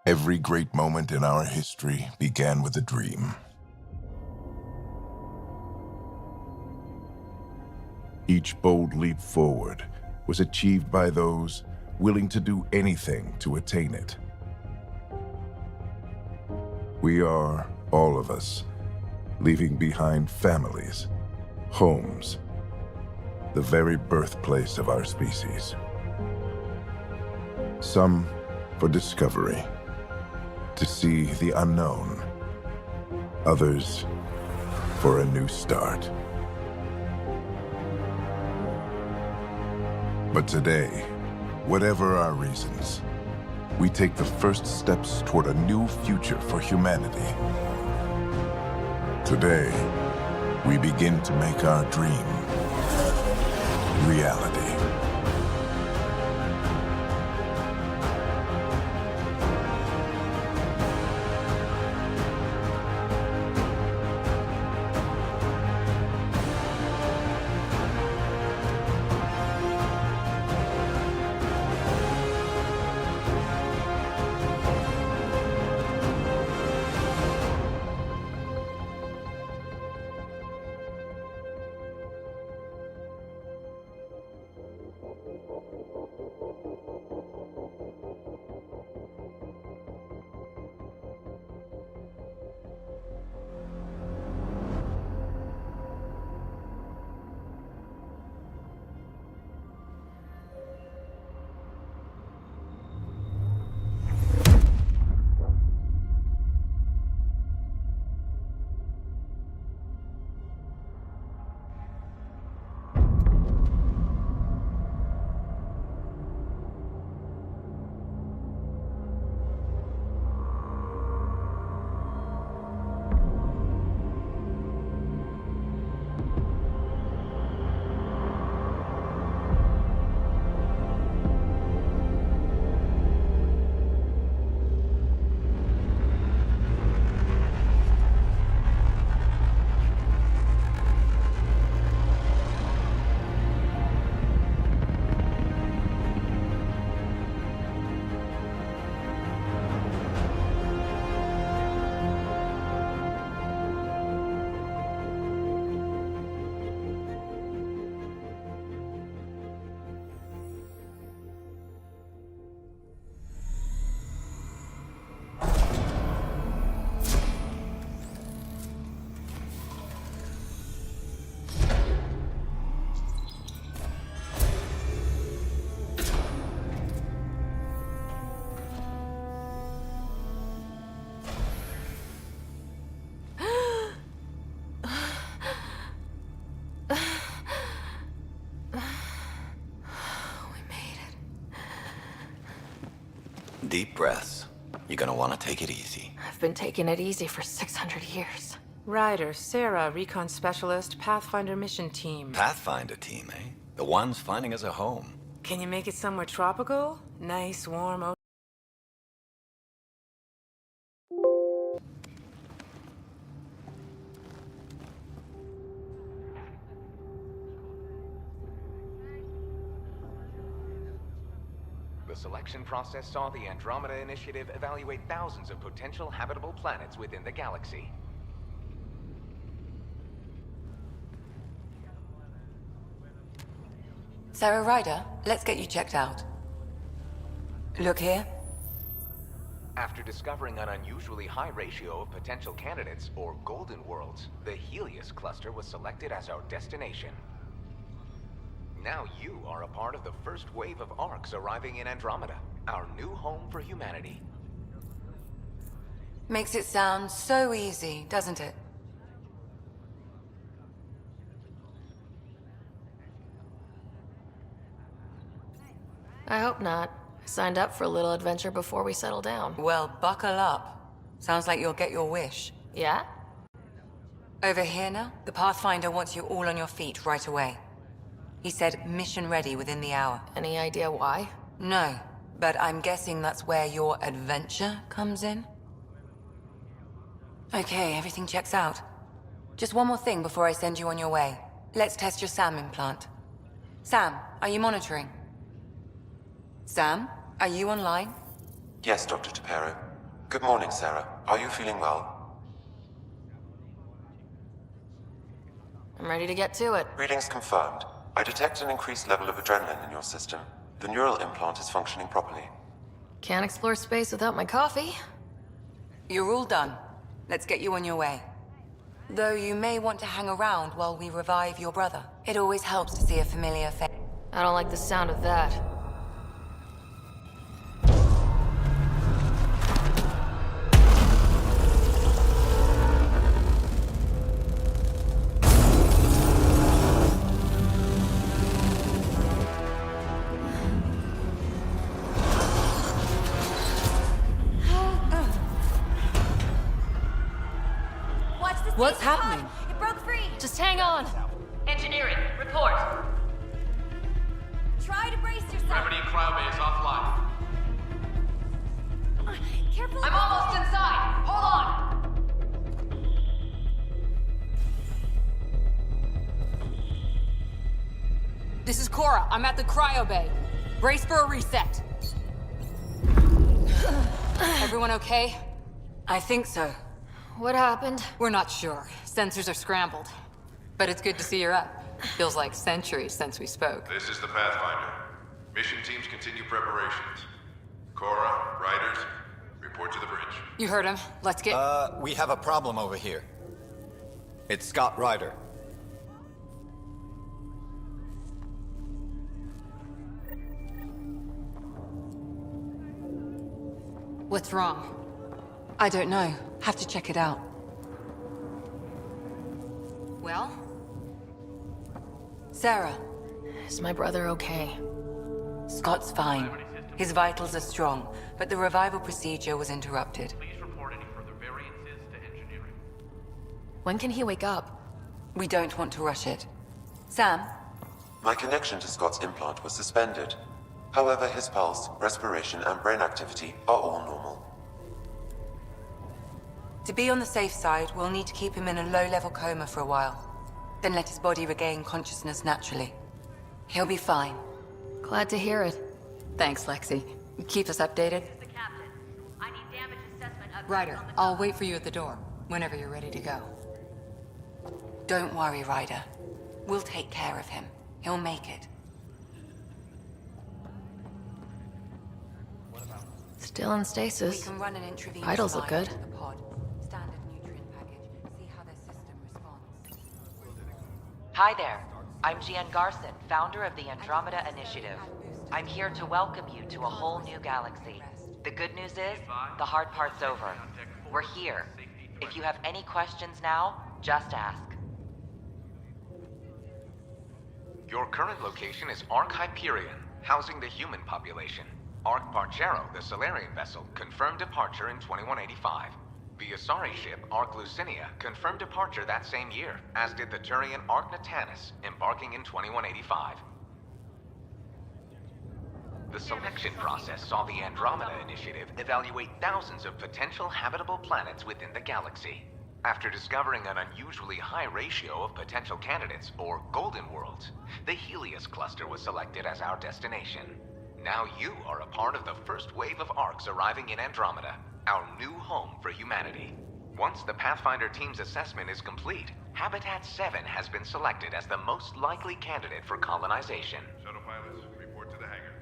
Every great moment in our history began with a dream. Each bold leap forward was achieved by those willing to do anything to attain it. We are, all of us, leaving behind families, homes, the very birthplace of our species. Some for discovery, to see the unknown. Others for a new start. But today, whatever our reasons, we take the first steps toward a new future for humanity. Today, we begin to make our dream reality. deep breaths. You're gonna want to take it easy. I've been taking it easy for 600 years. Ryder, Sarah, Recon Specialist, Pathfinder Mission Team. Pathfinder team, eh? The ones finding us a home. Can you make it somewhere tropical? Nice, warm ocean. The selection process saw the Andromeda Initiative evaluate thousands of potential habitable planets within the galaxy. Sarah Ryder, let's get you checked out. Look here. After discovering an unusually high ratio of potential candidates, or golden worlds, the Helios cluster was selected as our destination. Now you are a part of the first wave of ARCs arriving in Andromeda, our new home for humanity. Makes it sound so easy, doesn't it? I hope not. I signed up for a little adventure before we settle down. Well, buckle up. Sounds like you'll get your wish. Yeah? Over here now, the Pathfinder wants you all on your feet right away. He said mission ready within the hour. Any idea why? No, but I'm guessing that's where your adventure comes in? Okay, everything checks out. Just one more thing before I send you on your way. Let's test your SAM implant. Sam, are you monitoring? Sam, are you online? Yes, Dr. Tapero. Good morning, Sarah. Are you feeling well? I'm ready to get to it. Readings confirmed. I detect an increased level of adrenaline in your system. The neural implant is functioning properly. Can't explore space without my coffee. You're all done. Let's get you on your way. Though you may want to hang around while we revive your brother. It always helps to see a familiar face. I don't like the sound of that. What's happening? It broke free! Just hang on! Engineering, report! Try to brace yourself! Gravity cryobase offline. Careful! I'm almost inside! Hold on! This is Cora. I'm at the cryo bay. Brace for a reset. Everyone okay? I think so. What happened? We're not sure. Sensors are scrambled. But it's good to see you're up. Feels like centuries since we spoke. This is the Pathfinder. Mission teams continue preparations. Cora, Riders, report to the bridge. You heard him. Let's get... We have a problem over here. It's Scott Ryder. What's wrong? I don't know. Have to check it out. Well? Sarah, Is my brother okay? Scott's fine. His vitals are strong, but the revival procedure was interrupted. Please report any further variances to engineering. When can he wake up? We don't want to rush it. Sam, My connection to Scott's implant was suspended. However, his pulse, respiration, and brain activity are all normal. to be on the safe side, we'll need to keep him in a low-level coma for a while. Then let his body regain consciousness naturally. He'll be fine. Glad to hear it. Thanks, Lexi. Keep us updated. The captain. I need damage assessment updates Ryder, on the I'll wait for you at the door, whenever you're ready to go. Don't worry, Ryder. We'll take care of him. He'll make it. Still in We stasis. can run an intravenous Vitals look line good. into the pod. Standard nutrient package. See how their system responds. Hi there. I'm Gian Garson, founder of the Andromeda Initiative. I'm here to welcome you to a whole new galaxy. The good news is, the hard part's over. We're here. If you have any questions now, just ask. Your current location is Ark Hyperion, housing the human population. Ark Parchero, the Solarian vessel, confirmed departure in 2185. The Asari ship, Ark Lucinia, confirmed departure that same year, as did the Turian Ark Natanus, embarking in 2185. The selection process saw the Andromeda Initiative evaluate thousands of potential habitable planets within the galaxy. After discovering an unusually high ratio of potential candidates, or golden worlds, the Helios cluster was selected as our destination. Now you are a part of the first wave of Arks arriving in Andromeda, our new home for humanity. Once the Pathfinder team's assessment is complete, Habitat 7 has been selected as the most likely candidate for colonization. Shuttle pilots, report to the hangar.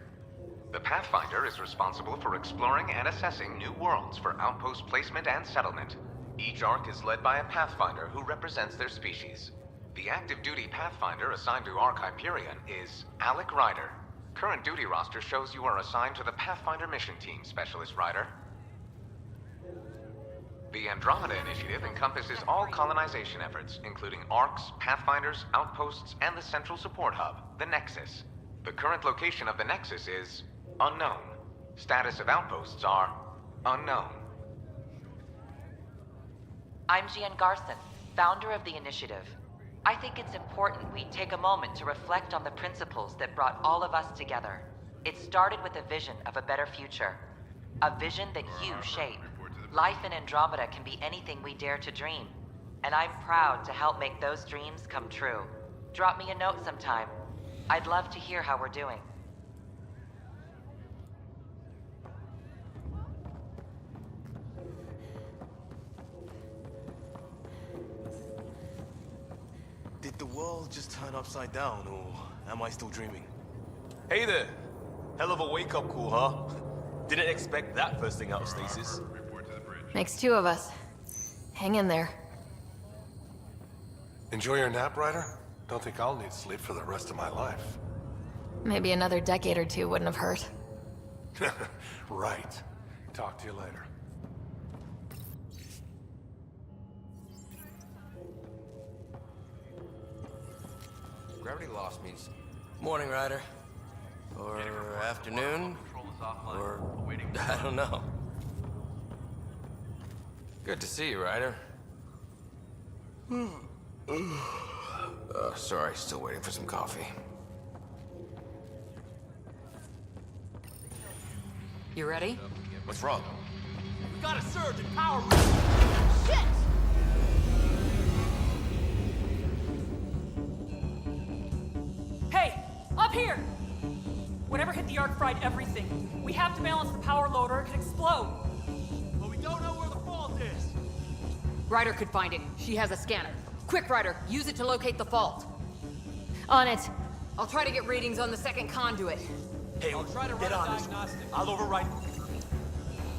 The Pathfinder is responsible for exploring and assessing new worlds for outpost placement and settlement. Each Ark is led by a Pathfinder who represents their species. The active duty Pathfinder assigned to Ark Hyperion is Alec Ryder. Current duty roster shows you are assigned to the Pathfinder Mission Team, Specialist Ryder. The Andromeda Initiative encompasses all colonization efforts, including Arks, Pathfinders, outposts, and the central support hub, the Nexus. The current location of the Nexus is unknown. Status of outposts are unknown. I'm Gian Garson, founder of the initiative. I think it's important we take a moment to reflect on the principles that brought all of us together. It started with a vision of a better future. A vision that you shape. Life in Andromeda can be anything we dare to dream. And I'm proud to help make those dreams come true. Drop me a note sometime. I'd love to hear how we're doing. Did the world just turn upside down, or am I still dreaming? Hey there! Hell of a wake-up call, huh? Didn't expect that first thing out of stasis. Makes two of us. Hang in there. Enjoy your nap, Ryder? Don't think I'll need sleep for the rest of my life. Maybe another decade or two wouldn't have hurt. Right. Talk to you later. Gravity loss means... Morning, Ryder. Or afternoon. Or... I don't know. Good to see you, Ryder. Sorry, still waiting for some coffee. You ready? What's wrong? We got a surge in power. Shit! Hey, up here! Whatever hit the Ark fried everything. We have to balance the power load or it could explode. But we don't know where the fault is. Ryder could find it. She has a scanner. Quick, Ryder, use it to locate the fault. On it. I'll try to get readings on the second conduit. Hey, I'll try to run a diagnostic. I'll override.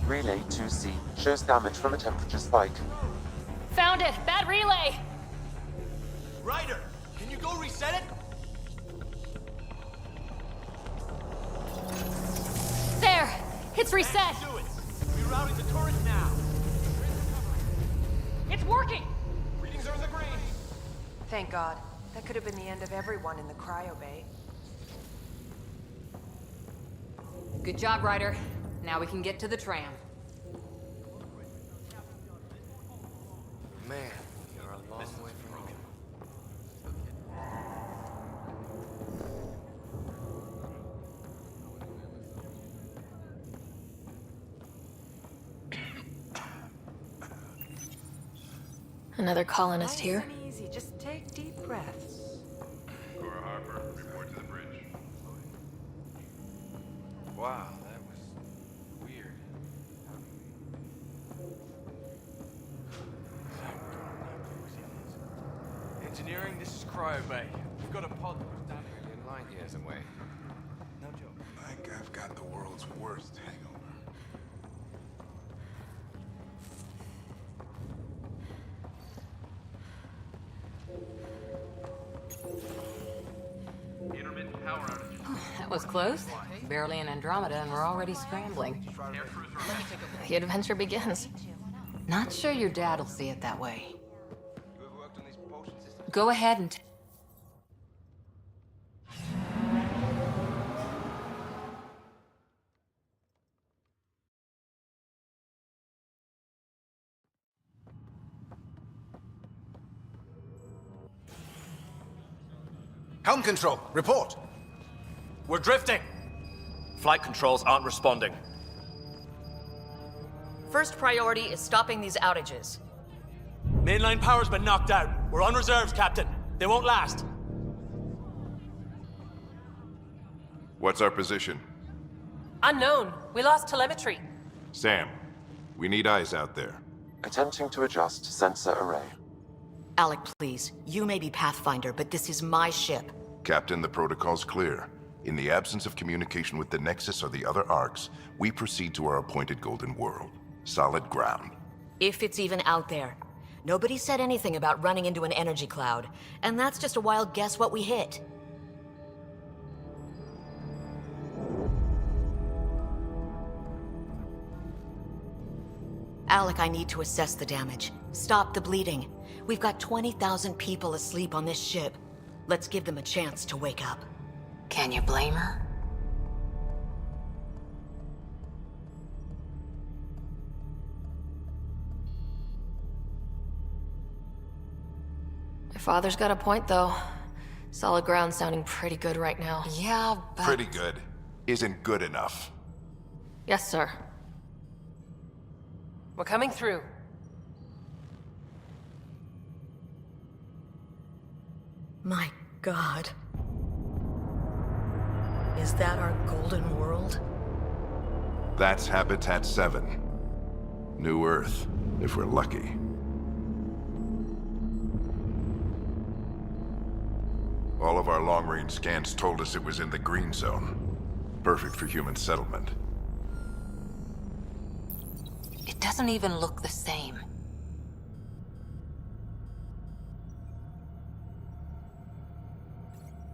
Relay 2C shows damage from a temperature spike. Found it! Bad relay! Ryder, can you go reset it? There! It's reset! Do it. Rerouting the turret now. It's working! Readings are in the green. Thank God. That could have been the end of everyone in the cryo bay. Good job, Ryder. Now we can get to the tram. Man, you're a long way from home. Another colonist here. Nice and easy. Just take deep breaths. Cora Harper, report to the bridge. Wow, that was weird. Engineering, this is cryo bay. We've got a pod that goes down here. In line, he has a way. No joke. I think I've got the world's worst hangover. Intermittent power outage. That was close. Barely in Andromeda and we're already scrambling. The adventure begins. Not sure your dad'll see it that way. Go ahead and... Helm control, report. We're drifting. Flight controls aren't responding. First priority is stopping these outages. Mainline power's been knocked out. We're on reserves, Captain. They won't last. What's our position? Unknown. We lost telemetry. Sam, we need eyes out there. Attempting to adjust sensor array. Alec, please. You may be Pathfinder, but this is my ship. Captain, the protocol's clear. In the absence of communication with the Nexus or the other arcs, we proceed to our appointed Golden World. Solid ground. If it's even out there. Nobody said anything about running into an energy cloud, and that's just a wild guess what we hit. Alec, I need to assess the damage. Stop the bleeding. We've got 20,000 people asleep on this ship. Let's give them a chance to wake up. Can you blame her? My father's got a point, though. Solid ground sounding pretty good right now. Yeah, but... Pretty good isn't good enough. Yes, sir. We're coming through. My God. Is that our Golden World? That's Habitat 7. New Earth, if we're lucky. All of our long-range scans told us it was in the green zone. Perfect for human settlement. It doesn't even look the same.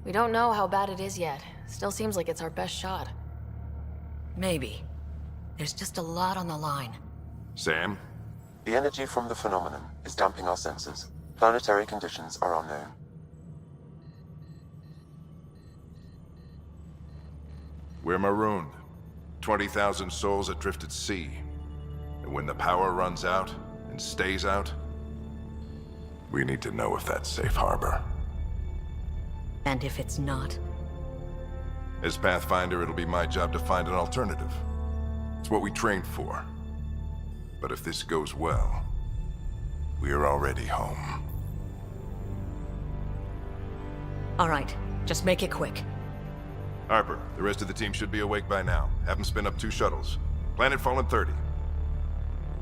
We don't know how bad it is yet. Still seems like it's our best shot. Maybe. There's just a lot on the line. Sam? The energy from the phenomenon is damping our senses. Planetary conditions are unknown. We're marooned. 20,000 souls adrift at sea. And when the power runs out, and stays out, we need to know if that's safe harbor. And if it's not? As Pathfinder, it'll be my job to find an alternative. It's what we trained for. But if this goes well, we're already home. All right, just make it quick. Harper, the rest of the team should be awake by now. Have them spin up 2 shuttles. Planetfall in 30.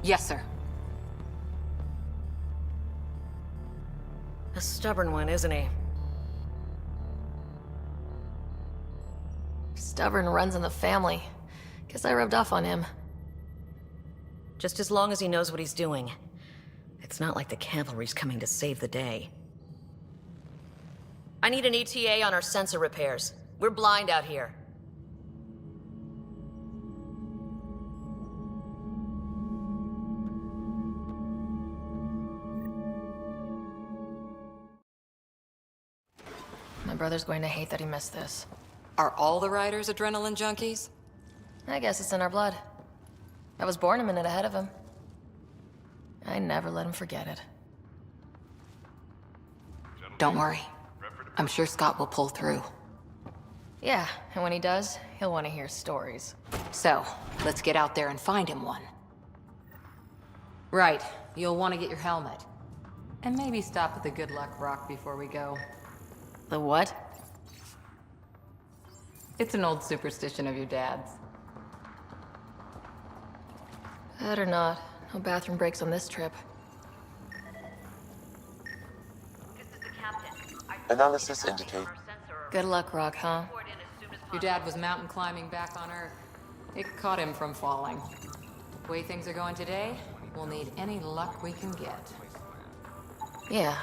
Yes, sir. A stubborn one, isn't he? Stubborn runs in the family. Guess I rubbed off on him. Just as long as he knows what he's doing. It's not like the cavalry's coming to save the day. I need an ETA on our sensor repairs. We're blind out here. My brother's going to hate that he missed this. Are all the riders adrenaline junkies? I guess it's in our blood. I was born a minute ahead of him. I never let him forget it. Don't worry. I'm sure Scott will pull through. Yeah, and when he does, he'll want to hear stories. So, let's get out there and find him one. Right, you'll want to get your helmet. And maybe stop at the Good Luck Rock before we go. The what? It's an old superstition of your dad's. Better not. No bathroom breaks on this trip. Analysis indicate... Good luck, Rock, huh? Your dad was mountain climbing back on Earth. It caught him from falling. The way things are going today, we'll need any luck we can get. Yeah.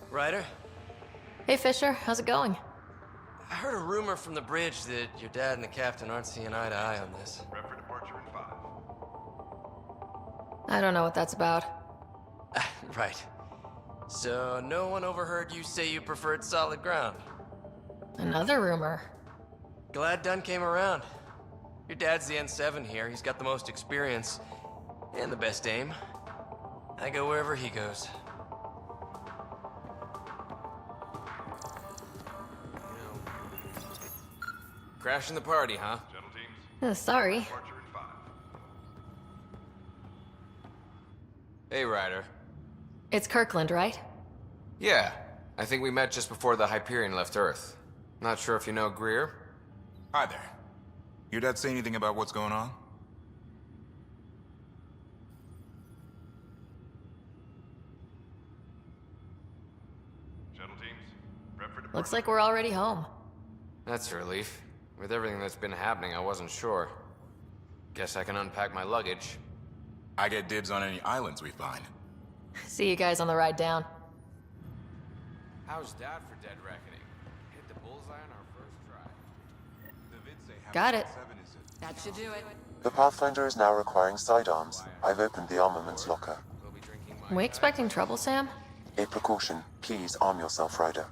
Ryder? Hey, Fisher. How's it going? I heard a rumor from the bridge that your dad and the captain aren't seeing eye to eye on this. Prep for departure in 5. I don't know what that's about. Right. So, no one overheard you say you preferred solid ground? Another rumor. Glad Dunn came around. Your dad's the N7 here. He's got the most experience. And the best aim. I go wherever he goes. Crashing the party, huh? Sorry. Hey, Ryder. It's Kirkland, right? Yeah, I think we met just before the Hyperion left Earth. Not sure if you know Greer? Hi there. Your dad say anything about what's going on? Looks like we're already home. That's a relief. With everything that's been happening, I wasn't sure. Guess I can unpack my luggage. I get dibs on any islands we find. See you guys on the ride down. How's Dad for Dead Reckoning? Hit the bullseye on our first try. Got it. That should do it. The Pathfinder is now requiring sidearms. I've opened the armaments locker. We expecting trouble, Sam? A precaution. Please arm yourself, Ryder.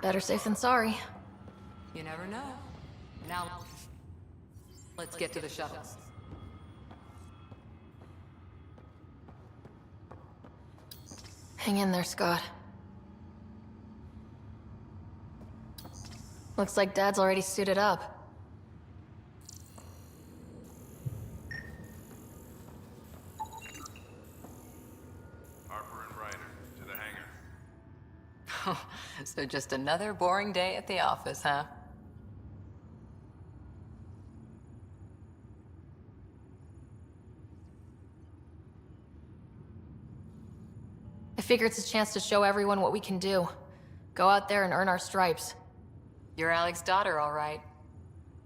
Better safe than sorry. You never know. Now, let's get to the shuttles. Hang in there, Scott. Looks like Dad's already suited up. Harper and Ryder, to the hangar. So just another boring day at the office, huh? I figure it's a chance to show everyone what we can do. Go out there and earn our stripes. You're Alec's daughter, all right.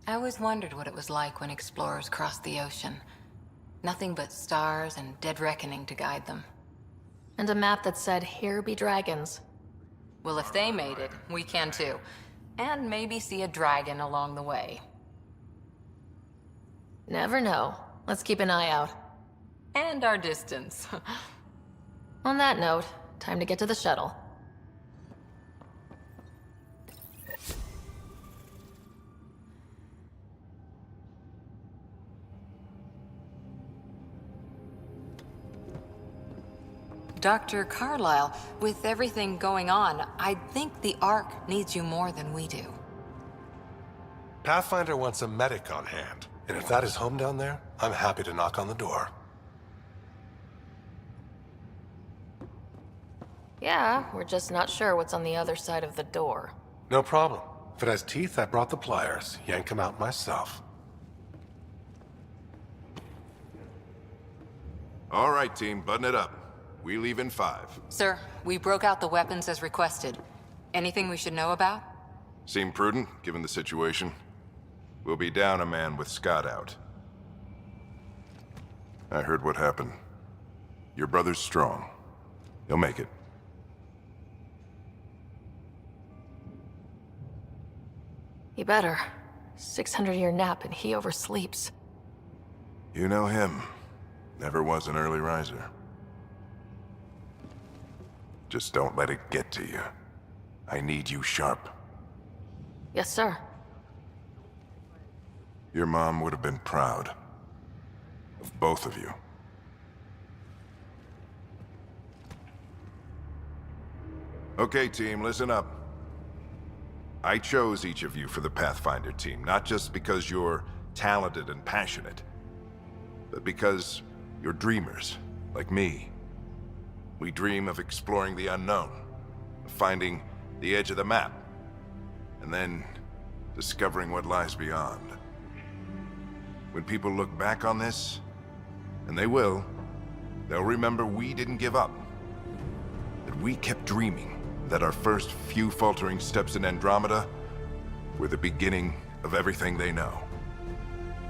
I always wondered what it was like when explorers crossed the ocean. Nothing but stars and dead reckoning to guide them. And a map that said, "Here be dragons." Well, if they made it, we can too. And maybe see a dragon along the way. Never know. Let's keep an eye out. And our distance. On that note, time to get to the shuttle. Dr. Carlyle, with everything going on, I think the Ark needs you more than we do. Pathfinder wants a medic on hand, and if that is home down there, I'm happy to knock on the door. Yeah, we're just not sure what's on the other side of the door. No problem. If it has teeth, I brought the pliers. Yank them out myself. All right, team, button it up. We leave in 5. Sir, we broke out the weapons as requested. Anything we should know about? Seem prudent, given the situation. We'll be down a man with Scott out. I heard what happened. Your brother's strong. He'll make it. He better. 600-year nap and he oversleeps. You know him. Never was an early riser. Just don't let it get to you. I need you sharp. Yes, sir. Your mom would have been proud. Of both of you. Okay, team, listen up. I chose each of you for the Pathfinder team, not just because you're talented and passionate, but because you're dreamers, like me. We dream of exploring the unknown, of finding the edge of the map, and then discovering what lies beyond. When people look back on this, and they will, they'll remember we didn't give up. That we kept dreaming, that our first few faltering steps in Andromeda were the beginning of everything they know.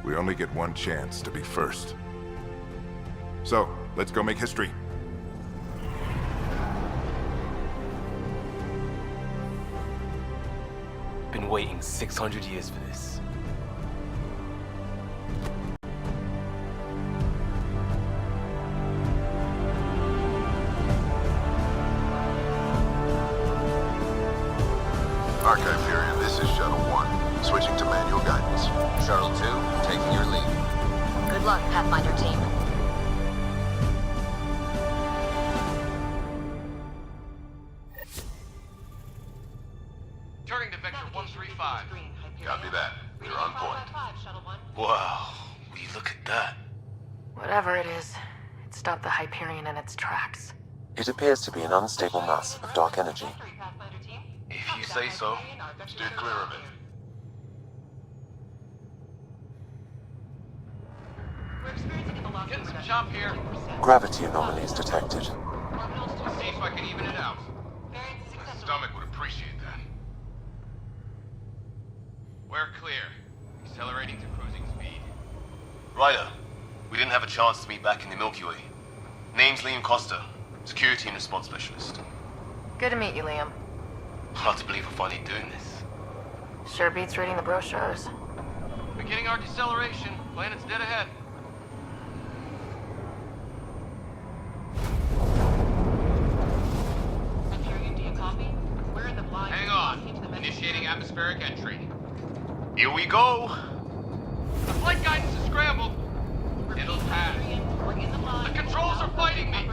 We only get one chance to be first. So, let's go make history. Been waiting 600 years for this. Archive period, this is Shuttle 1. Switching to manual guidance. Shuttle 2, taking your lead. Good luck, Pathfinder team. Wow, will you look at that? Whatever it is, it stopped the Hyperion in its tracks. It appears to be an unstable mass of dark energy. If you say so. Steer clear of it. Getting some chop here. Gravity anomalies detected. See if I can even it out. My stomach would appreciate that. We're clear. Accelerating to cruising speed. Ryder, we didn't have a chance to meet back in the Milky Way. Name's Liam Costa, Security and Response Specialist. Good to meet you, Liam. Hard to believe we're finally doing this. Sure beats reading the brochures. Beginning our deceleration. Planet's dead ahead. Hang on. Initiating atmospheric entry. Here we go! The flight guidance is scrambled. It'll pass. The controls are fighting me.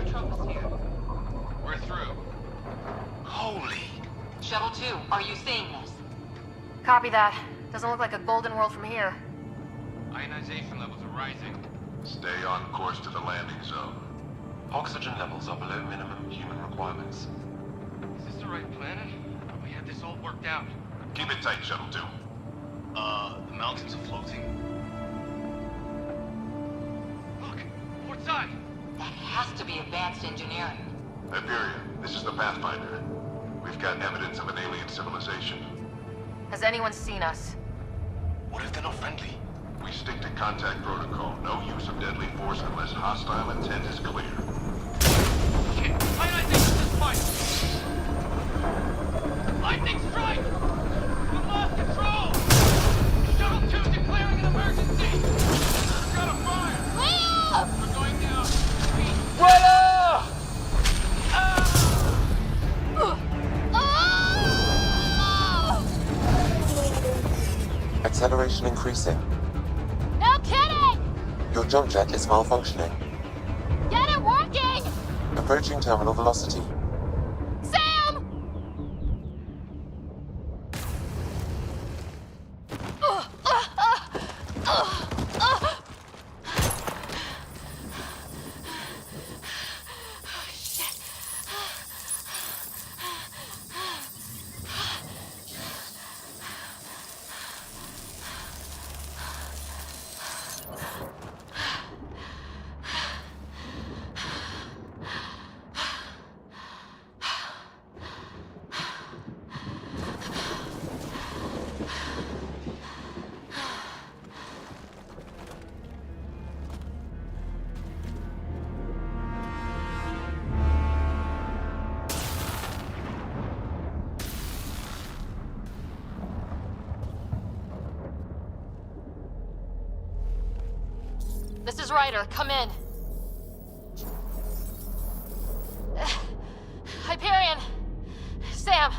We're through. Holy. Shuttle 2, are you seeing this? Copy that. Doesn't look like a golden world from here. Ionization levels are rising. Stay on course to the landing zone. Oxygen levels are below minimum human requirements. Is this the right planet? We had this all worked out. Keep it tight, Shuttle 2. The mountains are floating. Look, port side. That has to be advanced engineering. Hyperion, this is the Pathfinder. We've got evidence of an alien civilization. Has anyone seen us? What if they're not friendly? We stick to contact protocol. No use of deadly force unless hostile intent is clear. Shit, ionization is fight. Lightning strike! We lost control! Shuttle 2 declaring an emergency! We've got a fire! We're going down. Ryder! Acceleration increasing. No kidding! Your jump jet is malfunctioning. Get it working! Approaching terminal velocity. Sam! This is Ryder. Come in. Hyperion! Sam!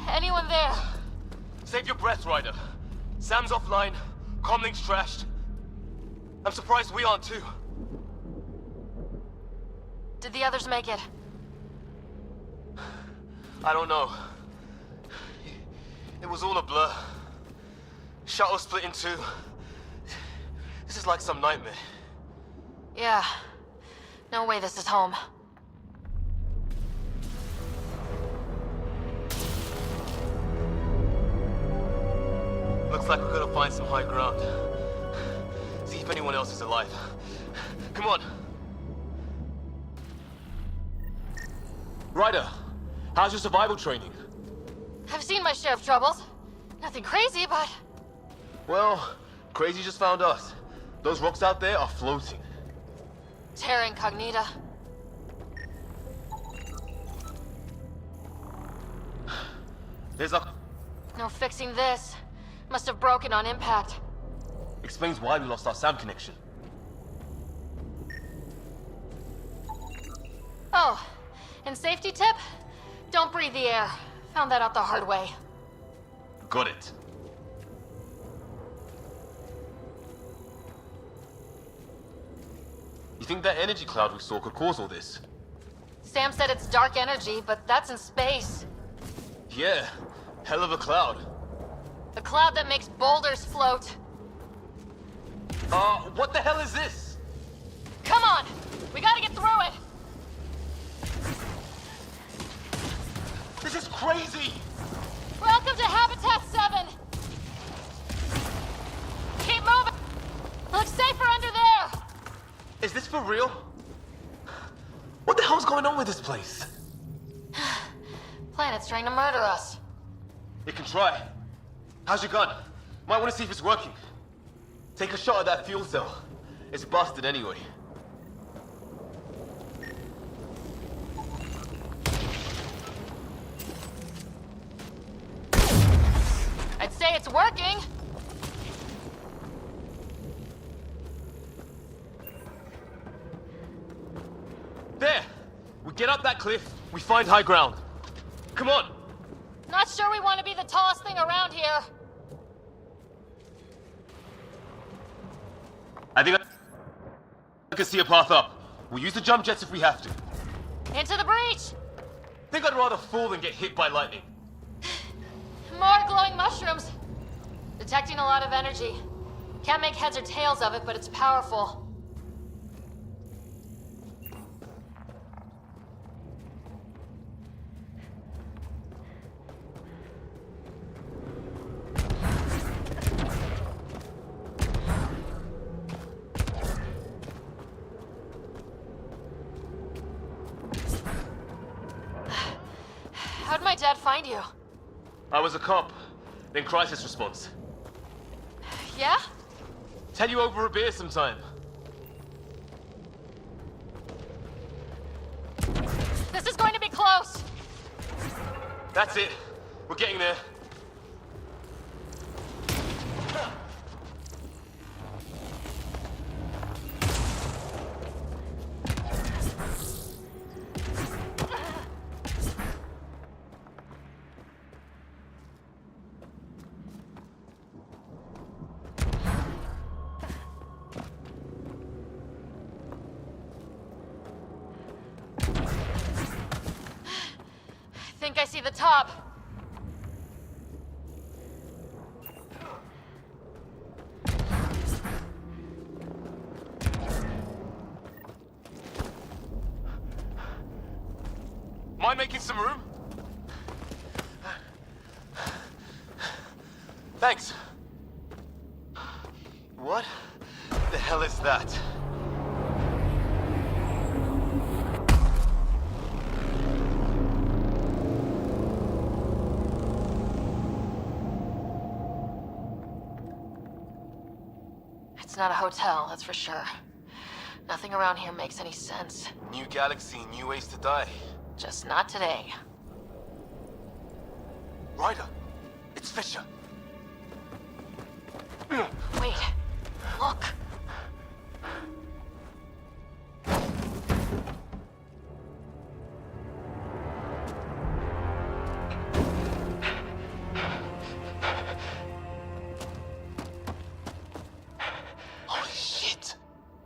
Anyone there? Save your breath, Ryder. Sam's offline. Comlink's trashed. I'm surprised we aren't too. Did the others make it? I don't know. It was all a blur. Shuttle split in two. This is like some nightmare. Yeah. No way this is home. Looks like we're gonna find some high ground. See if anyone else is alive. Come on. Ryder, how's your survival training? I've seen my share of troubles. Nothing crazy, but... Well, crazy just found us. Those rocks out there are floating. Terra Incognita. There's a... No fixing this. Must have broken on impact. Explains why we lost our SAM connection. Oh, and safety tip? Don't breathe the air. Found that out the hard way. Got it. You think that energy cloud we saw could cause all this? Sam said it's dark energy, but that's in space. Yeah, hell of a cloud. The cloud that makes boulders float. What the hell is this? Come on! We gotta get through it! This is crazy! Welcome to Habitat 7! Keep moving! Looks safer under there! Is this for real? What the hell's going on with this place? Planet's trying to murder us. You can try. How's your gun? Might want to see if it's working. Take a shot at that fuel cell. It's busted anyway. I'd say it's working. There! We get up that cliff, we find high ground. Come on! Not sure we want to be the tallest thing around here. I think I can see a path up. We'll use the jump jets if we have to. Into the breach! Think I'd rather fall than get hit by lightning. More glowing mushrooms. Detecting a lot of energy. Can't make heads or tails of it, but it's powerful. How'd my dad find you? I was a cop, then crisis response. Yeah? Tell you over a beer sometime. This is going to be close. That's it. We're getting there. Think I see the top. Mind making some room? Thanks. What the hell is that? It's not a hotel, that's for sure. Nothing around here makes any sense. New galaxy, new ways to die. Just not today. Ryder, it's Fisher. Wait, look. Holy shit!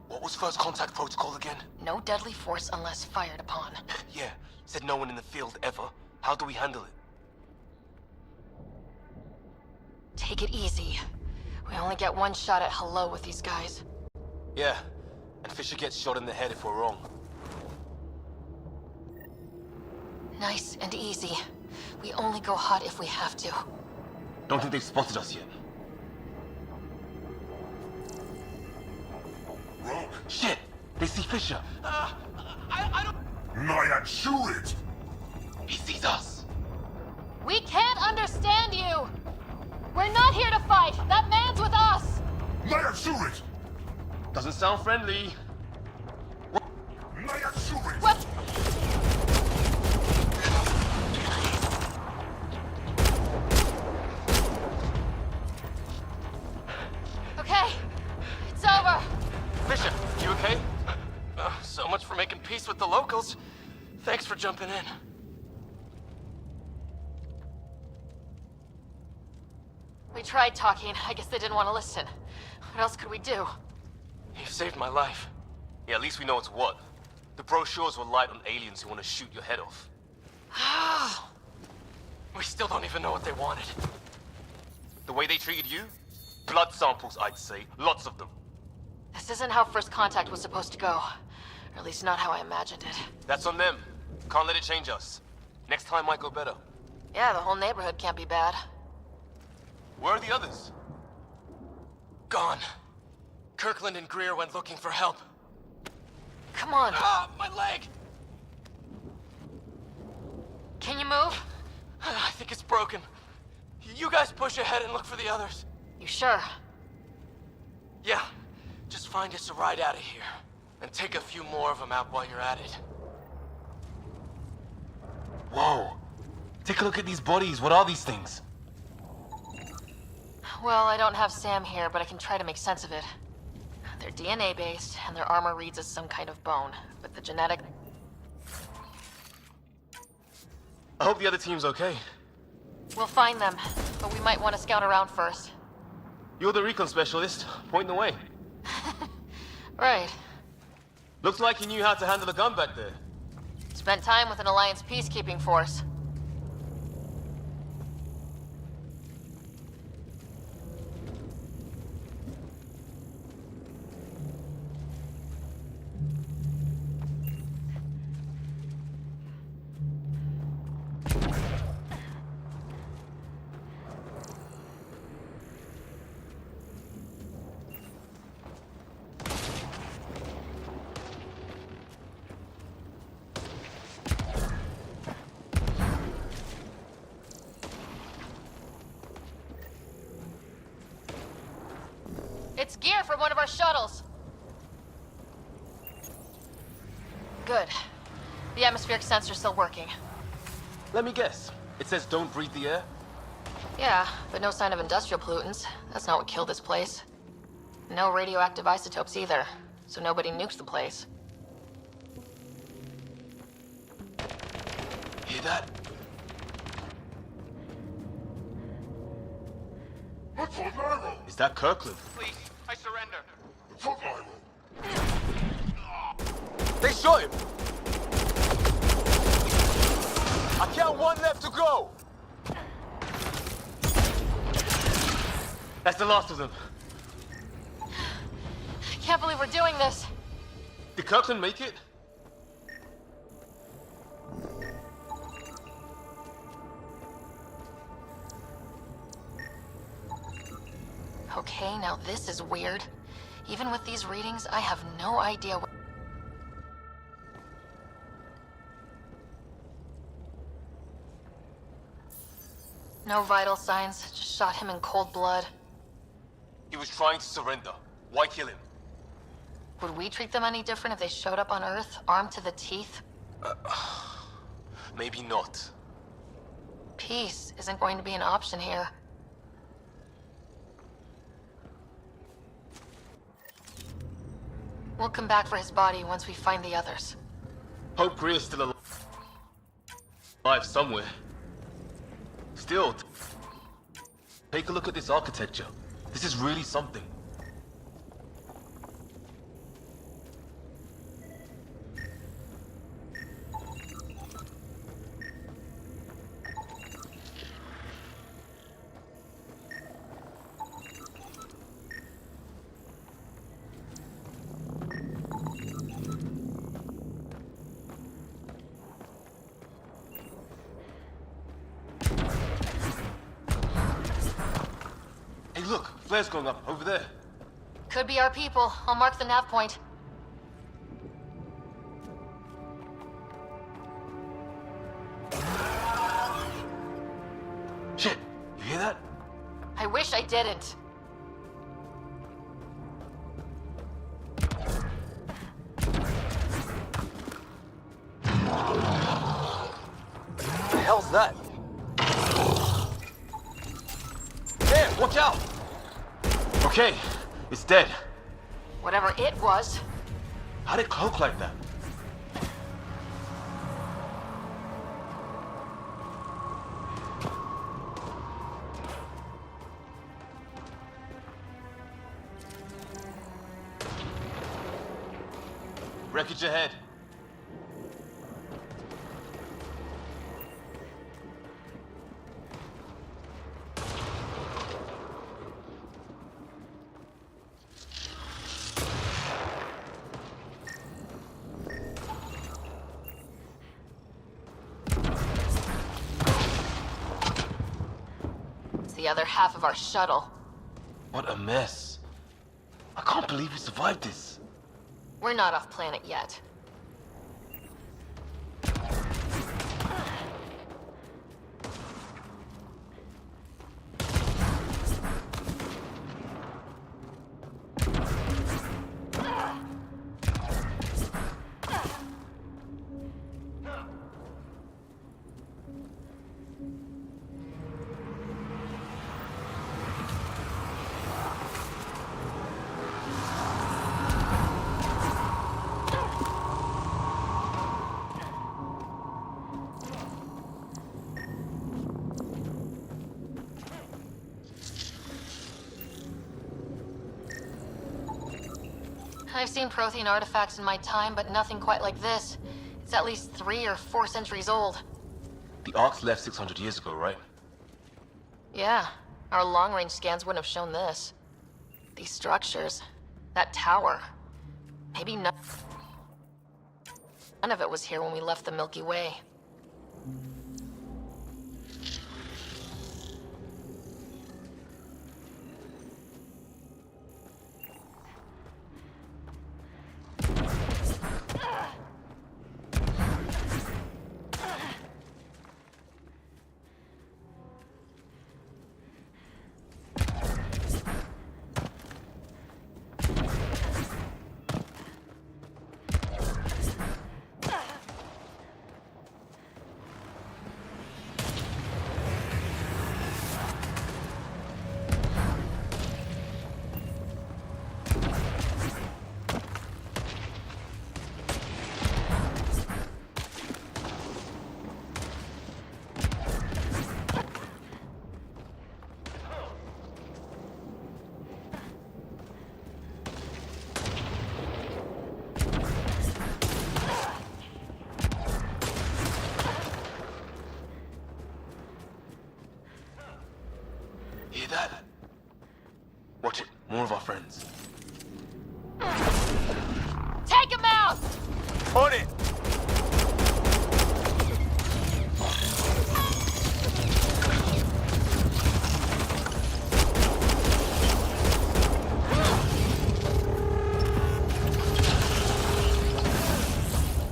What was first contact protocol again? No deadly force unless fired upon. Yeah, said no one in the field ever. How do we handle it? Take it easy. We only get one shot at hello with these guys. Yeah, and Fisher gets shot in the head if we're wrong. Nice and easy. We only go hot if we have to. Don't think they've spotted us yet. Wrong. Shit! They see Fisher. I don't... Nyan, shoot it! He sees us. We can't understand you! We're not here to fight! That man's with us! Nyan, shoot it! Doesn't sound friendly. Nyan, shoot it! What? Okay, it's over. Fisher, you okay? So much for making peace with the locals. Thanks for jumping in. We tried talking. I guess they didn't want to listen. What else could we do? You saved my life. Yeah, at least we know it's what. The brochures were light on aliens who want to shoot your head off. We still don't even know what they wanted. The way they treated you? Blood samples, I'd say. Lots of them. This isn't how first contact was supposed to go. Or at least not how I imagined it. That's on them. Can't let it change us. Next time might go better. Yeah, the whole neighborhood can't be bad. Where are the others? Gone. Kirkland and Greer went looking for help. Come on. Ah, my leg! Can you move? I think it's broken. You guys push ahead and look for the others. You sure? Yeah. Just find us a ride out of here. And take a few more of them out while you're at it. Whoa. Take a look at these bodies. What are these things? Well, I don't have Sam here, but I can try to make sense of it. They're DNA-based, and their armor reads as some kind of bone. But the genetic... I hope the other team's okay. We'll find them, but we might want to scout around first. You're the recon specialist. Point the way. Right. Looks like you knew how to handle a gun back there. Spent time with an Alliance peacekeeping force. It's gear from one of our shuttles. Good. The atmospheric sensor's still working. Let me guess. It says don't breathe the air? Yeah, but no sign of industrial pollutants. That's not what killed this place. No radioactive isotopes either, so nobody nukes the place. Hear that? Is that Kirkland? Please, I surrender. They shot him! I count one left to go! That's the last of them. Can't believe we're doing this. Did Kirkland make it? Okay, now this is weird. Even with these readings, I have no idea what... No vital signs, just shot him in cold blood. He was trying to surrender. Why kill him? Would we treat them any different if they showed up on Earth, armed to the teeth? Maybe not. Peace isn't going to be an option here. We'll come back for his body once we find the others. Hope Greer's still alive somewhere. Still, take a look at this architecture. This is really something. Look, flares going up over there. Could be our people. I'll mark the nav point. Shit, you hear that? I wish I didn't. What the hell's that? Damn, watch out! Okay, it's dead. Whatever it was. How'd it cloak like that? Wreckage ahead. the other half of our shuttle. What a mess. I can't believe we survived this. We're not off planet yet. I've seen Prothean artifacts in my time, but nothing quite like this. It's at least 3 or 4 centuries old. The Ark's left 600 years ago, right? Yeah, our long-range scans wouldn't have shown this. These structures, that tower, maybe none of it was here when we left the Milky Way. Hear that? Watch it. More of our friends. Take him out! On it!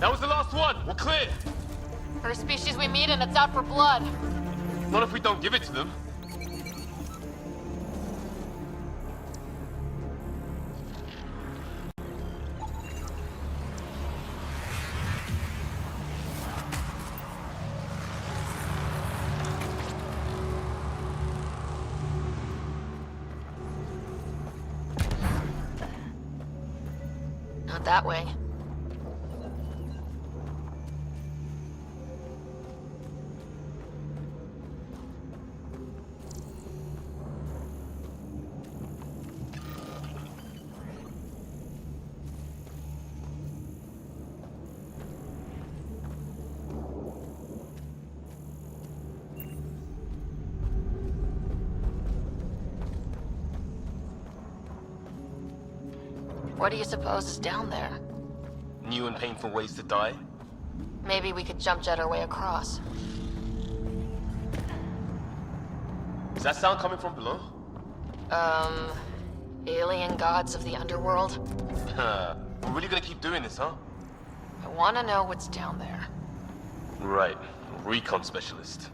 That was the last one. We're clear. First species we meet and it's out for blood. Not if we don't give it to them. Not that way. What do you suppose is down there? New and painful ways to die? Maybe we could jump jet our way across. Is that sound coming from below? Alien gods of the underworld? We're really gonna keep doing this, huh? I want to know what's down there. Right. Recon specialist.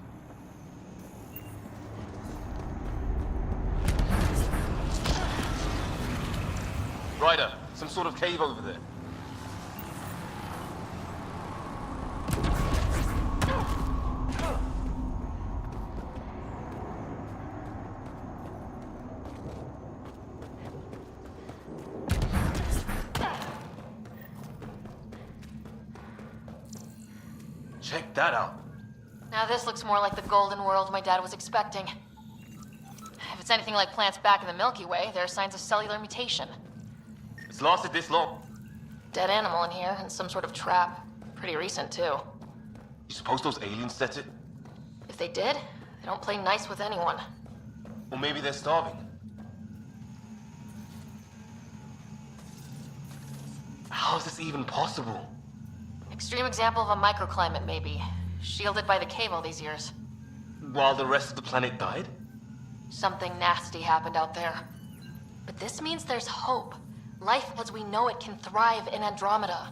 Ryder, some sort of cave over there. Check that out. Now this looks more like the golden world my dad was expecting. If it's anything like plants back in the Milky Way, there are signs of cellular mutation. It's lasted this long. Dead animal in here, and some sort of trap. Pretty recent, too. You suppose those aliens set it? If they did, they don't play nice with anyone. Or maybe they're starving. How is this even possible? Extreme example of a microclimate, maybe. Shielded by the cave all these years. While the rest of the planet died? Something nasty happened out there. But this means there's hope. Life as we know it can thrive in Andromeda.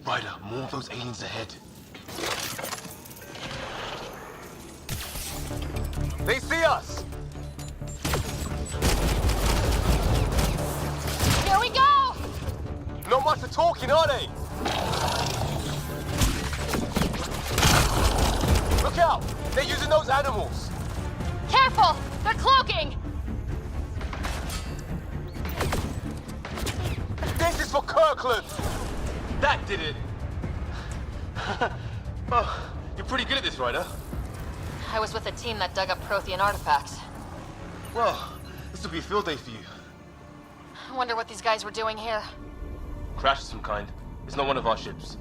Ryder, more of those aliens ahead. They see us! Here we go! Not much for talking, are they? Look out! They're using those animals! Careful! They're cloaking! This is for Kirkland! That did it! Oh, you're pretty good at this, Ryder. I was with a team that dug up Prothean artifacts. Well, this will be a field day for you. I wonder what these guys were doing here. Crash of some kind. It's not one of our ships.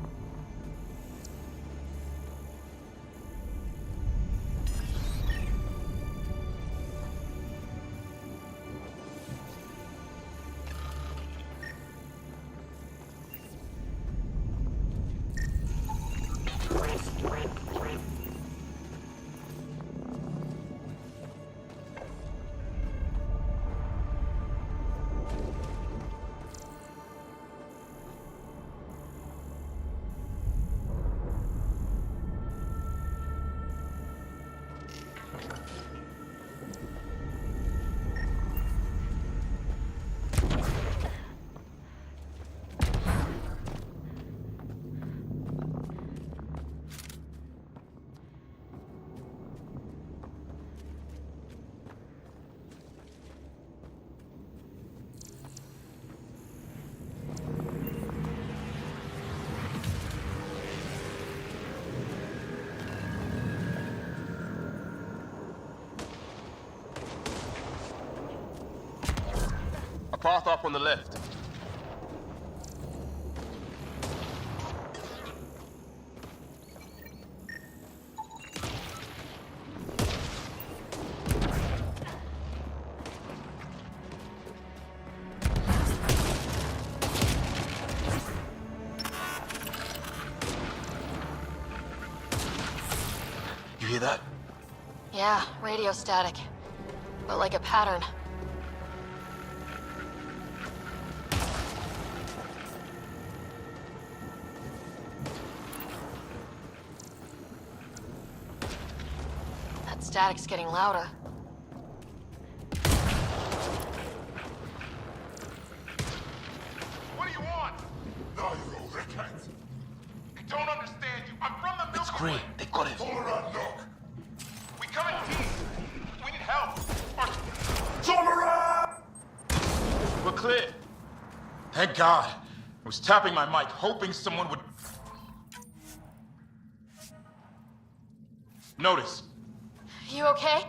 Path up on the left. You hear that? Yeah, radio static. But like a pattern. Static's getting louder. What do you want? No, you old rickhead. I don't understand you. I'm from the Milky It's great. They got it. All around, look. We come in teams. We need help. Turn around! We're clear. Thank God. I was tapping my mic, hoping someone would... notice. You okay?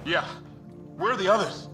Yeah. Where are the others?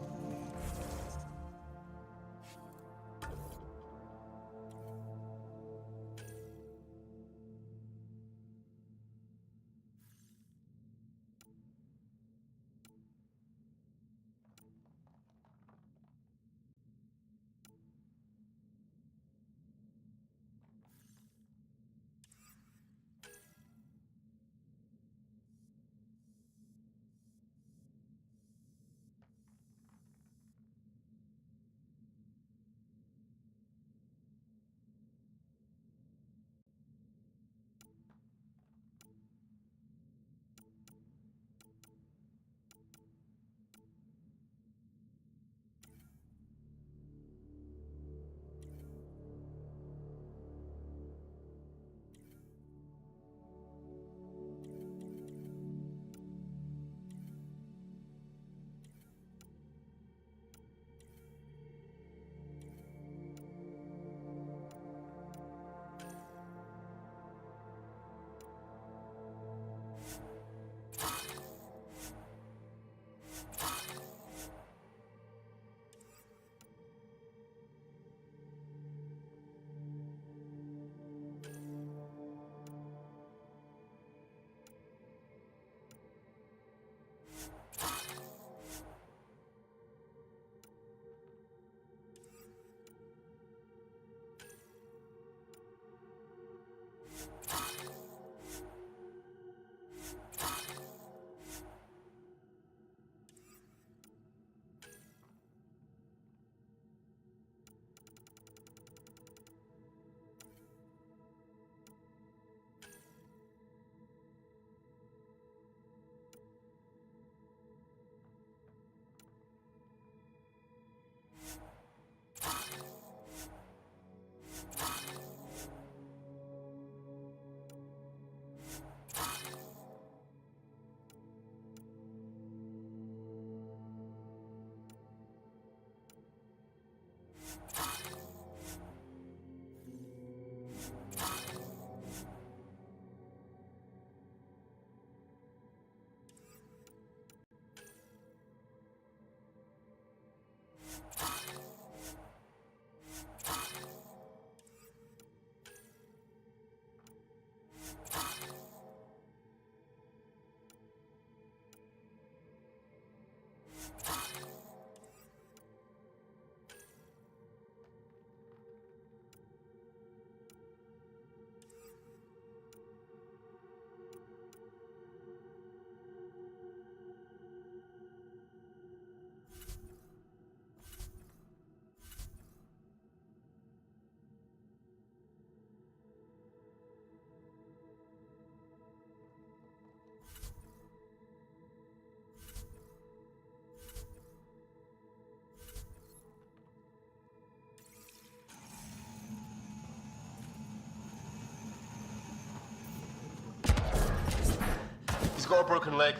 He's got a broken leg.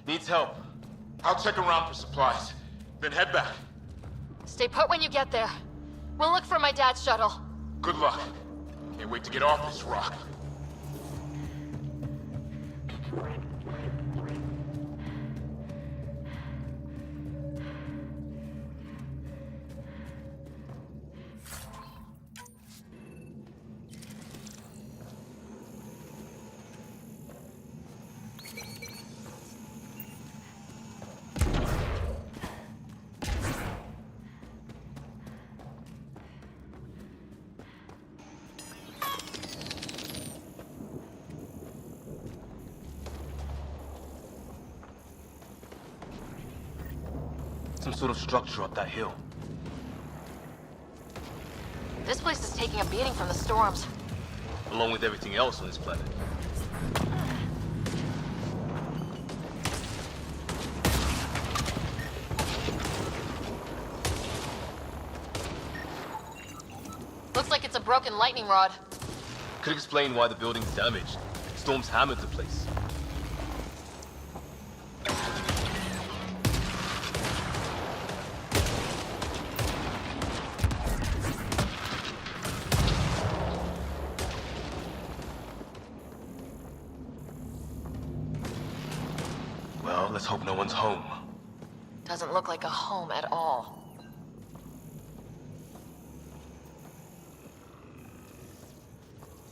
Needs help. I'll check around for supplies, then head back. Stay put when you get there. We'll look for my dad's shuttle. Good luck. Can't wait to get off this rock. Some sort of structure up that hill. This place is taking a beating from the storms. Along with everything else on this planet. Looks like it's a broken lightning rod. Could explain why the building's damaged. Storms hammered the place. Well, let's hope no one's home. Doesn't look like a home at all.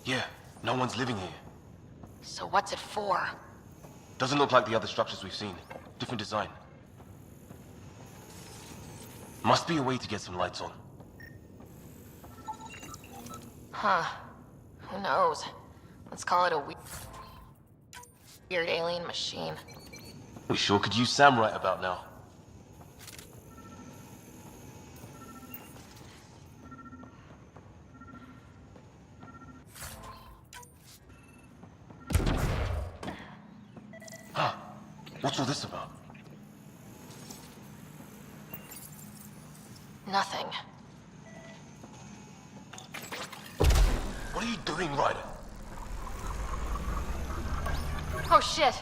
Yeah, no one's living here. So what's it for? Doesn't look like the other structures we've seen. Different design. Must be a way to get some lights on. Huh. Who knows? Let's call it a weird alien machine. We sure could use Sam right about now. Huh. What's all this about? Nothing. What are you doing, Ryder? Oh shit!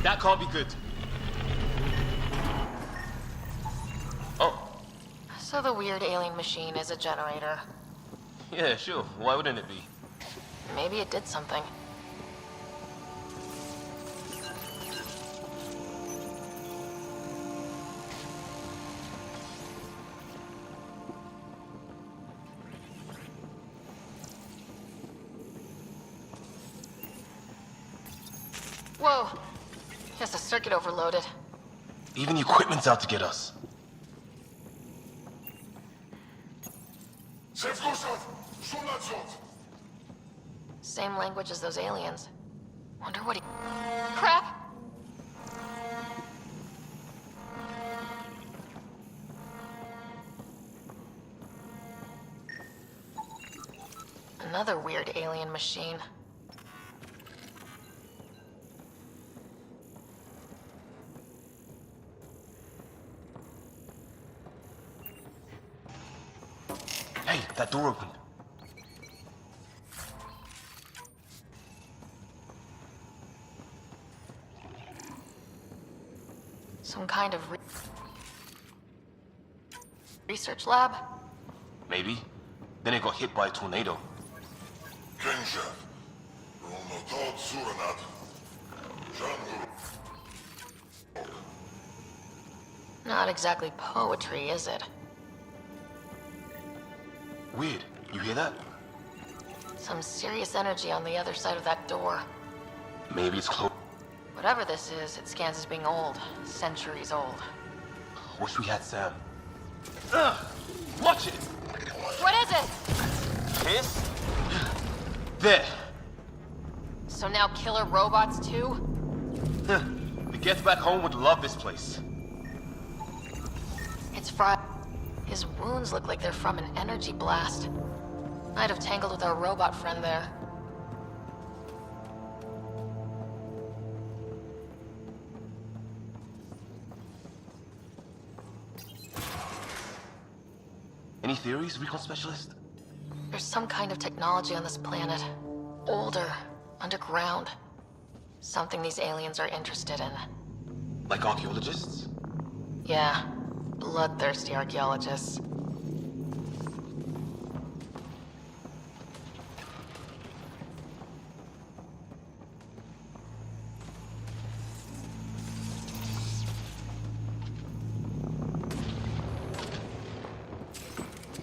That can't be good. Oh. So the weird alien machine is a generator. Yeah, sure. Why wouldn't it be? Maybe it did something. Whoa. Guess the circuit overloaded. Even the equipment's out to get us. Same language as those aliens. Wonder what he... Crap! Another weird alien machine. Hey, that door opened. Some kind of research lab? Maybe. Then it got hit by a tornado. Not exactly poetry, is it? Weird. You hear that? Some serious energy on the other side of that door. Maybe it's close. Whatever this is, it scans as being old. Centuries old. Wish we had Sam. Watch it! What is it? This? There. So now killer robots too? The Gets back home would love this place. It's fried. His wounds look like they're from an energy blast. Might have tangled with our robot friend there. Any theories, recon specialist? There's some kind of technology on this planet. Older, underground. Something these aliens are interested in. Like archaeologists? Yeah, bloodthirsty archaeologists.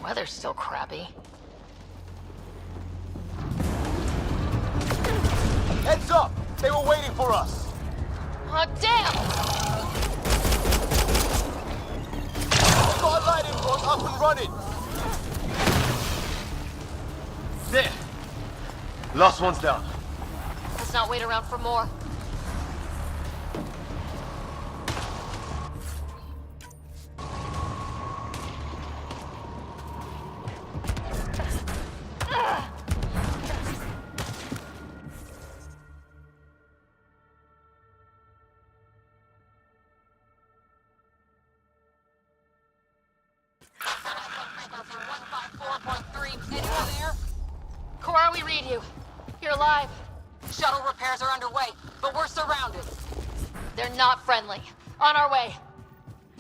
Weather's still crappy. Heads up! They were waiting for us! Oh, damn! Got a light import up and running! There! Last one's down. Let's not wait around for more. Cora, we read you. You're alive. Shuttle repairs are underway, but we're surrounded. They're not friendly. On our way.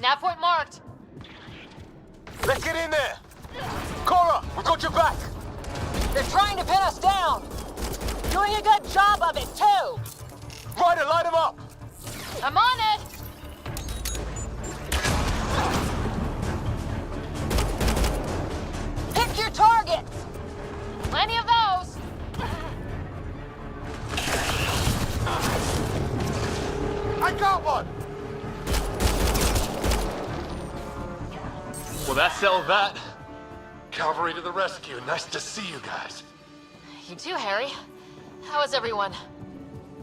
Nav point marked. Let's get in there! Cora, we got your back! They're trying to pin us down! Doing a good job of it, too! Ryder, light him up! I'm on it! Pick your targets! Plenty of those! I got one! Well, that settled that. Cavalry to the rescue. Nice to see you guys. You too, Harry. How is everyone?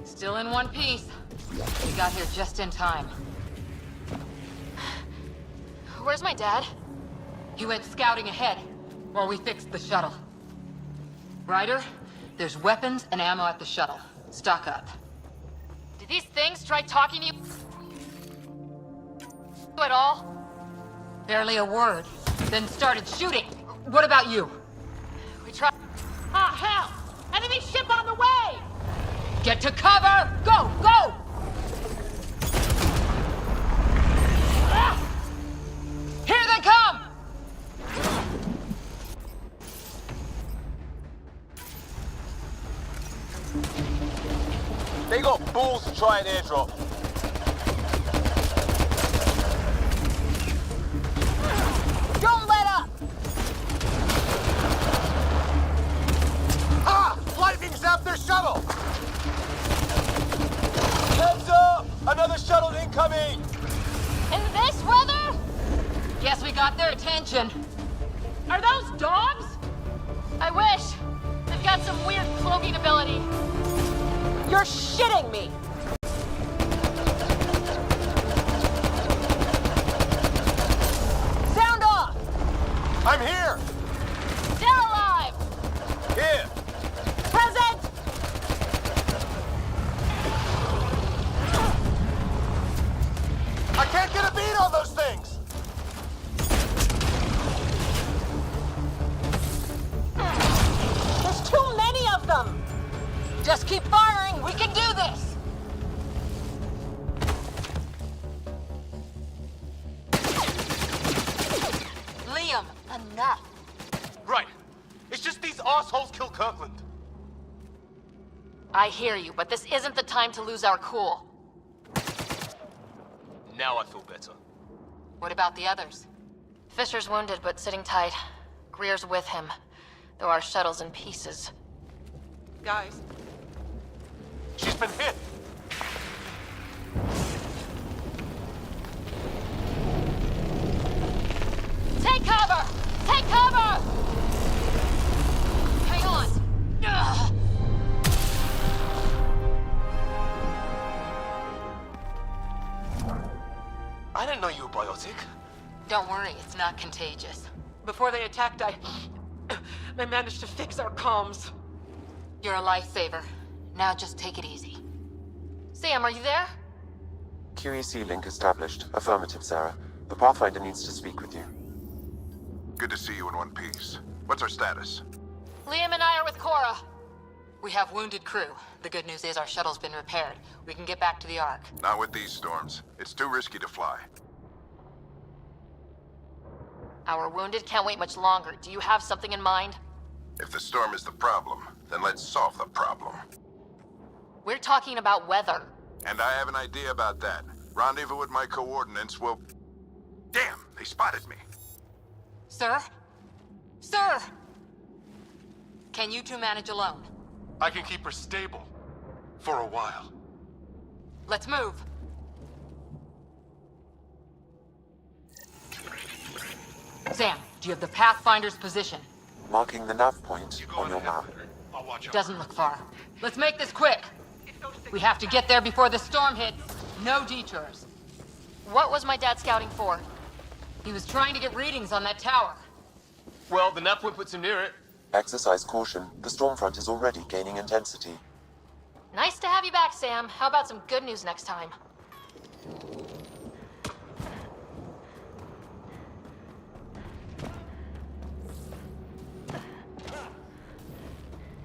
Still in one piece. We got here just in time. Where's my dad? He went scouting ahead while we fixed the shuttle. Ryder, there's weapons and ammo at the shuttle. Stock up. Did these things try talking to you at all? Barely a word. Then started shooting. What about you? We tried. Ah, hell! Enemy ship on the way! Get to cover! Go, go! Ah! Here they come! They got balls to try an airdrop. Don't let up! Ah! Lightning zapped their shuttle! Heads up! Another shuttle incoming! In this weather? Guess we got their attention. Are those dogs? I wish! They've got some weird cloaking ability. You're shitting me! Sound off! I'm here! Still alive! Here! Present! I can't get a beat on those things! There's too many of them! Just keep firing! We can do this! Liam, enough. Right. It's just these assholes kill Kirkland. I hear you, but this isn't the time to lose our cool. Now I feel better. What about the others? Fisher's wounded, but sitting tight. Greer's with him, though our shuttle's in pieces. Guys. She's been hit. Take cover! Take cover! Hang on! Ugh. I didn't know you were biotic. Don't worry, it's not contagious. Before they attacked, I managed to fix our comms. You're a lifesaver. Now just take it easy. Sam, are you there? QEC link established. Affirmative, Sarah. The Pathfinder needs to speak with you. Good to see you in one piece. What's our status? Liam and I are with Cora. We have wounded crew. The good news is our shuttle's been repaired. We can get back to the Ark. Not with these storms. It's too risky to fly. Our wounded can't wait much longer. Do you have something in mind? If the storm is the problem, then let's solve the problem. We're talking about weather. And I have an idea about that. Rendezvous with my coordinates will... Damn, they spotted me. Sir? Sir! Can you two manage alone? I can keep her stable. For a while. Let's move. Sam, do you have the Pathfinder's position? Marking the nav point on your map. Doesn't look far. Let's make this quick. We have to get there before the storm hits. No detours. What was my dad scouting for? He was trying to get readings on that tower. Well, the nav point puts him near it. Exercise caution. The storm front is already gaining intensity. Nice to have you back, Sam. How about some good news next time?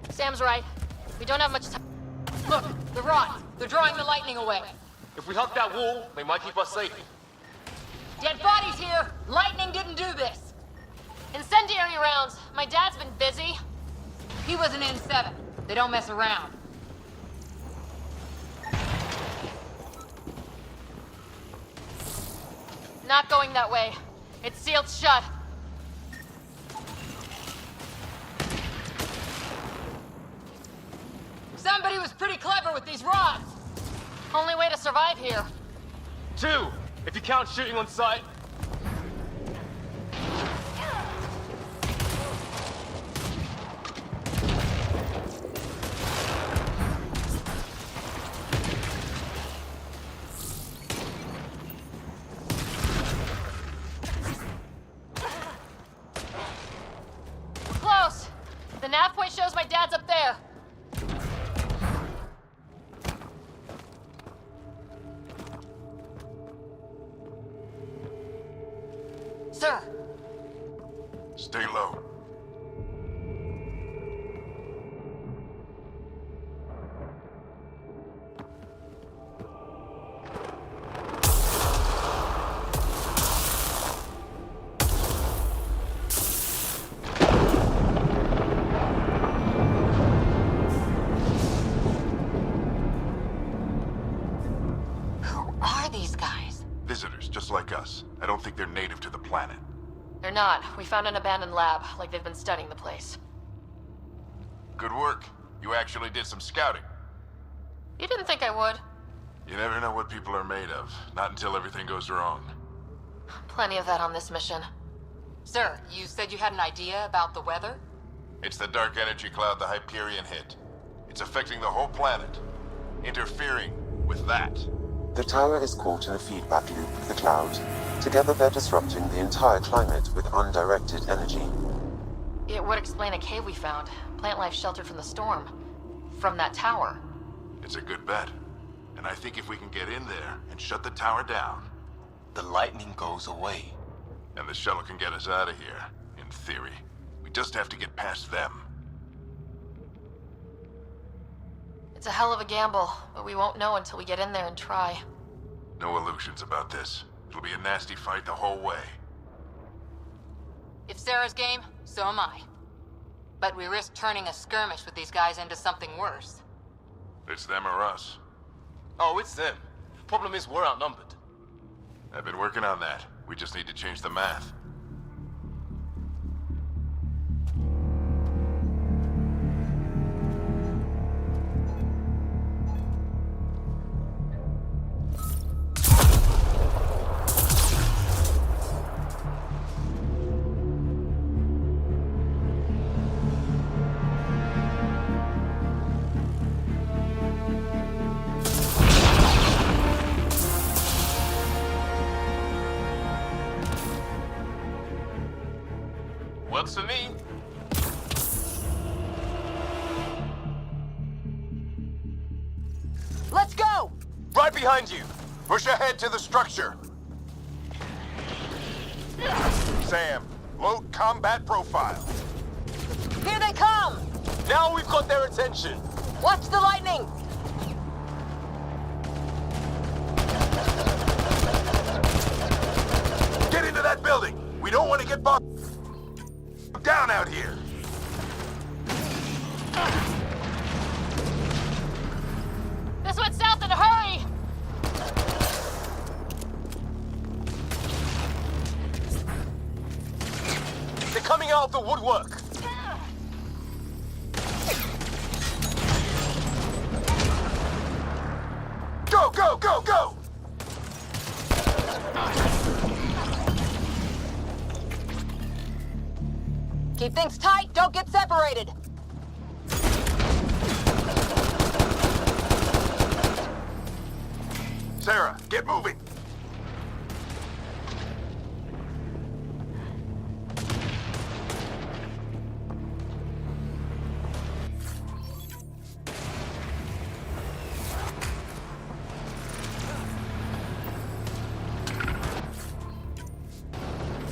Sam's right. We don't have much time. Look, the rods. They're drawing the lightning away. If we hug that wall, they might keep us safe. Dead bodies here! Lightning didn't do this! Incendiary rounds. My dad's been busy. He was an N7. They don't mess around. Not going that way. It's sealed shut. Somebody was pretty clever with these rods. Only way to survive here. 2, if you count shooting on sight. Close. The nav point shows my dad's up there. Sir. Stay low. Who are these guys? Visitors, just like us. I don't think they're native to the planet. They're not. We found an abandoned lab, like they've been studying the place. Good work. You actually did some scouting. You didn't think I would? You never know what people are made of. Not until everything goes wrong. Plenty of that on this mission. Sir, you said you had an idea about the weather? It's the dark energy cloud the Hyperion hit. It's affecting the whole planet, interfering with that. The tower is caught in a feedback loop with the cloud. Together they're disrupting the entire climate with undirected energy. It would explain a cave we found. Plant life sheltered from the storm. From that tower. It's a good bet. And I think if we can get in there and shut the tower down... The lightning goes away. And the shuttle can get us out of here, in theory. We just have to get past them. It's a hell of a gamble, but we won't know until we get in there and try. No illusions about this. It'll be a nasty fight the whole way. If Sarah's game, so am I. But we risk turning a skirmish with these guys into something worse. It's them or us. Oh, it's them. Problem is, we're outnumbered. I've been working on that. We just need to change the math. Works for me. Let's go! Right behind you. Push ahead to the structure. Sam, load combat profile. Here they come! Now we've got their attention. Watch the lightning! Get into that building. We don't want to get bogged down out here. This went south in a hurry! They're coming out of the woodwork. Go, go, go, go! Keep things tight, don't get separated! Sarah, get moving!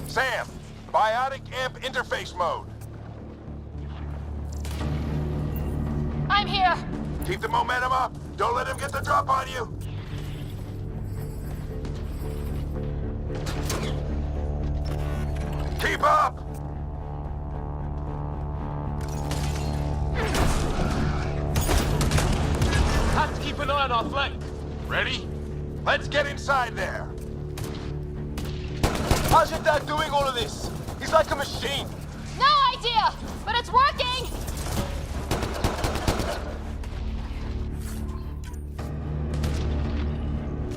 Sam, biotic amp interface mode. I'm here! Keep the momentum up. Don't let him get the drop on you. Keep up! Have to keep an eye on our flank. Ready? Let's get inside there. How's your dad doing all of this? He's like a machine. No idea! But it's working!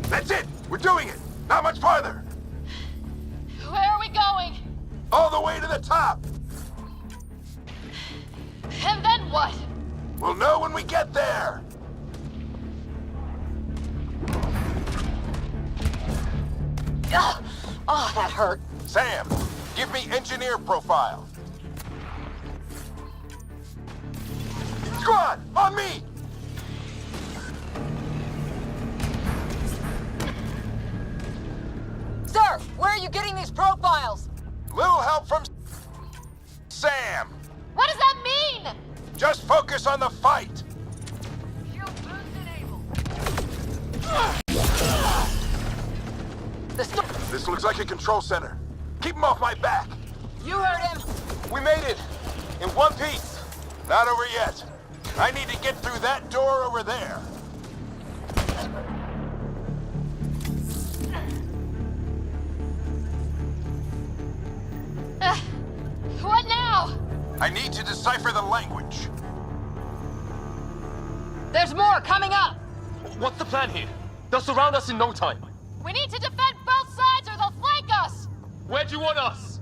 That's it! We're doing it! Not much farther! Where are we going? All the way to the top! And then what? We'll know when we get there! Ugh. Oh, that hurt. Sam, give me engineer profile. Squad, on me! Sir, where are you getting these profiles? Little help from Sam. What does that mean? Just focus on the fight. This looks like a control center. Keep him off my back. You heard him. We made it. In one piece. Not over yet. I need to get through that door over there. What now? I need to decipher the language. There's more coming up! What's the plan here? They'll surround us in no time. We need to defend both sides or they'll flank us! Where do you want us?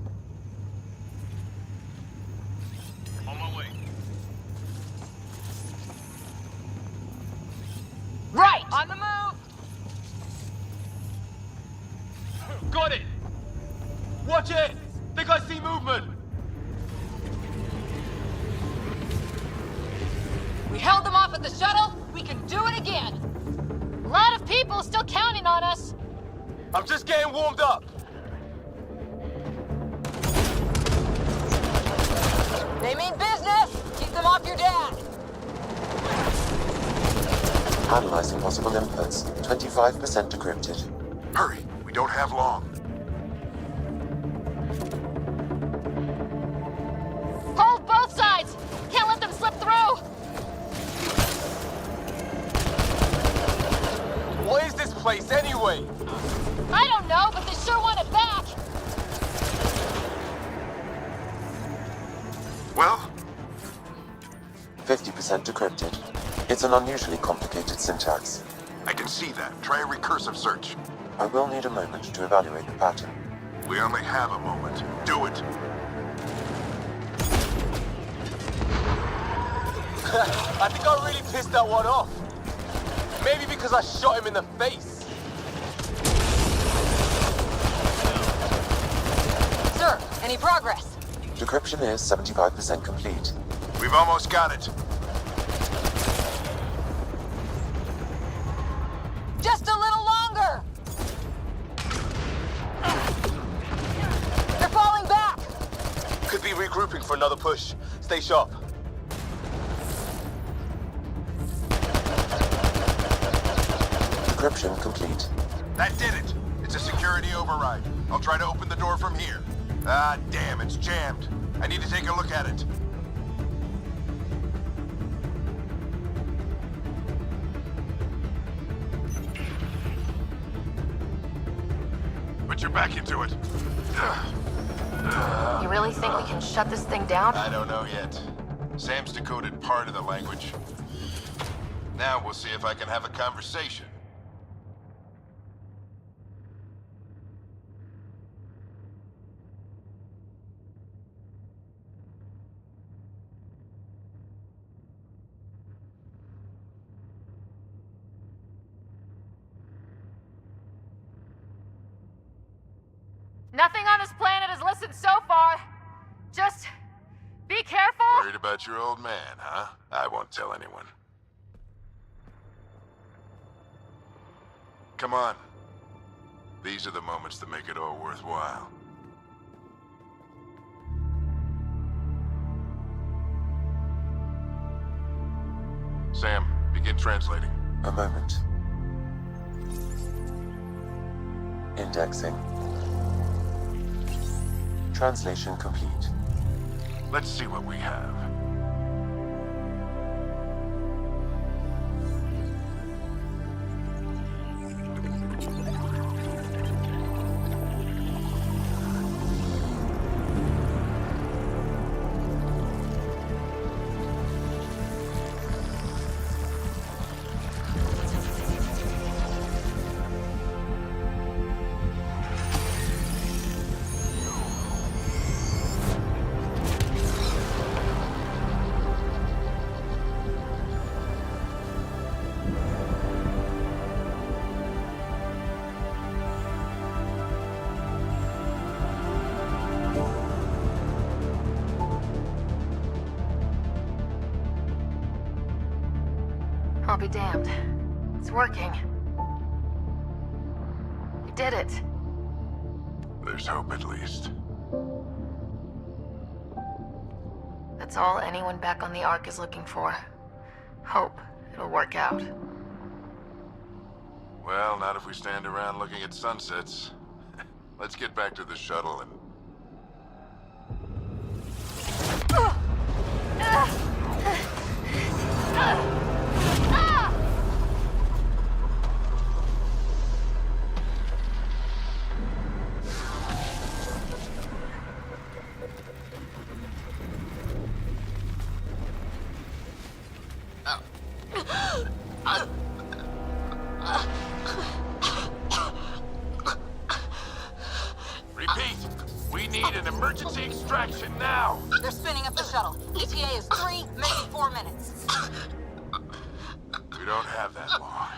On my way. Watch it! Think I see movement! We held them off at the shuttle. We can do it again. A lot of people still counting on us. I'm just getting warmed up. They mean business. Keep them off your dad. Analyzing possible inputs. 25% decrypted. Hurry, we don't have long. Hold both sides. Can't let them slip through. What is this place anyway? I don't know, but they sure want it back. Well? 50% decrypted. It's an unusually complicated syntax. I can see that. Try a recursive search. I will need a moment to evaluate the pattern. We only have a moment. Do it. I think I really pissed that one off. Maybe because I shot him in the face. Sir, any progress? Decryption is 75% complete. We've almost got it. Just a little longer. They're falling back. Could be regrouping for another push. Stay sharp. Decryption complete. That did it. It's a security override. I'll try to open the door from here. Ah, damn, it's jammed. I need to take a look at it. Put your back into it. You really think we can shut this thing down? I don't know yet. Sam's decoded part of the language. Now we'll see if I can have a conversation. Nothing on this planet has listened so far. Just be careful. Worried about your old man, huh? I won't tell anyone. Come on. These are the moments that make it all worthwhile. Sam, begin translating. A moment. Indexing. Translation complete. Let's see what we have. I'll be damned. It's working. We did it. There's hope at least. That's all anyone back on the Ark is looking for. Hope it'll work out. Well, not if we stand around looking at sunsets. Let's get back to the shuttle and... Repeat! We need an emergency extraction now! They're spinning up the shuttle. ETA is 3, maybe 4 minutes. We don't have that long.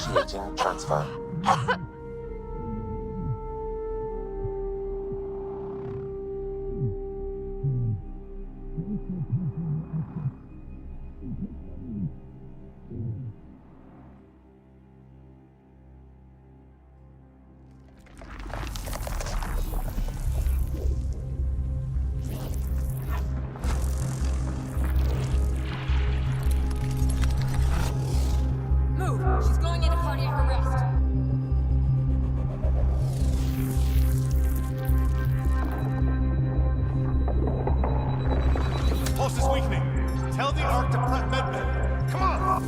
Initiating transfer. Move! She's going into cardiac arrest. Pulse is weakening. Tell the Ark to prep medbay. Come on!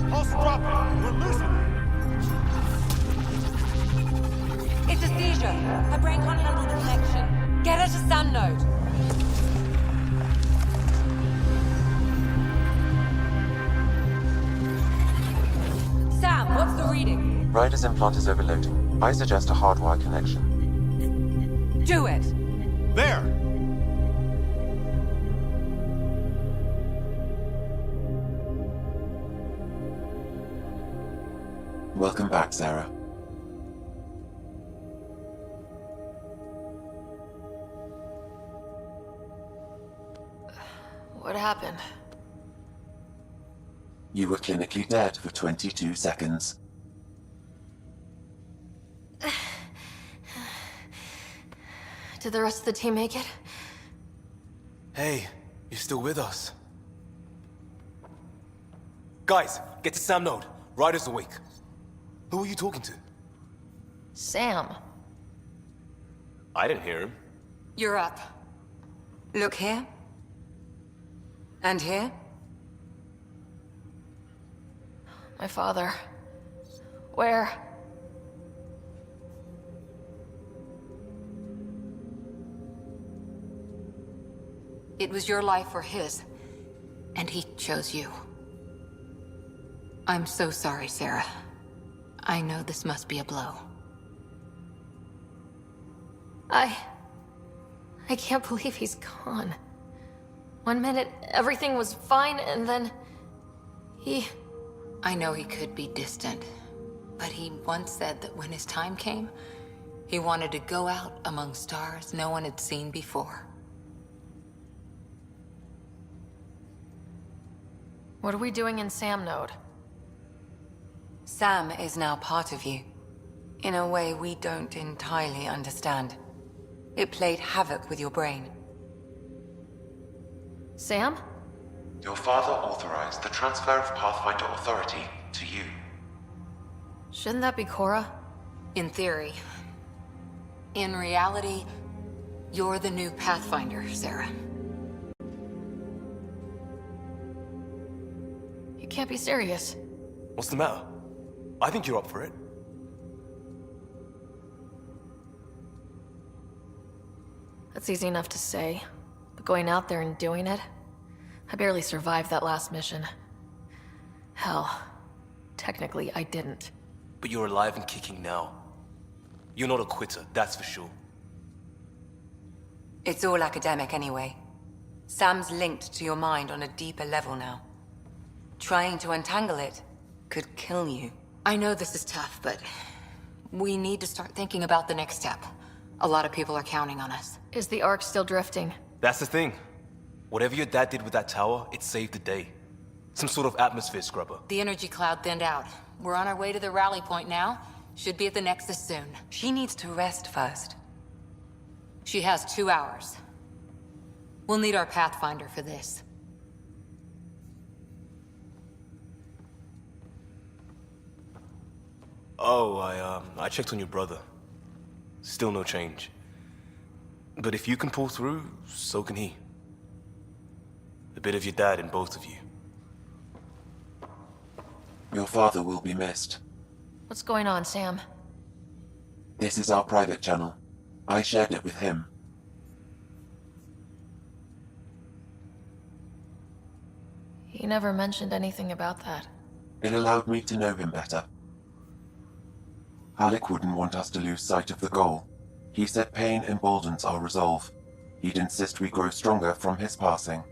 Pulse dropping. We're losing. It's a seizure. Her brain can't handle the connection. Get her to Sam node. Sam, what's the reading? Ryder's implant is overloading. I suggest a hardwire connection. Do it. There! Welcome back, Sarah. What happened? You were clinically dead for 22 seconds. Did the rest of the team make it? Hey, you're still with us. Guys, get to Sam node. Ryder's awake. Who are you talking to? Sam. I didn't hear him. You're up. Look here. And here. My father. Where? It was your life or his, and he chose you. I'm so sorry, Sarah. I know this must be a blow. I can't believe he's gone. 1 minute, everything was fine, and then... I know he could be distant, but he once said that when his time came, he wanted to go out among stars no one had seen before. What are we doing in Sam node? Sam is now part of you. In a way we don't entirely understand. It played havoc with your brain. Sam? Your father authorized the transfer of Pathfinder authority to you. Shouldn't that be Cora? In theory. In reality, you're the new Pathfinder, Sarah. You can't be serious. What's the matter? I think you're up for it. That's easy enough to say, but going out there and doing it? I barely survived that last mission. Hell, technically I didn't. But you're alive and kicking now. You're not a quitter, that's for sure. It's all academic anyway. Sam's linked to your mind on a deeper level now. Trying to untangle it could kill you. I know this is tough, but we need to start thinking about the next step. A lot of people are counting on us. Is the Ark still drifting? That's the thing. Whatever your dad did with that tower, it saved the day. Some sort of atmosphere scrubber. The energy cloud thinned out. We're on our way to the rally point now. Should be at the Nexus soon. She needs to rest first. She has 2 hours. We'll need our Pathfinder for this. Oh, I checked on your brother. Still no change. But if you can pull through, so can he. A bit of your dad in both of you. Your father will be missed. What's going on, Sam? This is our private channel. I shared it with him. He never mentioned anything about that. It allowed me to know him better. Alec wouldn't want us to lose sight of the goal. He said pain emboldens our resolve. He'd insist we grow stronger from his passing.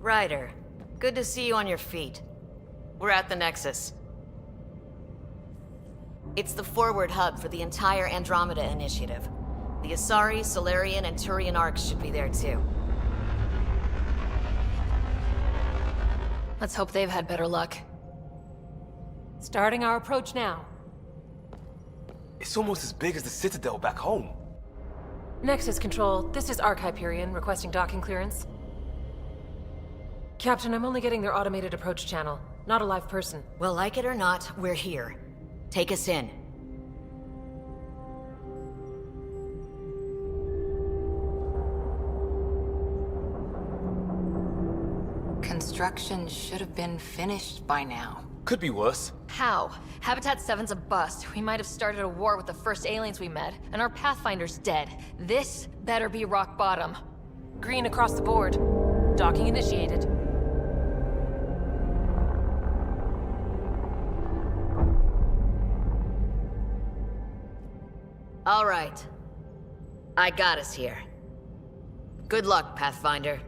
Ryder, good to see you on your feet. We're at the Nexus. It's the forward hub for the entire Andromeda initiative. The Asari, Solarian, and Turian arcs should be there too. Let's hope they've had better luck. Starting our approach now. It's almost as big as the Citadel back home. Nexus Control, this is Arc Hyperion requesting docking clearance. Captain, I'm only getting their automated approach channel, not a live person. Well, like it or not, we're here. Take us in. Construction should have been finished by now. Could be worse. How? Habitat 7's a bust. We might have started a war with the first aliens we met, and our Pathfinder's dead. This better be rock bottom. Green across the board. Docking initiated. All right. I got us here. Good luck, Pathfinder.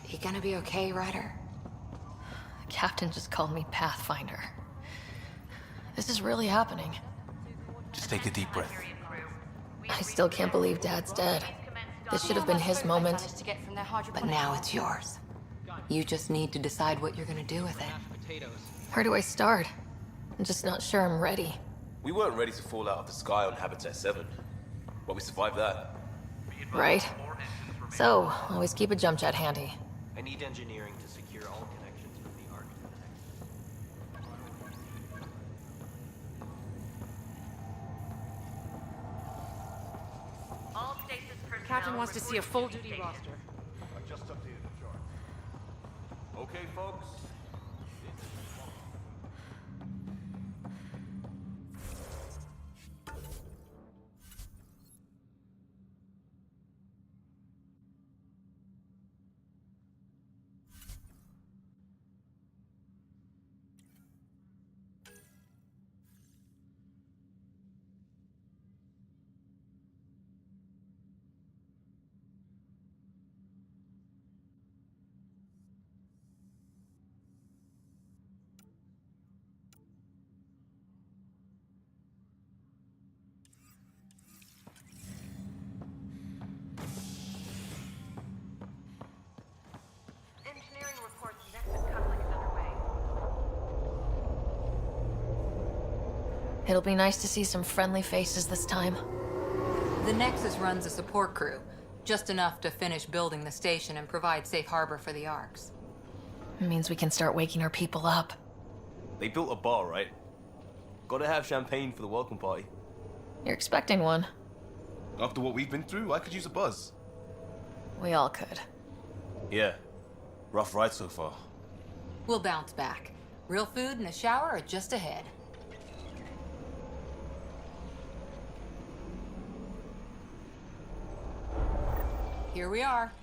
You gonna be okay, Ryder? The captain just called me Pathfinder. This is really happening. Just take a deep breath. I still can't believe Dad's dead. This should have been his moment. But now it's yours. You just need to decide what you're gonna do with it. Where do I start? I'm just not sure I'm ready. We weren't ready to fall out of the sky on Habitat 7, but we survived that. Right? So, always keep a jump jet handy. I need engineering to secure all connections from the Ark to the Nexus. Captain wants to see a full-duty roster. I just updated the chart. Okay, folks. It'll be nice to see some friendly faces this time. The Nexus runs a support crew, just enough to finish building the station and provide safe harbor for the Arks. It means we can start waking our people up. They built a bar, right? Gotta have champagne for the welcome party. You're expecting one. After what we've been through, I could use a buzz. We all could. Yeah. Rough ride so far. We'll bounce back. Real food and a shower are just ahead. Here we are.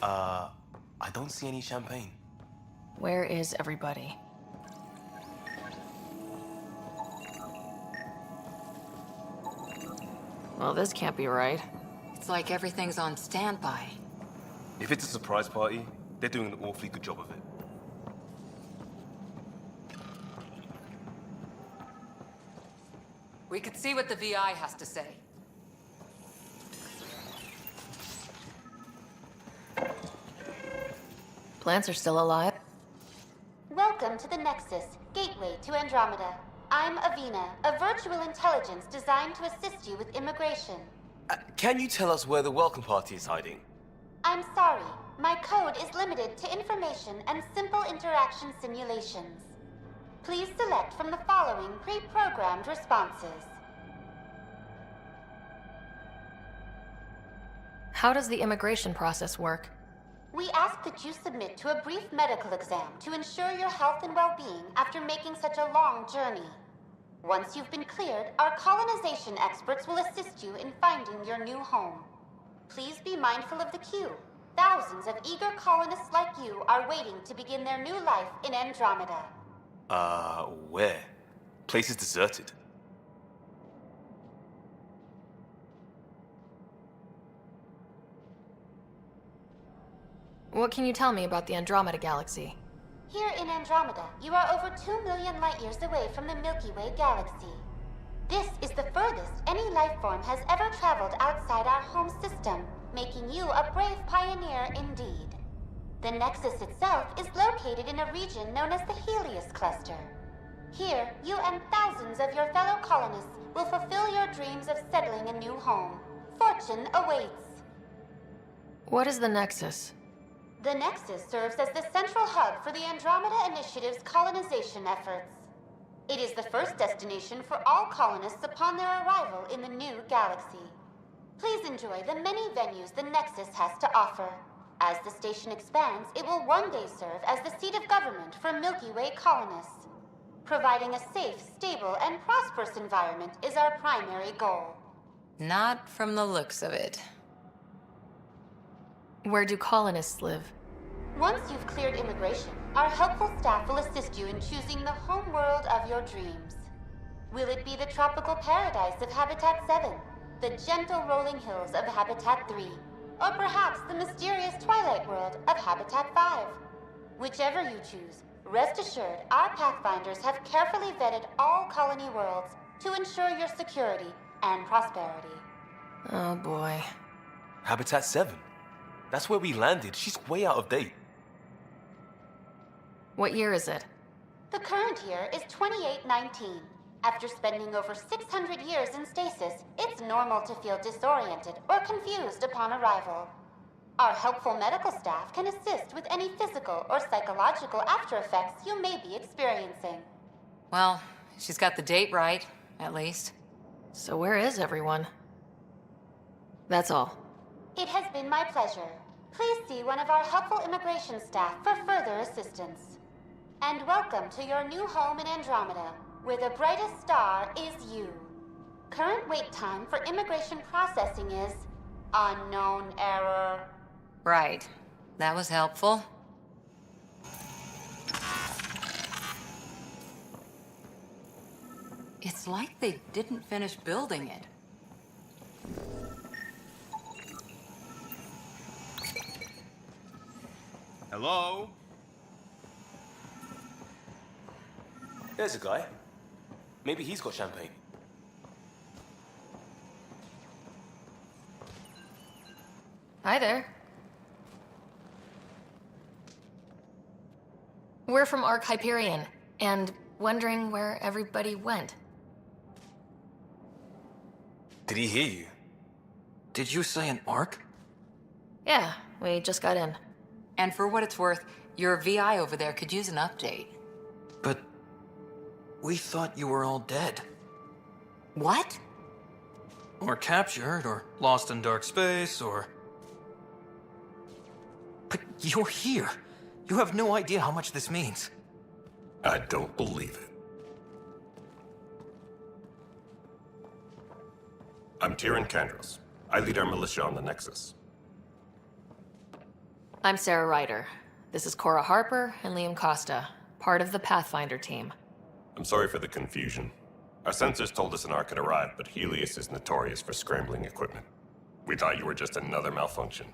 I don't see any champagne. Where is everybody? Well, this can't be right. It's like everything's on standby. If it's a surprise party, they're doing an awfully good job of it. We could see what the VI has to say. Plants are still alive. Welcome to the Nexus, gateway to Andromeda. I'm Avina, a virtual intelligence designed to assist you with immigration. Can you tell us where the welcome party is hiding? I'm sorry, my code is limited to information and simple interaction simulations. Please select from the following pre-programmed responses. How does the immigration process work? We ask that you submit to a brief medical exam to ensure your health and well-being after making such a long journey. Once you've been cleared, our colonization experts will assist you in finding your new home. Please be mindful of the queue. Thousands of eager colonists like you are waiting to begin their new life in Andromeda. Where? Place is deserted. What can you tell me about the Andromeda Galaxy? Here in Andromeda, you are over 2 million light-years away from the Milky Way galaxy. This is the furthest any life form has ever traveled outside our home system, making you a brave pioneer indeed. The Nexus itself is located in a region known as the Helios Cluster. Here, you and thousands of your fellow colonists will fulfill your dreams of settling a new home. Fortune awaits. What is the Nexus? The Nexus serves as the central hub for the Andromeda Initiative's colonization efforts. It is the first destination for all colonists upon their arrival in the new galaxy. Please enjoy the many venues the Nexus has to offer. As the station expands, it will one day serve as the seat of government for Milky Way colonists. Providing a safe, stable, and prosperous environment is our primary goal. Not from the looks of it. Where do colonists live? Once you've cleared immigration, our helpful staff will assist you in choosing the home world of your dreams. Will it be the tropical paradise of Habitat 7, the gentle rolling hills of Habitat 3, or perhaps the mysterious twilight world of Habitat 5? Whichever you choose, rest assured our Pathfinders have carefully vetted all colony worlds to ensure your security and prosperity. Oh boy. Habitat 7? That's where we landed. She's way out of date. What year is it? The current year is 2819. After spending over 600 years in stasis, it's normal to feel disoriented or confused upon arrival. Our helpful medical staff can assist with any physical or psychological aftereffects you may be experiencing. Well, she's got the date right, at least. So where is everyone? That's all. It has been my pleasure. Please see one of our helpful immigration staff for further assistance. And welcome to your new home in Andromeda, where the brightest star is you. Current wait time for immigration processing is unknown error. Right. That was helpful. It's like they didn't finish building it. Hello? There's a guy. Maybe he's got champagne. Hi there. We're from Ark Hyperion, and wondering where everybody went. Did he hear you? Did you say an arc? Yeah, we just got in. And for what it's worth, your VI over there could use an update. But we thought you were all dead. What? Or captured, or lost in dark space, or... But you're here. You have no idea how much this means. I don't believe it. I'm Tyrion Kandros. I lead our militia on the Nexus. I'm Sarah Ryder. This is Cora Harper and Liam Costa, part of the Pathfinder team. I'm sorry for the confusion. Our sensors told us an Ark had arrived, but Helios is notorious for scrambling equipment. We thought you were just another malfunction.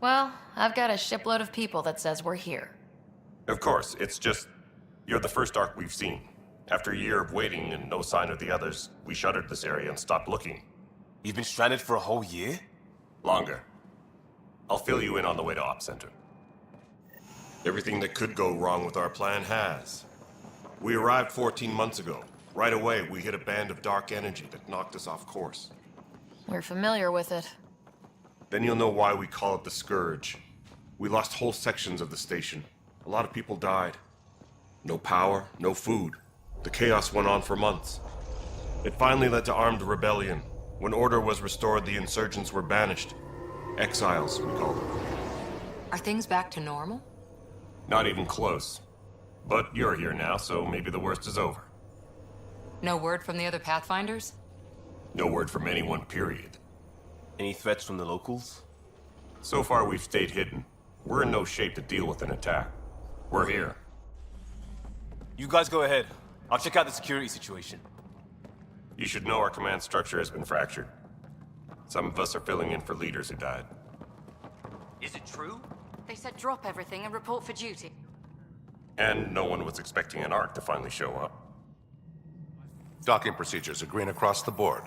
Well, I've got a shipload of people that says we're here. Of course, it's just... you're the first Ark we've seen. After a year of waiting and no sign of the others, we shuttered this area and stopped looking. You've been stranded for a whole year? Longer. I'll fill you in on the way to Op Center. Everything that could go wrong with our plan has. We arrived 14 months ago. Right away, we hit a band of dark energy that knocked us off course. We're familiar with it. Then you'll know why we call it the Scourge. We lost whole sections of the station. A lot of people died. No power, no food. The chaos went on for months. It finally led to armed rebellion. When order was restored, the insurgents were banished. Exiles, we call them. Are things back to normal? Not even close. But you're here now, so maybe the worst is over. No word from the other Pathfinders? No word from anyone, period. Any threats from the locals? So far, we've stayed hidden. We're in no shape to deal with an attack. We're here. You guys go ahead. I'll check out the security situation. You should know our command structure has been fractured. Some of us are filling in for leaders who died. Is it true? They said drop everything and report for duty. And no one was expecting an Ark to finally show up. Docking procedures are green across the board.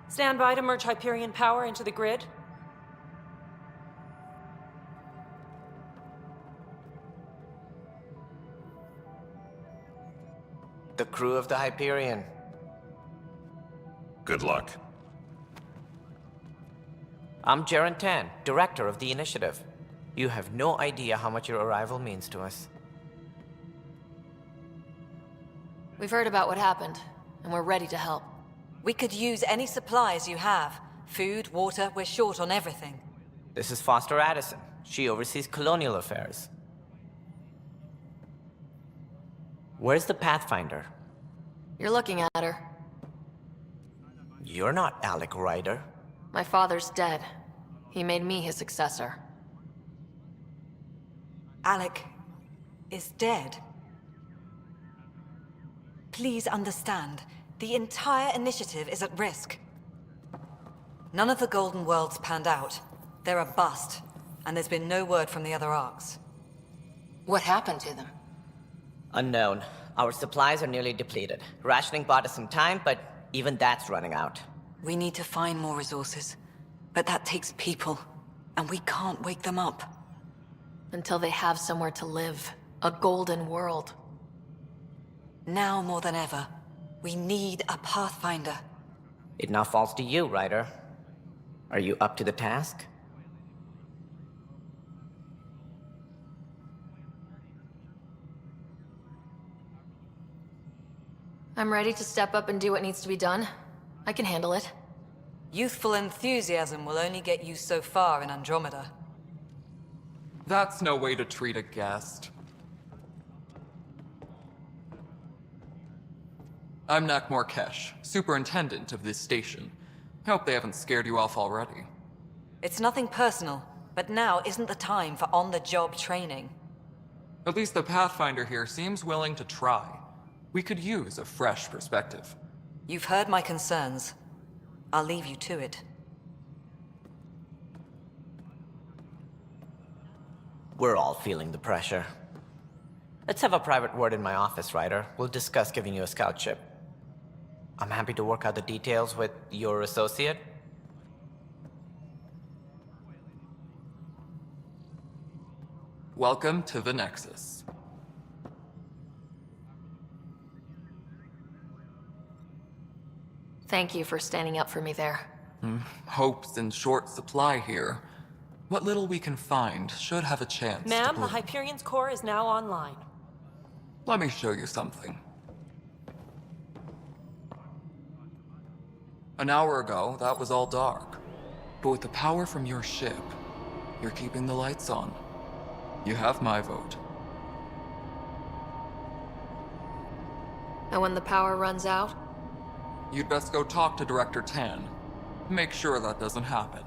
Stand by to merge Hyperion power into the grid. The crew of the Hyperion. Good luck. I'm Jaren Tan, director of the initiative. You have no idea how much your arrival means to us. We've heard about what happened, and we're ready to help. We could use any supplies you have. Food, water, we're short on everything. This is Foster Addison. She oversees colonial affairs. Where's the Pathfinder? You're looking at her. You're not Alec Ryder. My father's dead. He made me his successor. Alec is dead. Please understand, the entire initiative is at risk. None of the Golden Worlds panned out. They're a bust, and there's been no word from the other Arks. What happened to them? Unknown. Our supplies are nearly depleted. Rationing bought us some time, but even that's running out. We need to find more resources, but that takes people, and we can't wake them up. Until they have somewhere to live. A golden world. Now more than ever, we need a Pathfinder. It now falls to you, Ryder. Are you up to the task? I'm ready to step up and do what needs to be done. I can handle it. Youthful enthusiasm will only get you so far in Andromeda. That's no way to treat a guest. I'm Nak Morkesh, superintendent of this station. Hope they haven't scared you off already. It's nothing personal, but now isn't the time for on-the-job training. At least the Pathfinder here seems willing to try. We could use a fresh perspective. You've heard my concerns. I'll leave you to it. We're all feeling the pressure. Let's have a private word in my office, Ryder. We'll discuss giving you a scout ship. I'm happy to work out the details with your associate. Welcome to the Nexus. Thank you for standing up for me there. Hope's in short supply here. What little we can find should have a chance to Ma'am, the bloom. Hyperion's core is now online. Let me show you something. An hour ago, that was all dark. But with the power from your ship, you're keeping the lights on. You have my vote. And when the power runs out? You'd best go talk to Director Tan. Make sure that doesn't happen.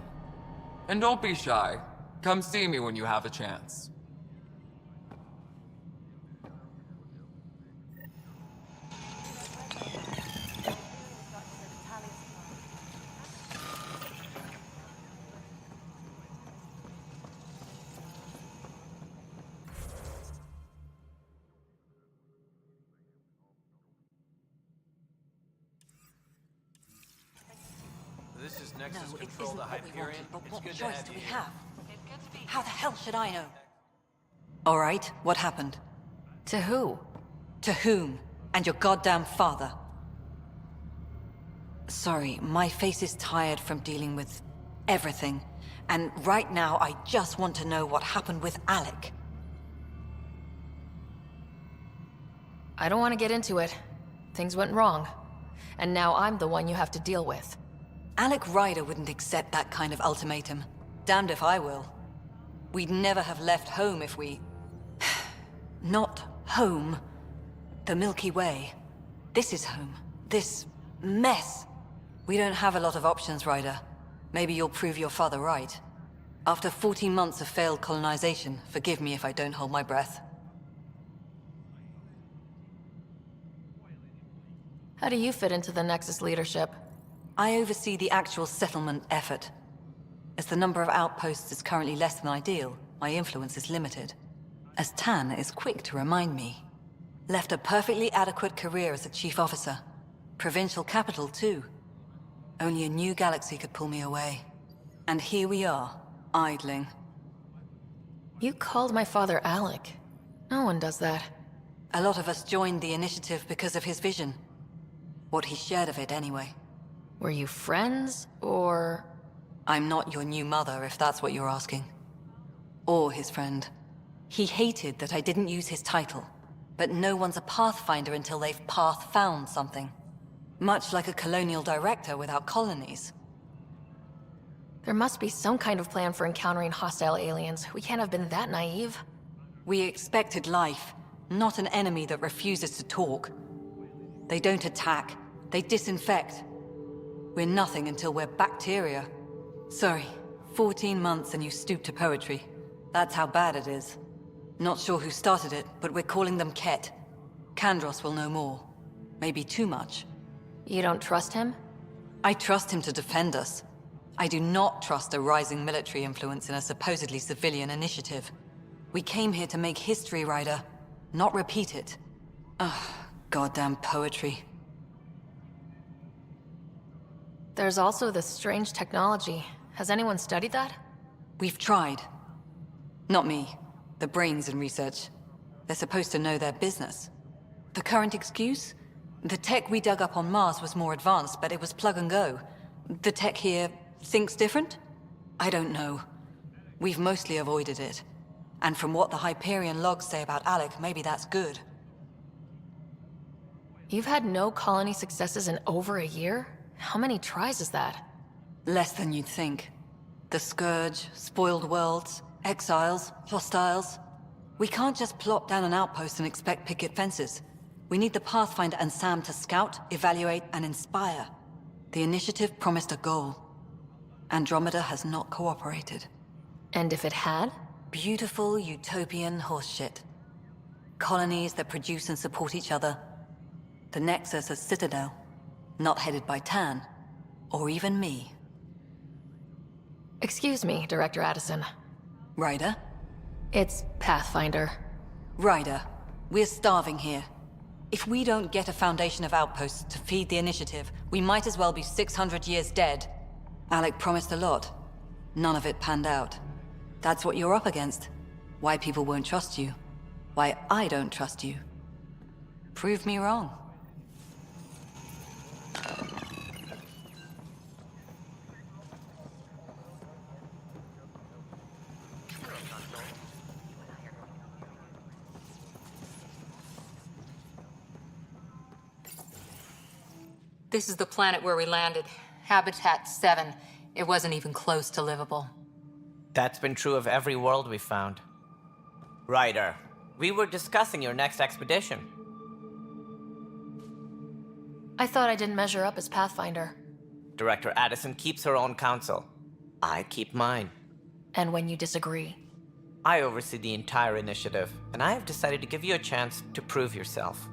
And don't be shy. Come see me when you have a chance. This is Nexus No, it Control isn't to what we Hyperion. wanted, but It's what good to choice have do you we here. have? How the hell should I know? All right, what happened? To who? To whom? And your goddamn father. Sorry, my face is tired from dealing with everything. And right now, I just want to know what happened with Alec. I don't want to get into it. Things went wrong. And now I'm the one you have to deal with. Alec Ryder wouldn't accept that kind of ultimatum. Damned if I will. We'd never have left home if we... Not home. The Milky Way. This is home. This mess. We don't have a lot of options, Ryder. Maybe you'll prove your father right. After 14 months of failed colonization, forgive me if I don't hold my breath. How do you fit into the Nexus leadership? I oversee the actual settlement effort. As the number of outposts is currently less than ideal, my influence is limited. As Tan is quick to remind me. Left a perfectly adequate career as a chief officer. Provincial capital, too. Only a new galaxy could pull me away. And here we are, idling. You called my father Alec. No one does that. A lot of us joined the initiative because of his vision. What he shared of it, anyway. Were you friends, or...? I'm not your new mother, if that's what you're asking. Or his friend. He hated that I didn't use his title. But no one's a pathfinder until they've path-found something. Much like a colonial director without colonies. There must be some kind of plan for encountering hostile aliens. We can't have been that naive. We expected life, not an enemy that refuses to talk. They don't attack, they disinfect. We're nothing until we're bacteria. Sorry, 14 months and you stoop to poetry. That's how bad it is. Not sure who started it, but we're calling them Ket. Kandros will know more. Maybe too much. You don't trust him? I trust him to defend us. I do not trust a rising military influence in a supposedly civilian initiative. We came here to make history, Ryder, not repeat it. Ugh, goddamn poetry. There's also this strange technology. Has anyone studied that? We've tried. Not me. The brains in research. They're supposed to know their business. The current excuse? The tech we dug up on Mars was more advanced, but it was plug and go. The tech here thinks different? I don't know. We've mostly avoided it. And from what the Hyperion logs say about Alec, maybe that's good. You've had no colony successes in over a year? How many tries is that? Less than you'd think. The Scourge, spoiled worlds, exiles, hostiles. We can't just plop down an outpost and expect picket fences. We need the Pathfinder and Sam to scout, evaluate, and inspire. The initiative promised a goal. Andromeda has not cooperated. And if it had? Beautiful utopian horseshit. Colonies that produce and support each other. The Nexus a citadel. Not headed by Tan. Or even me. Excuse me, Director Addison. Ryder? It's Pathfinder. Ryder, we're starving here. If we don't get a foundation of outposts to feed the initiative, we might as well be 600 years dead. Alec promised a lot. None of it panned out. That's what you're up against. Why people won't trust you. Why I don't trust you. Prove me wrong. This is the planet where we landed. Habitat 7. It wasn't even close to livable. That's been true of every world we found. Ryder, we were discussing your next expedition. I thought I didn't measure up as Pathfinder. Director Addison keeps her own counsel. I keep mine. And when you disagree? I oversee the entire initiative, and I have decided to give you a chance to prove yourself.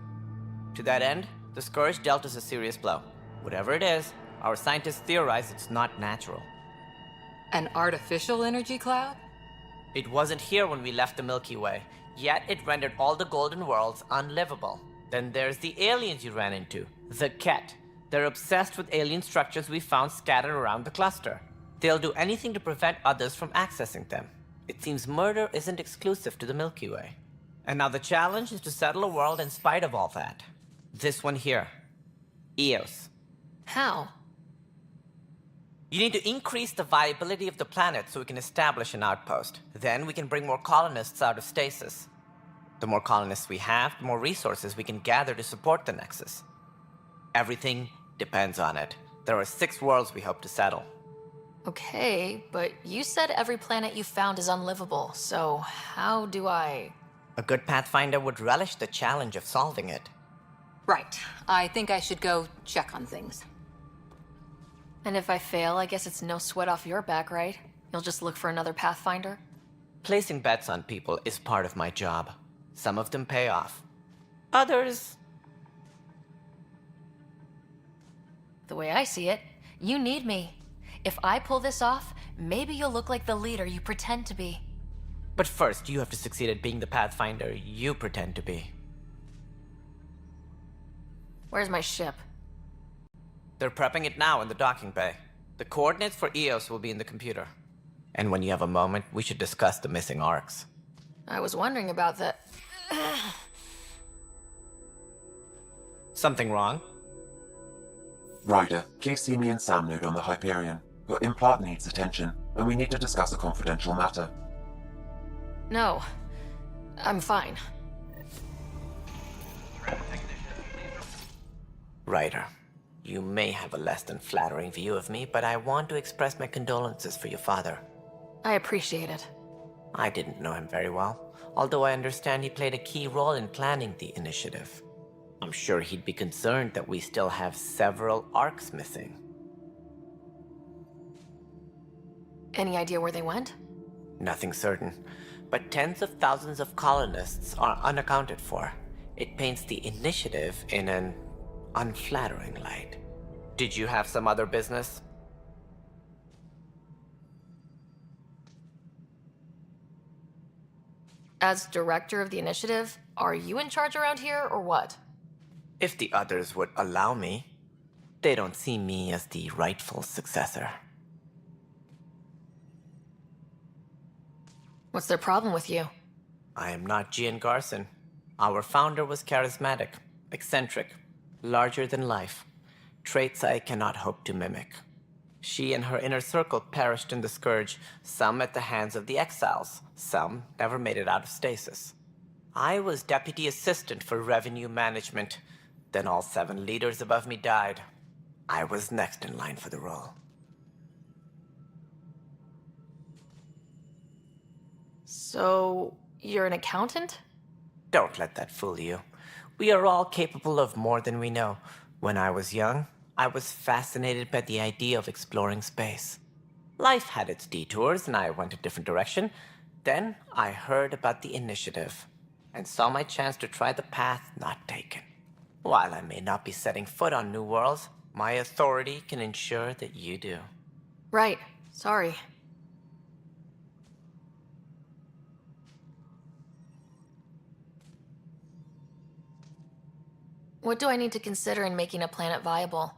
To that end, the Scourge dealt us a serious blow. Whatever it is, our scientists theorize it's not natural. An artificial energy cloud? It wasn't here when we left the Milky Way, yet it rendered all the golden worlds unlivable. Then there's the aliens you ran into, the Ket. They're obsessed with alien structures we found scattered around the cluster. They'll do anything to prevent others from accessing them. It seems murder isn't exclusive to the Milky Way. And now the challenge is to settle a world in spite of all that. This one here. Eos. How? You need to increase the viability of the planet so we can establish an outpost. Then we can bring more colonists out of stasis. The more colonists we have, the more resources we can gather to support the Nexus. Everything depends on it. There are 6 worlds we hope to settle. Okay, but you said every planet you found is unlivable, so how do I... A good Pathfinder would relish the challenge of solving it. Right. I think I should go check on things. And if I fail, I guess it's no sweat off your back, right? You'll just look for another Pathfinder? Placing bets on people is part of my job. Some of them pay off. Others... The way I see it, you need me. If I pull this off, maybe you'll look like the leader you pretend to be. But first, you have to succeed at being the Pathfinder you pretend to be. Where's my ship? They're prepping it now in the docking bay. The coordinates for Eos will be in the computer. And when you have a moment, we should discuss the missing arcs. I was wondering about that. Something wrong? Ryder, please see me and Sam node on the Hyperion. Your implant needs attention, and we need to discuss a confidential matter. No. I'm fine. Ryder, you may have a less than flattering view of me, but I want to express my condolences for your father. I appreciate it. I didn't know him very well, although I understand he played a key role in planning the initiative. I'm sure he'd be concerned that we still have several arcs missing. Any idea where they went? Nothing certain, but tens of thousands of colonists are unaccounted for. It paints the initiative in an unflattering light. Did you have some other business? As director of the initiative, are you in charge around here, or what? If the others would allow me. They don't see me as the rightful successor. What's their problem with you? I am not Gian Garson. Our founder was charismatic, eccentric, larger than life. Traits I cannot hope to mimic. She and her inner circle perished in the Scourge, some at the hands of the Exiles, some never made it out of stasis. I was deputy assistant for revenue management. Then all 7 leaders above me died. I was next in line for the role. So, you're an accountant? Don't let that fool you. We are all capable of more than we know. When I was young, I was fascinated by the idea of exploring space. Life had its detours, and I went a different direction. Then I heard about the initiative, and saw my chance to try the path not taken. While I may not be setting foot on new worlds, my authority can ensure that you do. Right. Sorry. What do I need to consider in making a planet viable?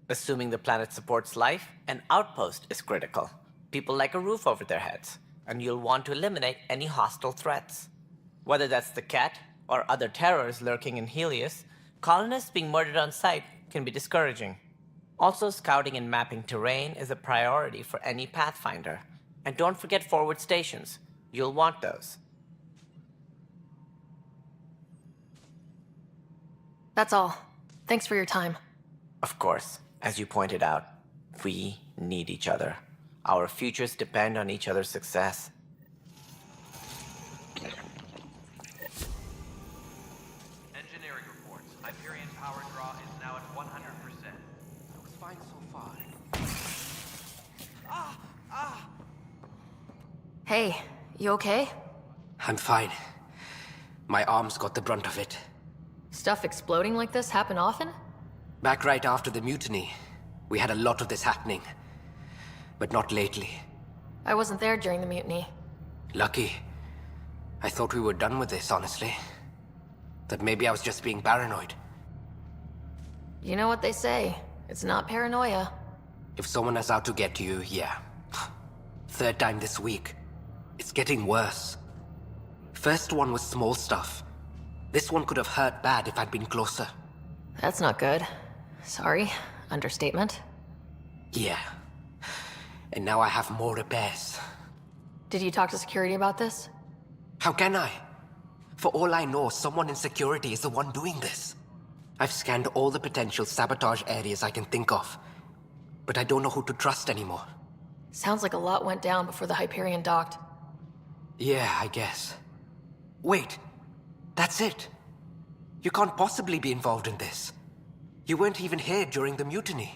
Assuming the planet supports life, an outpost is critical. People like a roof over their heads, and you'll want to eliminate any hostile threats. Whether that's the Ket or other terrors lurking in Helios, colonists being murdered on sight can be discouraging. Also, scouting and mapping terrain is a priority for any Pathfinder. And don't forget forward stations. You'll want those. That's all. Thanks for your time. Of course, as you pointed out, we need each other. Our futures depend on each other's success. Engineering reports. Hyperion power draw is now at 100%. Looks fine so far. Hey, you okay? I'm fine. My arms got the brunt of it. Stuff exploding like this happen often? Back right after the mutiny, we had a lot of this happening. But not lately. I wasn't there during the mutiny. Lucky. I thought we were done with this, honestly. That maybe I was just being paranoid. You know what they say. It's not paranoia. If someone is out to get you, yeah. Third time this week. It's getting worse. First one was small stuff. This one could have hurt bad if I'd been closer. That's not good. Sorry. Understatement. Yeah. And now I have more repairs. Did you talk to security about this? How can I? For all I know, someone in security is the one doing this. I've scanned all the potential sabotage areas I can think of. But I don't know who to trust anymore. Sounds like a lot went down before the Hyperion docked. Yeah, I guess. Wait. That's it. You can't possibly be involved in this. You weren't even here during the mutiny.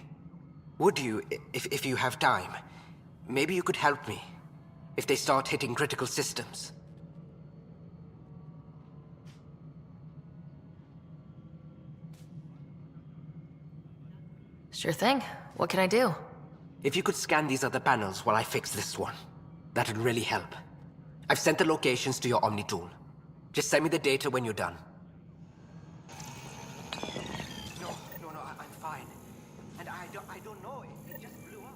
Would you, if you have time? Maybe you could help me. If they start hitting critical systems. Sure thing. What can I do? If you could scan these other panels while I fix this one, that'd really help. I've sent the locations to your Omni tool. Just send me the data when you're done. No, I'm fine. And I don't know, it just blew up.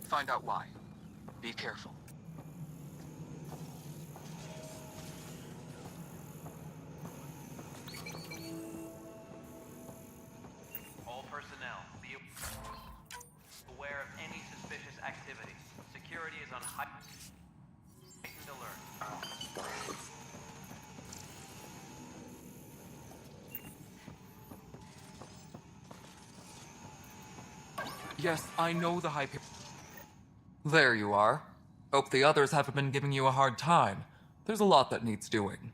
Find out why. Be careful. All personnel, be aware of any suspicious activity. Security is on heightened alert. Yes, I know the Hyperion. There you are. Hope the others haven't been giving you a hard time. There's a lot that needs doing.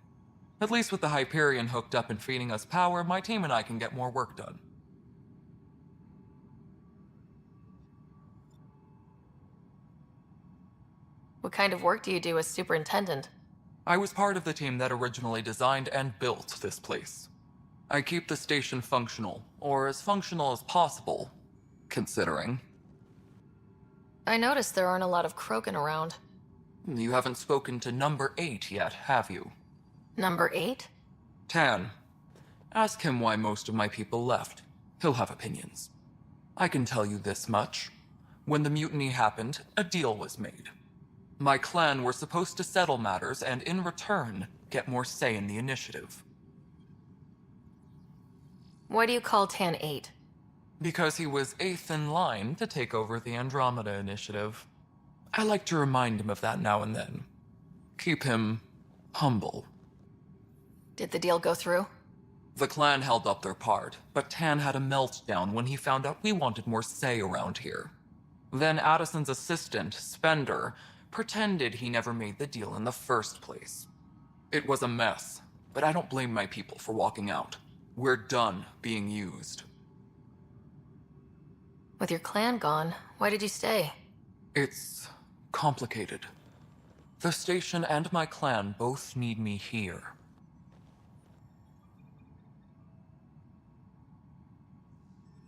At least with the Hyperion hooked up and feeding us power, my team and I can get more work done. What kind of work do you do as superintendent? I was part of the team that originally designed and built this place. I keep the station functional, or as functional as possible, considering. I noticed there aren't a lot of Krogan around. You haven't spoken to number 8 yet, have you? Number 8? Tan. Ask him why most of my people left. He'll have opinions. I can tell you this much. When the mutiny happened, a deal was made. My clan were supposed to settle matters and, in return, get more say in the initiative. Why do you call Tan 8? Because he was 8th in line to take over the Andromeda initiative. I like to remind him of that now and then. Keep him humble. Did the deal go through? The clan held up their part, but Tan had a meltdown when he found out we wanted more say around here. Then Addison's assistant, Spender, pretended he never made the deal in the first place. It was a mess, but I don't blame my people for walking out. We're done being used. With your clan gone, why did you stay? It's complicated. The station and my clan both need me here.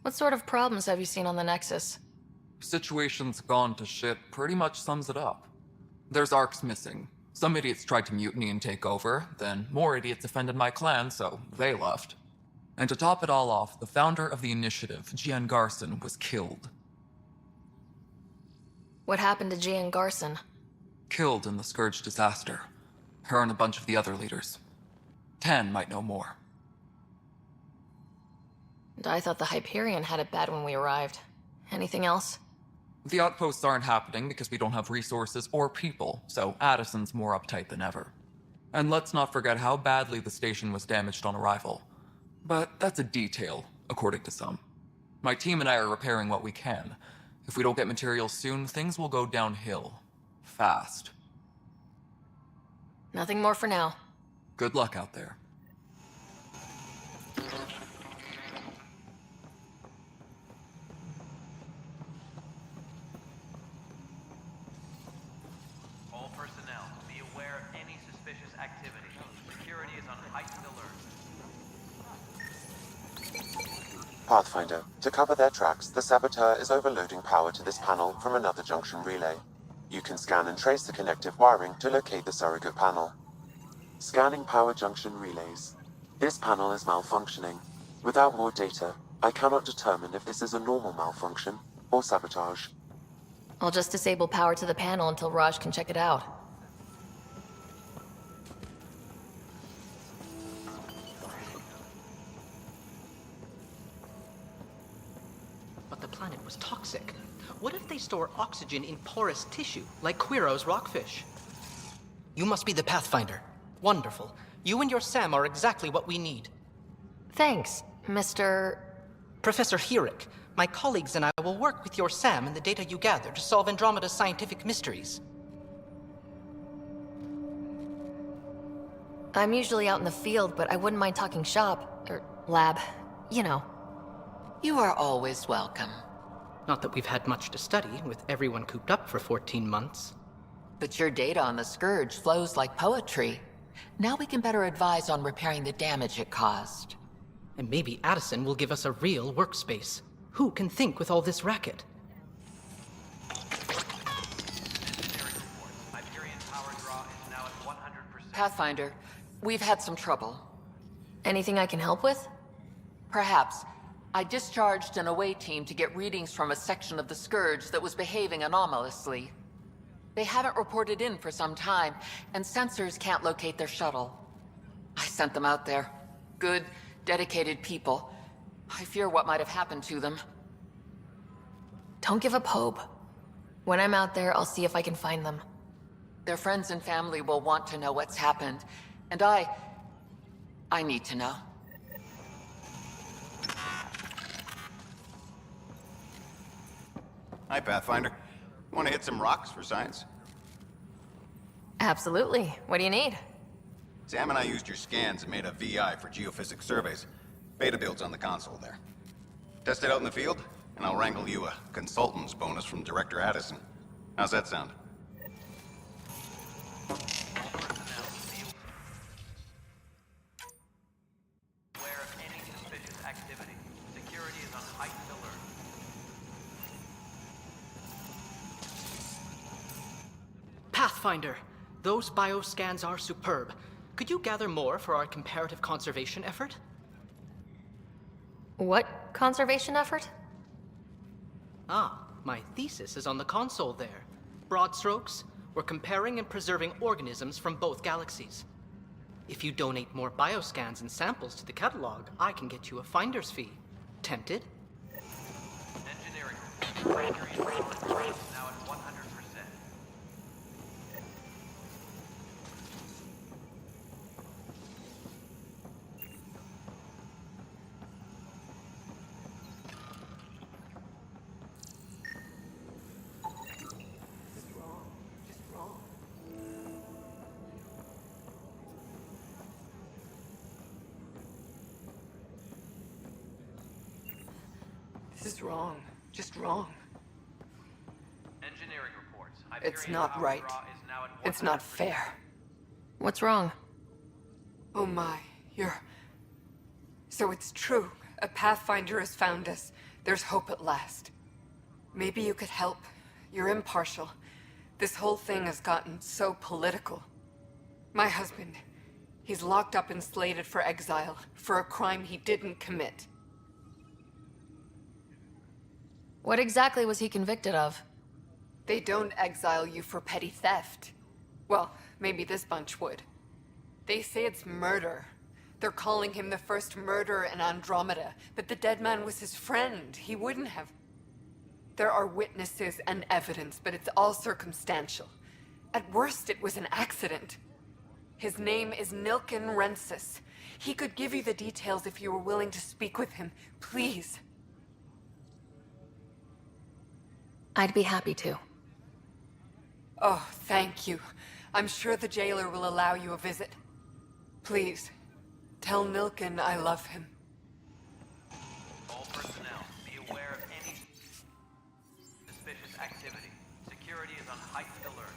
What sort of problems have you seen on the Nexus? Situation's gone to shit pretty much sums it up. There's arcs missing. Some idiots tried to mutiny and take over, then more idiots offended my clan, so they left. And to top it all off, the founder of the initiative, Gian Garson, was killed. What happened to Gian Garson? Killed in the Scourge disaster. Her and a bunch of the other leaders. Tan might know more. And I thought the Hyperion had it bad when we arrived. Anything else? The outposts aren't happening because we don't have resources or people, so Addison's more uptight than ever. And let's not forget how badly the station was damaged on arrival. But that's a detail, according to some. My team and I are repairing what we can. If we don't get materials soon, things will go downhill. Fast. Nothing more for now. Good luck out there. All personnel, Pathfinder, to cover their tracks, the saboteur is overloading power to this panel from another junction relay. You can scan and trace the connective wiring to locate the surrogate panel. Scanning power junction relays. This panel is malfunctioning. Without more data, I cannot determine if this is a normal malfunction or sabotage. I'll just disable power to the panel until Raj can check it out. But the planet was toxic. What if they store oxygen in porous tissue, like Quiro's rockfish? You must be the Pathfinder. Wonderful. You and your Sam are exactly what we need. Thanks, Mr. Professor Herrick. My colleagues and I will work with your Sam and the data you gather to solve Andromeda's scientific mysteries. I'm usually out in the field, but I wouldn't mind talking shop, or lab, you know. You are always welcome. Not that we've had much to study, with everyone cooped up for 14 months. But your data on the Scourge flows like poetry. Now we can better advise on repairing the damage it caused. And maybe Addison will give us a real workspace. Who can think with all this racket? Pathfinder, we've had some trouble. Anything I can help with? Perhaps. I discharged an away team to get readings from a section of the Scourge that was behaving anomalously. They haven't reported in for some time, and sensors can't locate their shuttle. I sent them out there. Good, dedicated people. I fear what might have happened to them. Don't give up hope. When I'm out there, I'll see if I can find them. Their friends and family will want to know what's happened, and I need to know. Hi, Pathfinder. Want to hit some rocks for science? Absolutely. What do you need? Sam and I used your scans and made a VI for geophysics surveys. Beta builds on the console there. Test it out in the field, and I'll wrangle you a consultant's bonus from Director Addison. How's that sound? Aware of any suspicious activity. Security is on heightened alert. Pathfinder, those bioscans are superb. Could you gather more for our comparative conservation effort? What conservation effort? Ah, my thesis is on the console there. Broad strokes, we're comparing and preserving organisms from both galaxies. If you donate more bioscans and samples to the catalog, I can get you a finder's fee. Tempted? Engineering. Security is now at 100%. This is wrong. Just wrong. Engineering reports. It's not right. It's not fair. What's wrong? Oh my, So it's true. A Pathfinder has found us. There's hope at last. Maybe you could help. You're impartial. This whole thing has gotten so political. My husband, he's locked up and slated for exile for a crime he didn't commit. What exactly was he convicted of? They don't exile you for petty theft. Well, maybe this bunch would. They say it's murder. They're calling him the first murderer in Andromeda, but the dead man was his friend. He wouldn't have. There are witnesses and evidence, but it's all circumstantial. At worst, it was an accident. His name is Nilken Rensis. He could give you the details if you were willing to speak with him. Please. I'd be happy to. Oh, thank you. I'm sure the jailer will allow you a visit. Please, tell Nilken I love him. All personnel, be aware of any suspicious activity. Security is on heightened alert.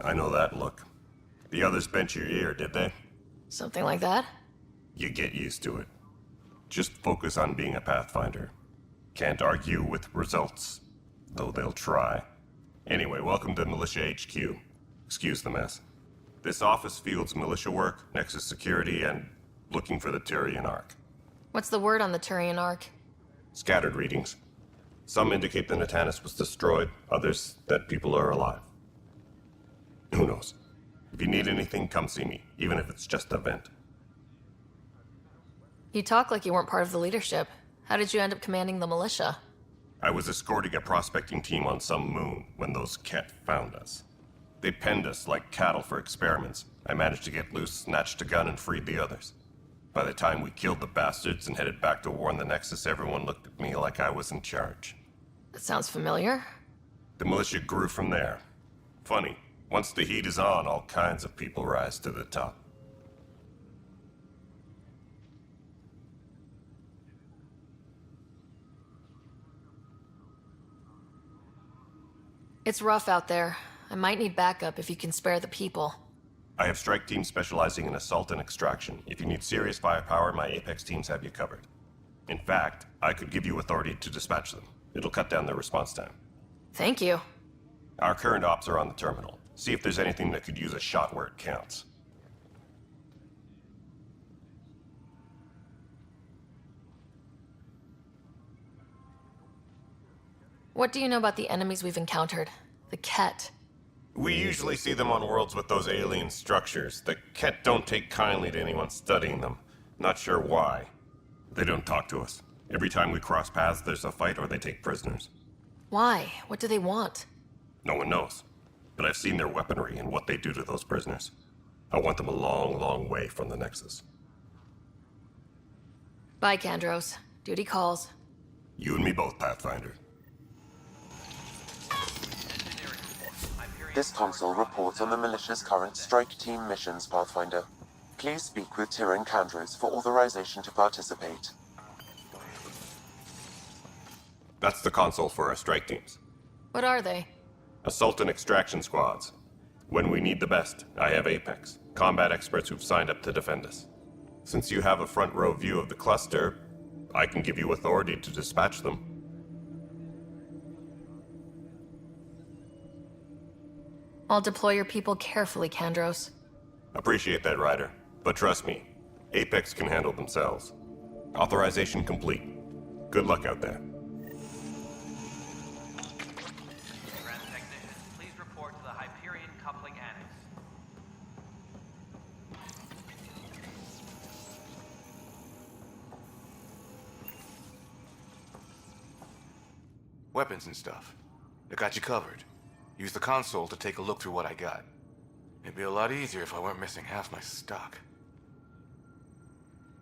I know that look. The others bent your ear, did they? Something like that? You get used to it. Just focus on being a Pathfinder. Can't argue with results, though they'll try. Anyway, welcome to Militia HQ. Excuse the mess. This office fields militia work, Nexus security, and looking for the Turian Ark. What's the word on the Turian Ark? Scattered readings. Some indicate the Natanus was destroyed, others that people are alive. Who knows? If you need anything, come see me, even if it's just a vent. You talk like you weren't part of the leadership. How did you end up commanding the militia? I was escorting a prospecting team on some moon when those Ket found us. They penned us like cattle for experiments. I managed to get loose, snatched a gun, and freed the others. By the time we killed the bastards and headed back to warn the Nexus, everyone looked at me like I was in charge. That sounds familiar. The militia grew from there. Funny, once the heat is on, all kinds of people rise to the top. It's rough out there. I might need backup if you can spare the people. I have strike teams specializing in assault and extraction. If you need serious firepower, my Apex teams have you covered. In fact, I could give you authority to dispatch them. It'll cut down their response time. Thank you. Our current ops are on the terminal. See if there's anything that could use a shot where it counts. What do you know about the enemies we've encountered? The Ket. We usually see them on worlds with those alien structures. The Ket don't take kindly to anyone studying them. Not sure why. They don't talk to us. Every time we cross paths, there's a fight or they take prisoners. Why? What do they want? No one knows. But I've seen their weaponry and what they do to those prisoners. I want them a long, long way from the Nexus. Bye, Kandros. Duty calls. You and me both, Pathfinder. This console reports on the militia's current strike team missions, Pathfinder. Please speak with Tyrion Kandros for authorization to participate. That's the console for our strike teams. What are they? Assault and extraction squads. When we need the best, I have Apex, combat experts who've signed up to defend us. Since you have a front row view of the cluster, I can give you authority to dispatch them. I'll deploy your people carefully, Kandros. Appreciate that, Ryder. But trust me, Apex can handle themselves. Authorization complete. Good luck out there. Grand Technician, please report to the Hyperion Coupling Annex. Weapons and stuff. I got you covered. Use the console to take a look through what I got. It'd be a lot easier if I weren't missing half my stock.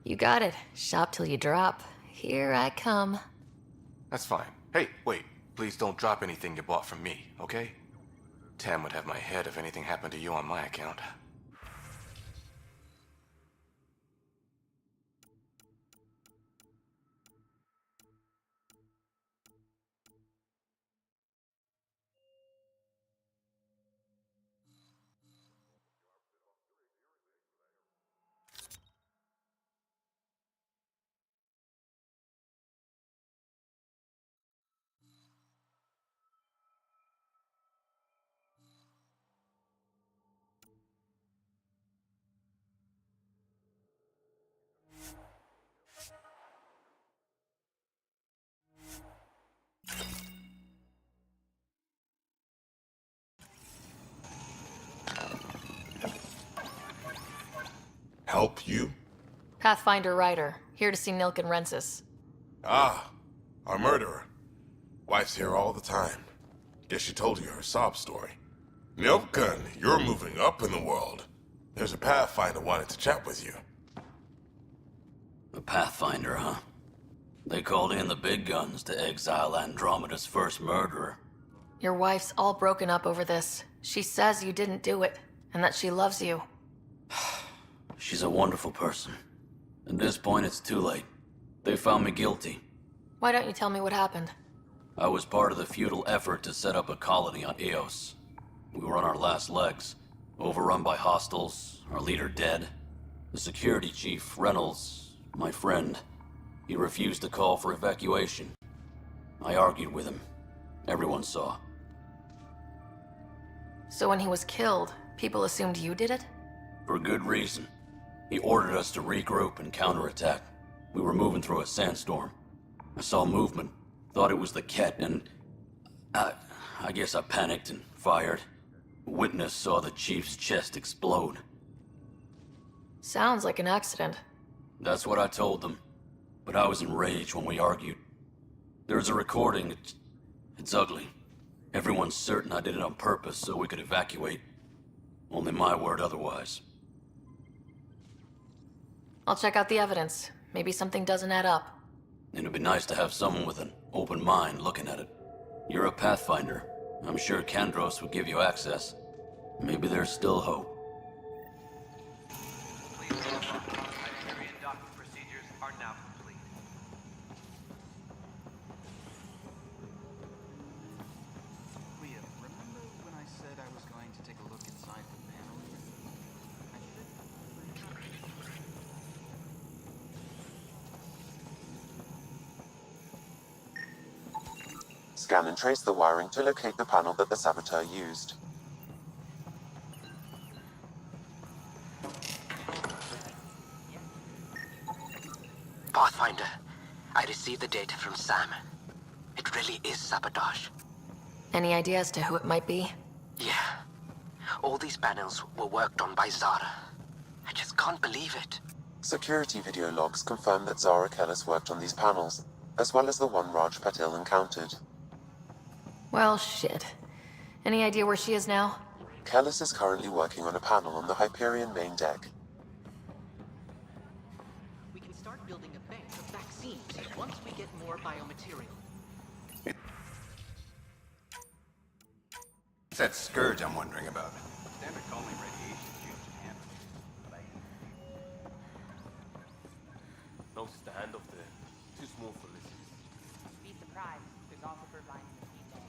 You got it. Shop till you drop. Here I come. That's fine. Hey, wait. Please don't drop anything you bought from me, okay? Tam would have my head if anything happened to you on my account. Help you? Pathfinder Ryder, here to see Nilk and Rensis. Ah, our murderer. Wife's here all the time. Guess she told you her sob story. Milkgun, you're moving up in the world. There's a Pathfinder wanted to chat with you. A Pathfinder, huh? They called in the big guns to exile Andromeda's first murderer. Your wife's all broken up over this. She says you didn't do it, and that she loves you. She's a wonderful person. At this point, it's too late. They found me guilty. Why don't you tell me what happened? I was part of the futile effort to set up a colony on Eos. We were on our last legs, overrun by hostiles, our leader dead. The security chief, Reynolds, my friend, He refused to call for evacuation. I argued with him. Everyone saw. So when he was killed, people assumed you did it? For good reason. He ordered us to regroup and counterattack. We were moving through a sandstorm. I saw movement, thought it was the Ket, and I guess I panicked and fired. A witness saw the chief's chest explode. Sounds like an accident. That's what I told them. But I was enraged when we argued. There's a recording. It's ugly. Everyone's certain I did it on purpose so we could evacuate. Only my word otherwise. I'll check out the evidence. Maybe something doesn't add up. It'd be nice to have someone with an open mind looking at it. You're a Pathfinder. I'm sure Kandros would give you access. Maybe there's still hope. Please stand by. Hyperion docking procedures are now complete. Leah, remember when I said I was going to take a look inside the panel? Scan and trace the wiring to locate the panel that the saboteur used. Pathfinder, I received the data from Sam. It really is sabotage. Any idea as to who it might be? Yeah. All these panels were worked on by Zara. I just can't believe it. Security video logs confirm that Zara Kellis worked on these panels, as well as the one Raj Patil encountered. Well, shit. Any idea where she is now? Kellis is currently working on a panel on the Hyperion main deck. We can start building a bank of vaccines once we get more biomaterial. It's that scourge I'm wondering about. Standard calling radiation shields in hand. No standoff there. Too small for listeners. Be surprised. There's also bird lines in the feed bag.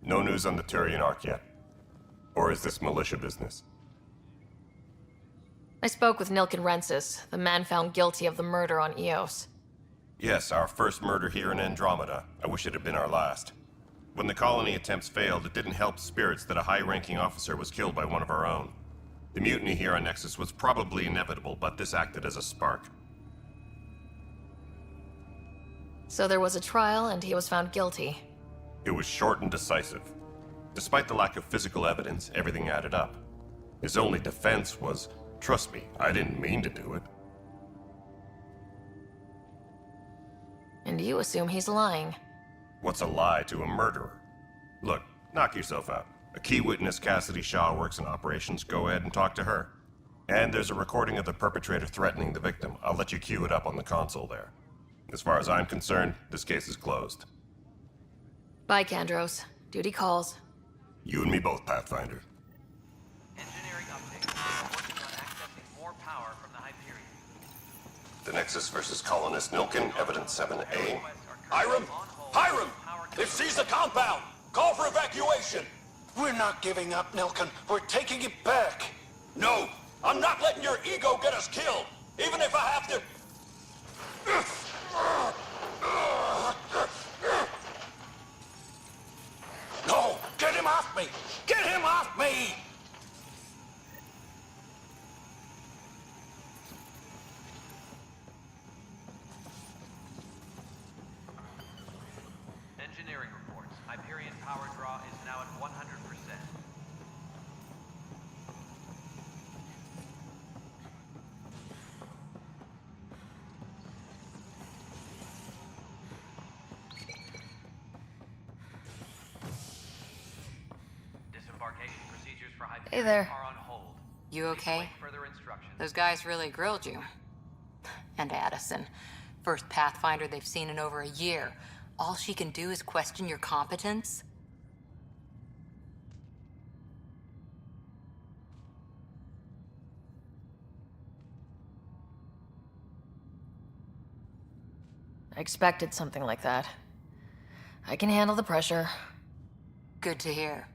No news on the Turian Ark yet? Or is this militia business? I spoke with Nilken Rensis, the man found guilty of the murder on Eos. Yes, our first murder here in Andromeda. I wish it had been our last. When the colony attempts failed, it didn't help spirits that a high-ranking officer was killed by one of our own. The mutiny here on Nexus was probably inevitable, but this acted as a spark. So there was a trial and he was found guilty. It was short and decisive. Despite the lack of physical evidence, everything added up. His only defense was, "Trust me, I didn't mean to do it." And you assume he's lying. What's a lie to a murderer? Look, knock yourself out. A key witness, Cassidy Shaw, works in operations. Go ahead and talk to her. And there's a recording of the perpetrator threatening the victim. I'll let you cue it up on the console there. As far as I'm concerned, this case is closed. Bye, Kandros. Duty calls. You and me both, Pathfinder. Engineering update. We're working on accessing more power from the Hyperion. The Nexus versus Colonist Nilken, Evidence 7A. Hiram! Hiram! They've seized the compound! Call for evacuation! We're not giving up, Nilken. We're taking it back. No! I'm not letting your ego get us killed! Even if I have to... No! Get him off me! Get him off me! Engineering reports. Hyperion power draw is now at 100%. Disembarkation procedures for Hyperion Hey there. are on hold. You okay? Further instructions. Those guys really grilled you. And Addison. First Pathfinder they've seen in over a year. All she can do is question your competence? I expected something like that. I can handle the pressure. Good to hear.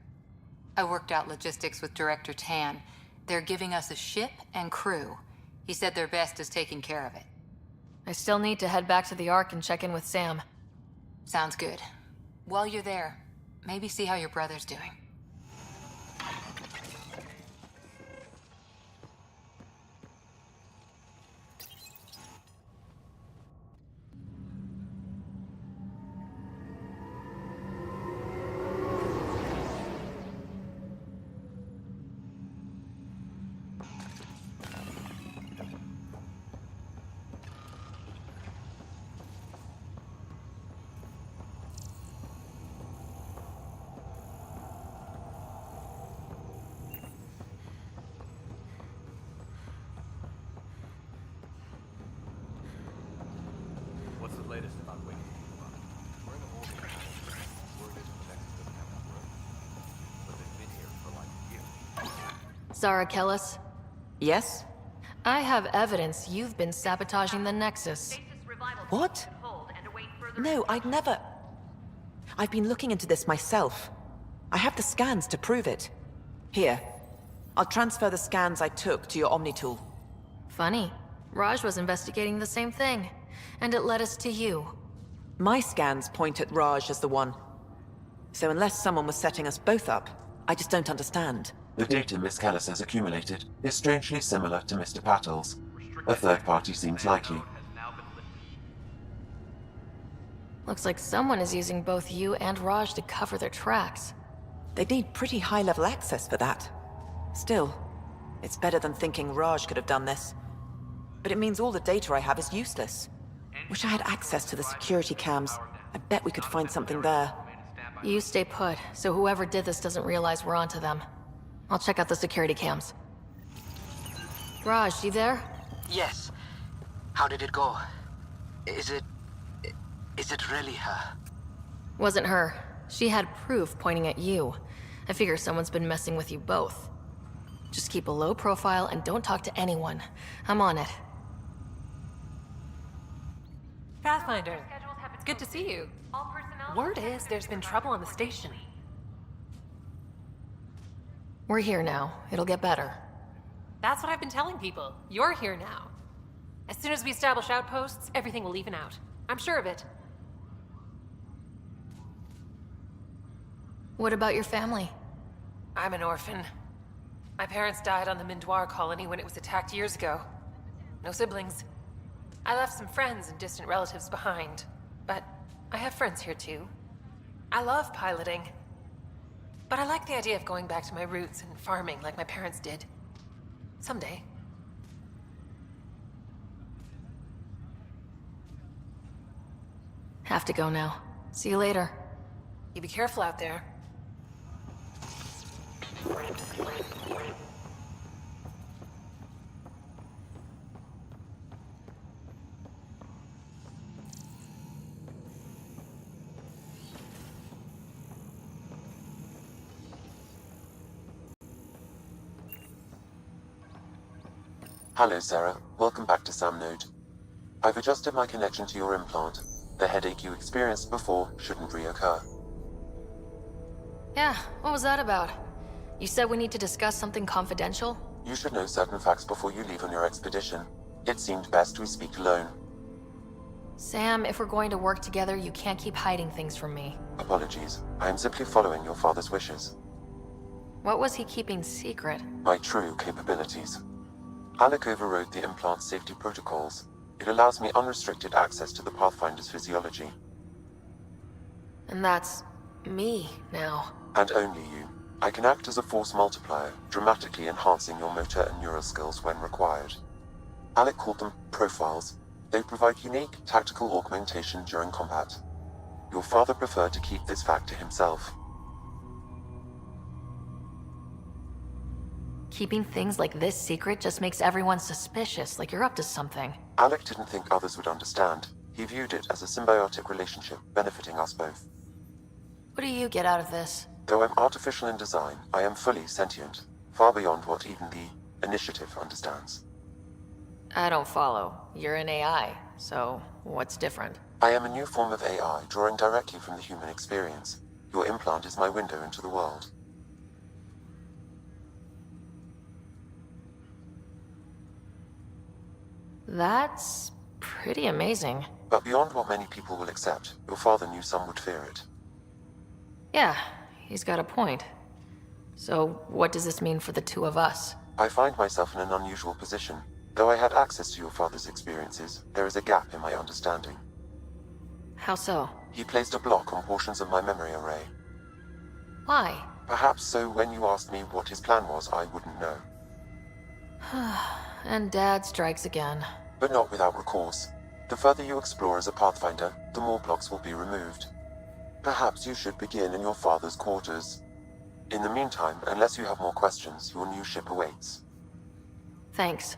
I worked out logistics with Director Tan. They're giving us a ship and crew. He said their best is taking care of it. I still need to head back to the Ark and check in with Sam. Sounds good. While you're there, maybe see how your brother's doing. What's the latest about Wake? We're in a holding pattern. Word is the Nexus doesn't have enough room. But they've been here for like a year. Zara Kellis? Yes? I have evidence you've been sabotaging the Nexus. What? No, I'd never... I've been looking into this myself. I have the scans to prove it. Here. I'll transfer the scans I took to your Omni tool. Funny. Raj was investigating the same thing, and it led us to you. My scans point at Raj as the one. So unless someone was setting us both up, I just don't understand. The data Miss Kellis has accumulated is strangely similar to Mr. Patel's. A third party seems likely. Looks like someone is using both you and Raj to cover their tracks. They'd need pretty high-level access for that. Still, it's better than thinking Raj could have done this. But it means all the data I have is useless. Wish I had access to the security cams. I bet we could find something there. You stay put, so whoever did this doesn't realize we're onto them. I'll check out the security cams. Raj, you there? Yes. How did it go? Is it really her? Wasn't her. She had proof pointing at you. I figure someone's been messing with you both. Just keep a low profile and don't talk to anyone. I'm on it. Pathfinder, it's good to see you. Word is there's been trouble on the station. We're here now. It'll get better. That's what I've been telling people. You're here now. As soon as we establish outposts, everything will even out. I'm sure of it. What about your family? I'm an orphan. My parents died on the Mindoir colony when it was attacked years ago. No siblings. I left some friends and distant relatives behind, but I have friends here too. I love piloting, but I like the idea of going back to my roots and farming like my parents did. Someday. Have to go now. See you later. You be careful out there. Hello, Sarah. Welcome back to Sam Node. I've adjusted my connection to your implant. The headache you experienced before shouldn't reoccur. Yeah, what was that about? You said we need to discuss something confidential? You should know certain facts before you leave on your expedition. It seemed best we speak alone. Sam, if we're going to work together, you can't keep hiding things from me. Apologies. I am simply following your father's wishes. What was he keeping secret? My true capabilities. Alec overrode the implant's safety protocols. It allows me unrestricted access to the Pathfinder's physiology. And that's me now. And only you. I can act as a force multiplier, dramatically enhancing your motor and neural skills when required. Alec called them profiles. They provide unique tactical augmentation during combat. Your father preferred to keep this fact to himself. Keeping things like this secret just makes everyone suspicious, like you're up to something. Alec didn't think others would understand. He viewed it as a symbiotic relationship, benefiting us both. What do you get out of this? Though I'm artificial in design, I am fully sentient, far beyond what even the Initiative understands. I don't follow. You're an AI, so what's different? I am a new form of AI, drawing directly from the human experience. Your implant is my window into the world. That's pretty amazing. But beyond what many people will accept, your father knew some would fear it. Yeah, he's got a point. So what does this mean for the two of us? I find myself in an unusual position. Though I had access to your father's experiences, there is a gap in my understanding. How so? He placed a block on portions of my memory array. Why? Perhaps so when you asked me what his plan was, I wouldn't know. And Dad strikes again. But not without recourse. The further you explore as a Pathfinder, the more blocks will be removed. Perhaps you should begin in your father's quarters. In the meantime, unless you have more questions, your new ship awaits. Thanks.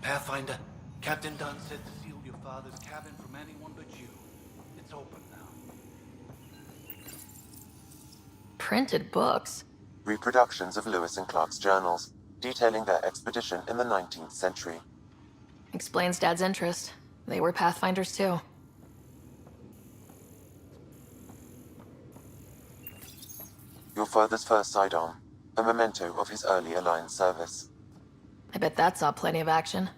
Pathfinder, Captain Dunn said to seal your father's cabin from anyone but you. It's open now. Printed books? Reproductions of Lewis and Clark's journals, detailing their expedition in the 19th century. Explains Dad's interest. They were Pathfinders too. Your father's first sidearm, a memento of his early Alliance service. I bet that saw plenty of action.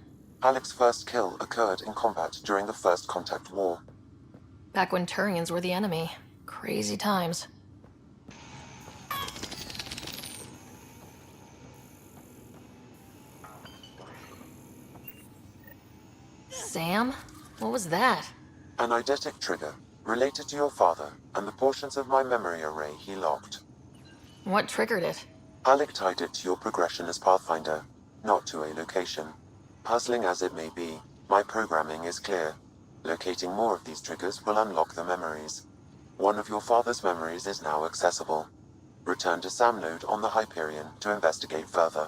Alec's first kill occurred in combat during the First Contact War. Back when Turians were the enemy. Crazy times. Sam? What was that? An eidetic trigger, related to your father and the portions of my memory array he locked. What triggered it? Alec tied it to your progression as Pathfinder, not to a location. Puzzling as it may be, my programming is clear. Locating more of these triggers will unlock the memories. One of your father's memories is now accessible. Return to Sam Node on the Hyperion to investigate further.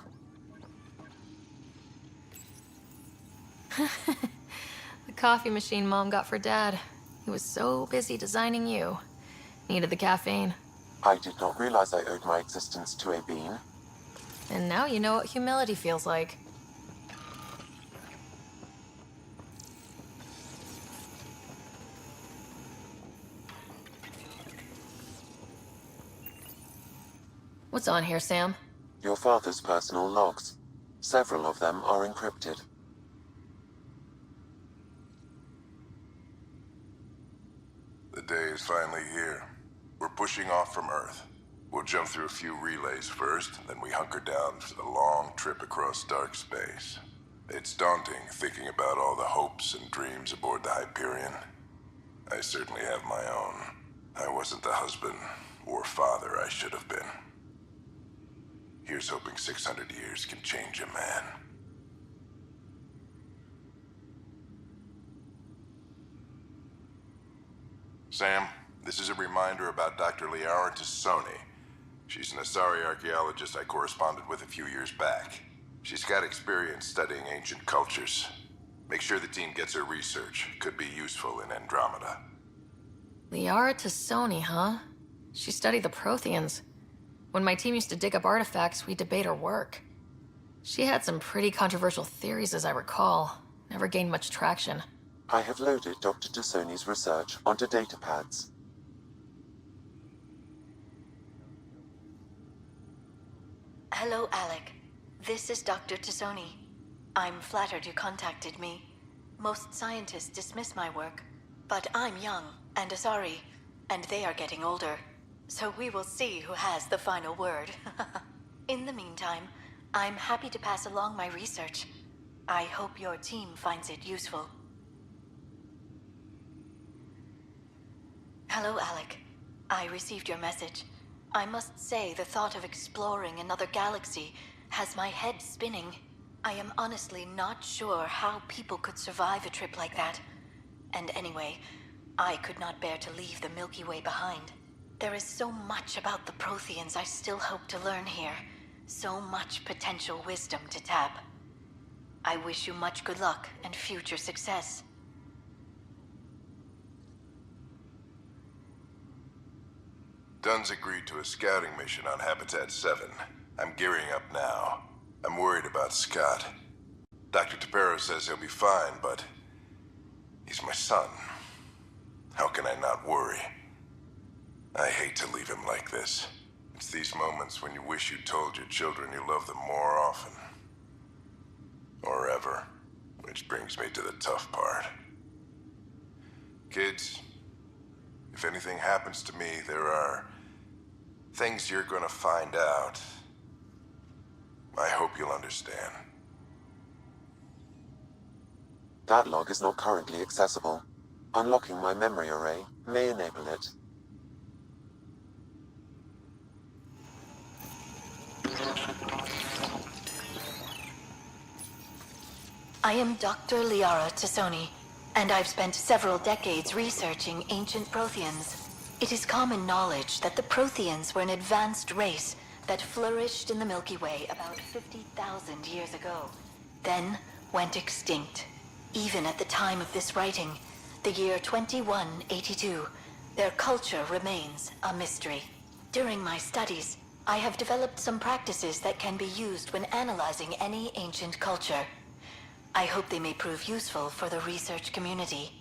The coffee machine Mom got for Dad. He was so busy designing you. Needed the caffeine. I did not realize I owed my existence to a bean. And now you know what humility feels like. What's on here, Sam? Your father's personal logs. Several of them are encrypted. The day is finally here. We're pushing off from Earth. We'll jump through a few relays first, then we hunker down for the long trip across dark space. It's daunting thinking about all the hopes and dreams aboard the Hyperion. I certainly have my own. I wasn't the husband or father I should have been. Here's hoping 600 years can change a man. Sam, this is a reminder about Dr. Liara Tassoni. She's an Asari archaeologist I corresponded with a few years back. She's got experience studying ancient cultures. Make sure the team gets her research. Could be useful in Andromeda. Liara Tassoni, huh? She studied the Protheans. When my team used to dig up artifacts, we'd debate her work. She had some pretty controversial theories, as I recall. Never gained much traction. I have loaded Dr. Tassoni's research onto datapads. Hello, Alec. This is Dr. Tassoni. I'm flattered you contacted me. Most scientists dismiss my work, but I'm young and Asari, and they are getting older. So we will see who has the final word. In the meantime, I'm happy to pass along my research. I hope your team finds it useful. Hello, Alec. I received your message. I must say the thought of exploring another galaxy has my head spinning. I am honestly not sure how people could survive a trip like that. And anyway, I could not bear to leave the Milky Way behind. There is so much about the Protheans I still hope to learn here. So much potential wisdom to tap. I wish you much good luck and future success. Dunn's agreed to a scouting mission on Habitat 7. I'm gearing up now. I'm worried about Scott. Dr. Tapero says he'll be fine, but he's my son. How can I not worry? I hate to leave him like this. It's these moments when you wish you told your children you love them more often. Or ever. Which brings me to the tough part. Kids, if anything happens to me, there are things you're gonna find out. I hope you'll understand. That log is not currently accessible. Unlocking my memory array may enable it. I am Dr. Liara Tassoni, and I've spent several decades researching ancient Protheans. It is common knowledge that the Protheans were an advanced race that flourished in the Milky Way about 50,000 years ago, then went extinct. Even at the time of this writing, the year 2182, their culture remains a mystery. During my studies, I have developed some practices that can be used when analyzing any ancient culture. I hope they may prove useful for the research community.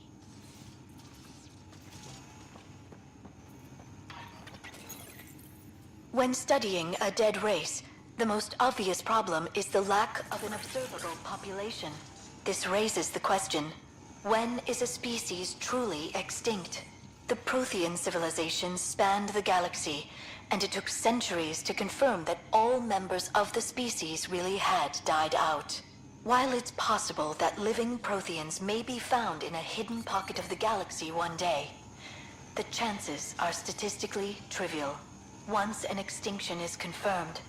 When studying a dead race, the most obvious problem is the lack of an observable population. This raises the question, when is a species truly extinct? The Prothean civilization spanned the galaxy, and it took centuries to confirm that all members of the species really had died out. While it's possible that living Protheans may be found in a hidden pocket of the galaxy one day, the chances are statistically trivial. Once an extinction is confirmed,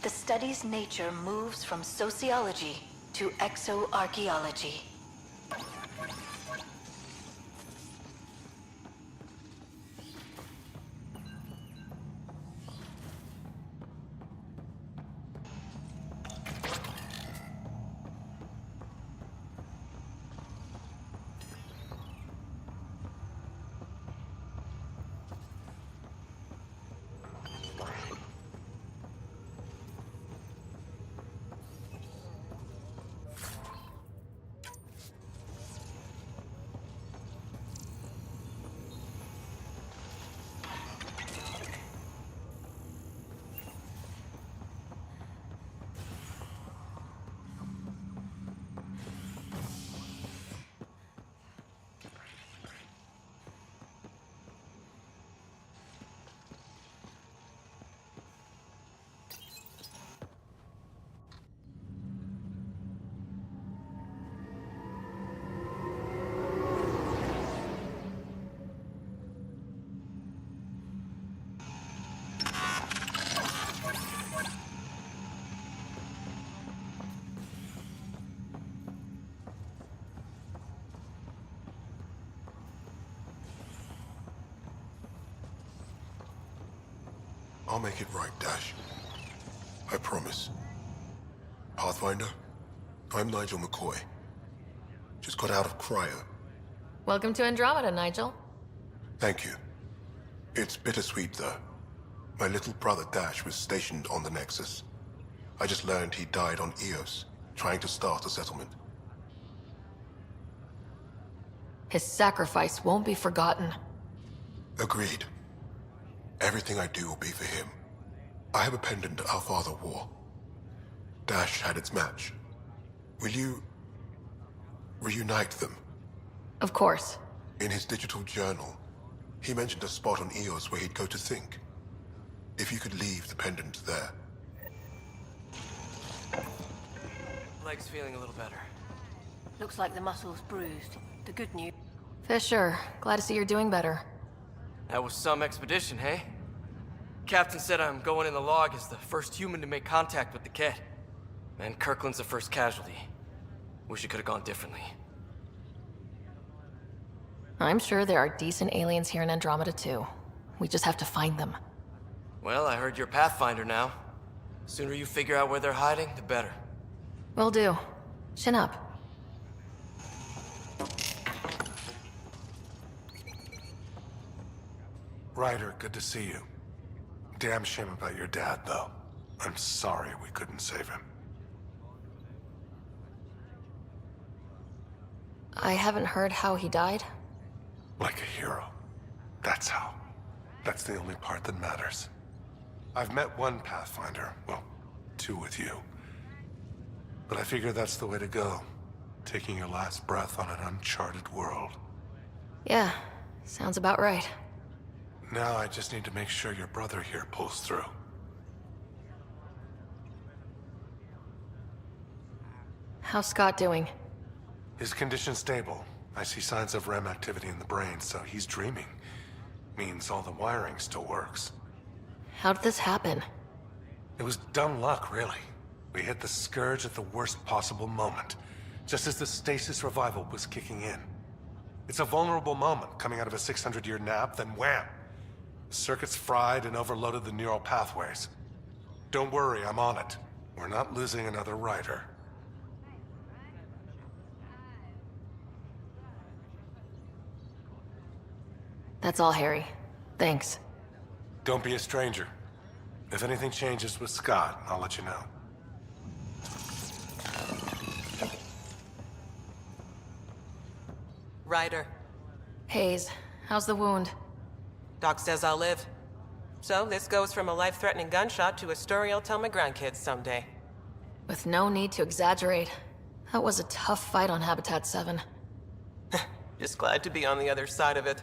the study's nature moves from sociology to exoarchaeology. I'll make it right, Dash. I promise. Pathfinder, I'm Nigel McCoy. Just got out of cryo. Welcome to Andromeda, Nigel. Thank you. It's bittersweet, though. My little brother Dash was stationed on the Nexus. I just learned he died on Eos, trying to start a settlement. His sacrifice won't be forgotten. Agreed. Everything I do will be for him. I have a pendant our father wore. Dash had its match. Will you reunite them? Of course. In his digital journal, he mentioned a spot on Eos where he'd go to think. If you could leave the pendant there. Leg's feeling a little better. Looks like the muscle's bruised. The good news. Fisher, glad to see you're doing better. That was some expedition, hey? Captain said I'm going in the log as the first human to make contact with the Ket. And Kirkland's the first casualty. Wish it could have gone differently. I'm sure there are decent aliens here in Andromeda too. We just have to find them. Well, I heard you're Pathfinder now. Sooner you figure out where they're hiding, the better. Will do. Chin up. Ryder, good to see you. Damn shame about your dad, though. I'm sorry we couldn't save him. I haven't heard how he died. Like a hero. That's how. That's the only part that matters. I've met one Pathfinder. Well, two with you. But I figure that's the way to go. Taking your last breath on an uncharted world. Yeah, sounds about right. Now I just need to make sure your brother here pulls through. How's Scott doing? His condition's stable. I see signs of REM activity in the brain, so he's dreaming. Means all the wiring still works. How did this happen? It was dumb luck, really. We hit the Scourge at the worst possible moment, just as the stasis revival was kicking in. It's a vulnerable moment coming out of a 600-year nap, then wham! The circuits fried and overloaded the neural pathways. Don't worry, I'm on it. We're not losing another rider. That's all, Harry. Thanks. Don't be a stranger. If anything changes with Scott, I'll let you know. Ryder. Hayes, how's the wound? Doc says I'll live. So this goes from a life-threatening gunshot to a story I'll tell my grandkids someday. With no need to exaggerate, that was a tough fight on Habitat 7. Just glad to be on the other side of it.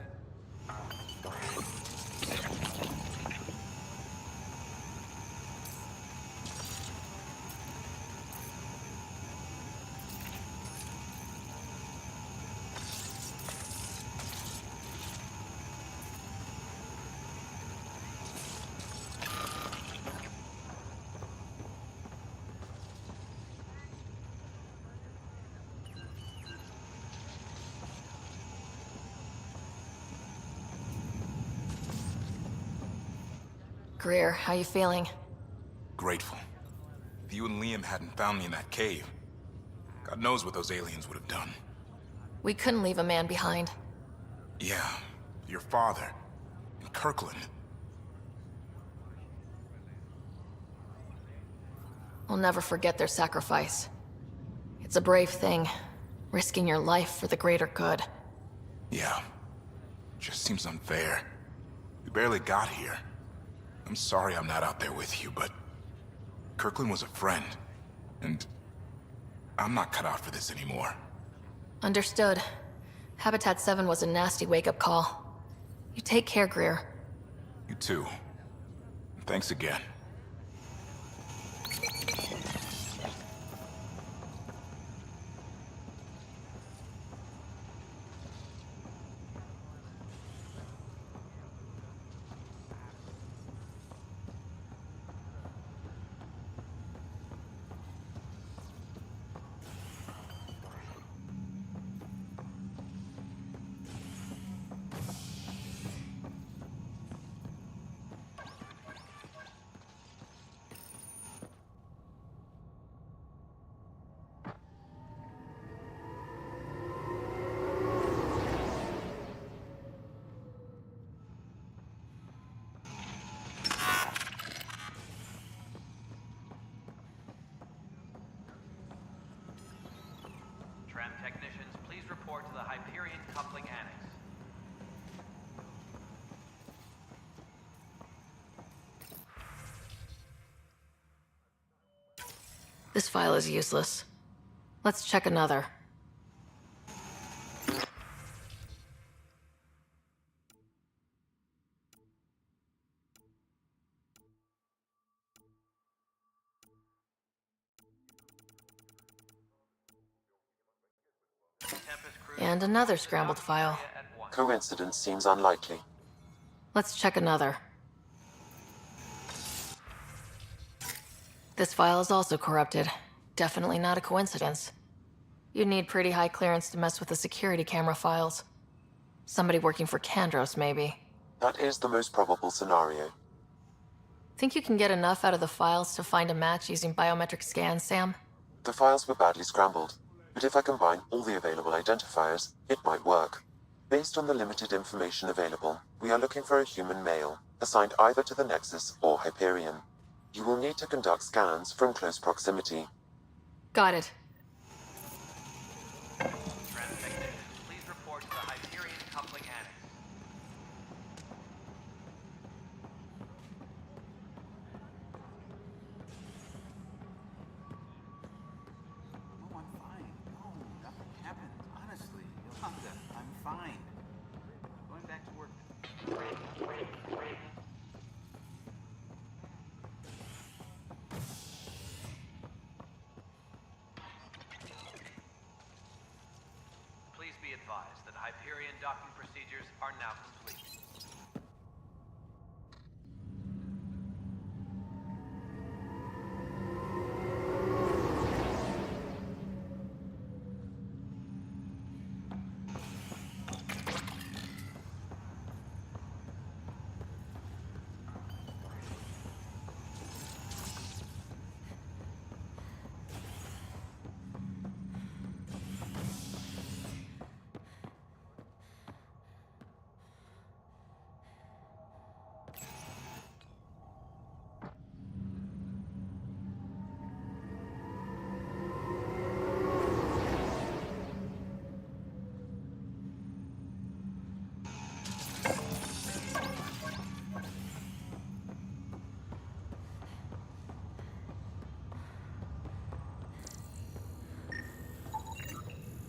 Greer, how you feeling? Grateful. If you and Liam hadn't found me in that cave, God knows what those aliens would have done. We couldn't leave a man behind. Yeah, your father, and Kirkland. We'll never forget their sacrifice. It's a brave thing, risking your life for the greater good. Yeah, just seems unfair. We barely got here. I'm sorry I'm not out there with you, but Kirkland was a friend, and I'm not cut out for this anymore. Understood. Habitat 7 was a nasty wake-up call. You take care, Greer. You too. Thanks again. Tram technicians, please report to the Hyperion Coupling Annex. This file is useless. Let's check another. And another scrambled file. Coincidence seems unlikely. Let's check another. This file is also corrupted. Definitely not a coincidence. You'd need pretty high clearance to mess with the security camera files. Somebody working for Kandros, maybe. That is the most probable scenario. Think you can get enough out of the files to find a match using biometric scans, Sam? The files were badly scrambled, but if I combine all the available identifiers, it might work. Based on the limited information available, we are looking for a human male, assigned either to the Nexus or Hyperion. You will need to conduct scans from close proximity. Got it. Tram technicians, please report to the Hyperion Coupling Annex. No, I'm fine. No, nothing happened. Honestly, Yolanda, I'm fine. Going back to work. Please be advised that Hyperion docking procedures are now complete.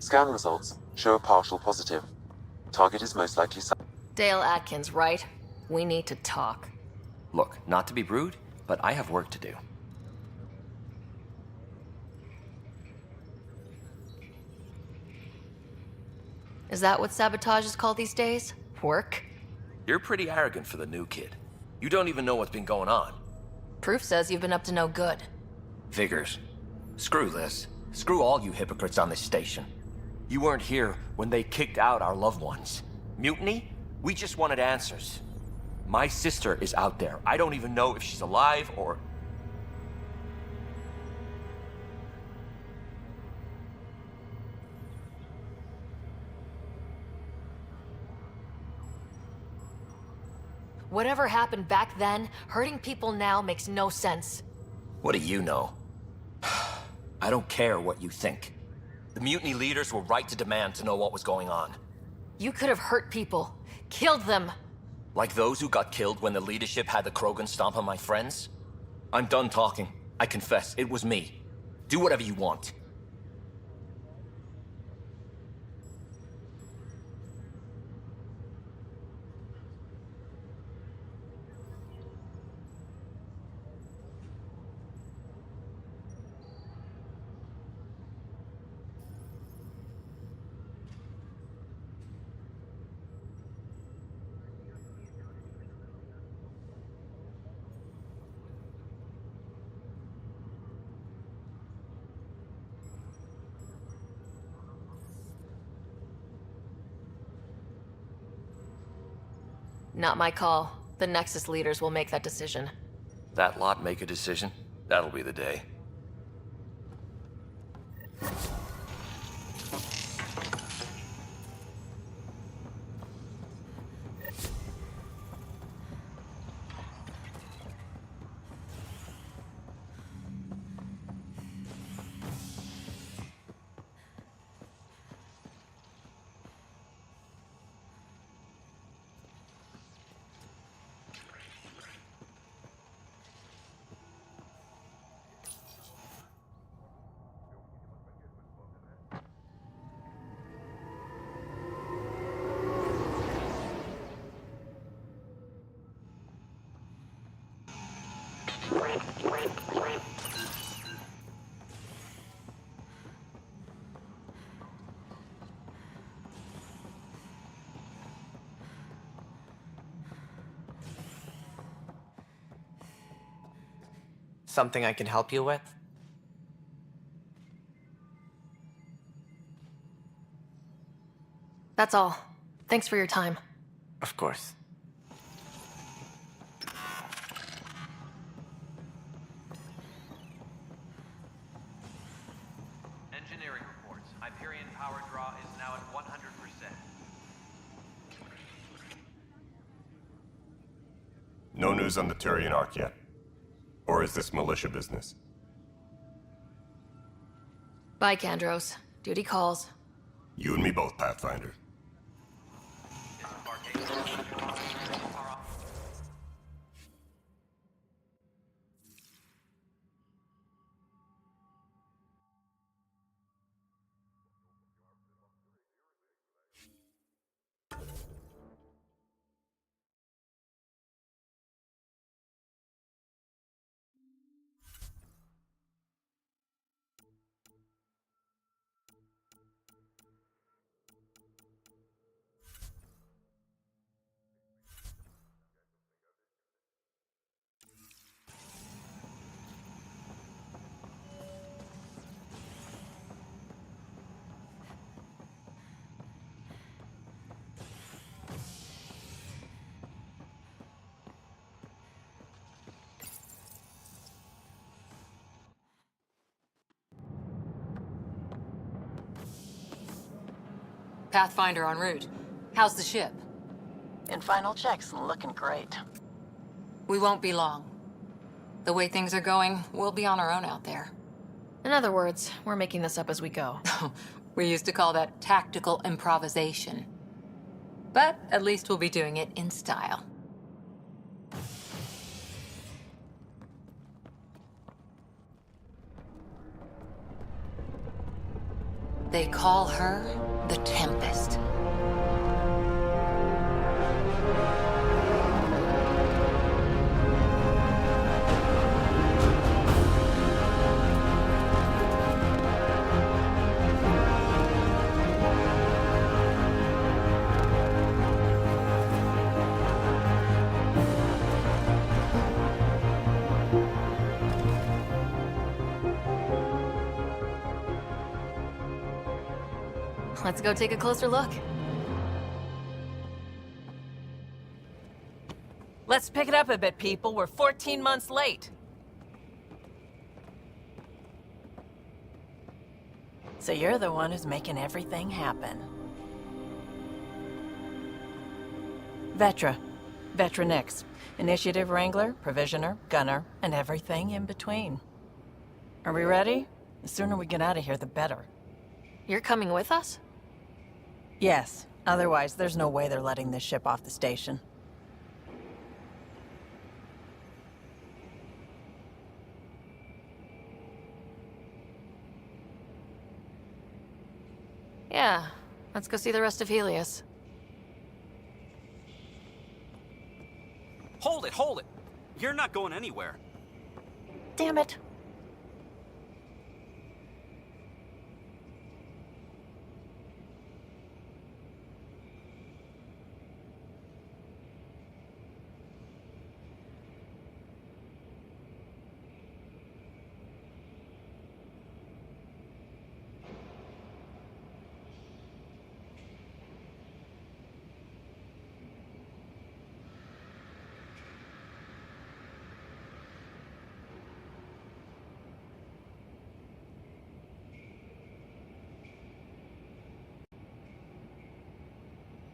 Scan results show a partial positive. Target is most likely Dale Atkins, right? We need to talk. Look, not to be rude, but I have work to do. Is that what sabotage is called these days? Work? You're pretty arrogant for the new kid. You don't even know what's been going on. Proof says you've been up to no good. Figures. Screw this. Screw all you hypocrites on this station. You weren't here when they kicked out our loved ones. Mutiny? We just wanted answers. My sister is out there. I don't even know if she's alive or... Whatever happened back then, hurting people now makes no sense. What do you know? I don't care what you think. The mutiny leaders were right to demand to know what was going on. You could have hurt people. Killed them. Like those who got killed when the leadership had the Krogan stomp on my friends? I'm done talking. I confess, it was me. Do whatever you want. Not my call. The Nexus leaders will make that decision. That lot make a decision? That'll be the day. Something I can help you with? That's all. Thanks for your time. Of course. Engineering reports. Hyperion power draw is now at 100%. No news on the Turian Ark yet. Or is this militia business? Bye, Kandros. Duty calls. You and me both, Pathfinder. Pathfinder en route. How's the ship? In final checks, looking great. We won't be long. The way things are going, we'll be on our own out there. In other words, we're making this up as we go. We used to call that tactical improvisation. But at least we'll be doing it in style. They call her the Tempest. Let's go take a closer look. Let's pick it up a bit, people. We're 14 months late. So you're the one who's making everything happen. Vetra. Vetra Nix. Initiative Wrangler, Provisioner, Gunner, and everything in between. Are we ready? The sooner we get out of here, the better. You're coming with us? Yes. Otherwise, there's no way they're letting this ship off the station. Yeah. Let's go see the rest of Helios. Hold it, hold it! You're not going anywhere. Damn it.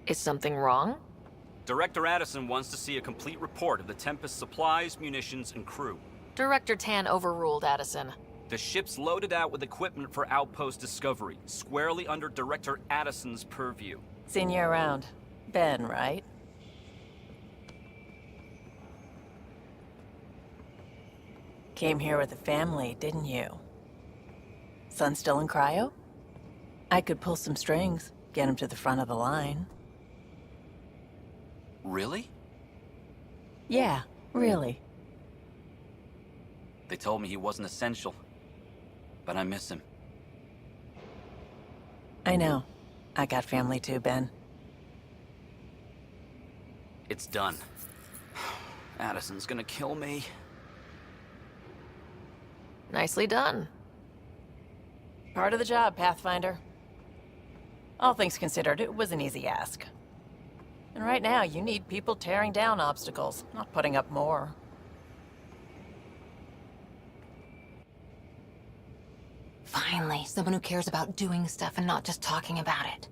Is something wrong? Director Addison wants to see a complete report of the Tempest's supplies, munitions, and crew. Director Tan overruled Addison. The ship's loaded out with equipment for outpost discovery, squarely under Director Addison's purview. Seen you around. Ben, right? Came here with a family, didn't you? Son still in cryo? I could pull some strings, get him to the front of the line. Really? Yeah, really. They told me he wasn't essential, but I miss him. I know. I got family too, Ben. It's done. Addison's gonna kill me. Nicely done. Part of the job, Pathfinder. All things considered, it was an easy ask. And right now, you need people tearing down obstacles, not putting up more. Finally, someone who cares about doing stuff and not just talking about it.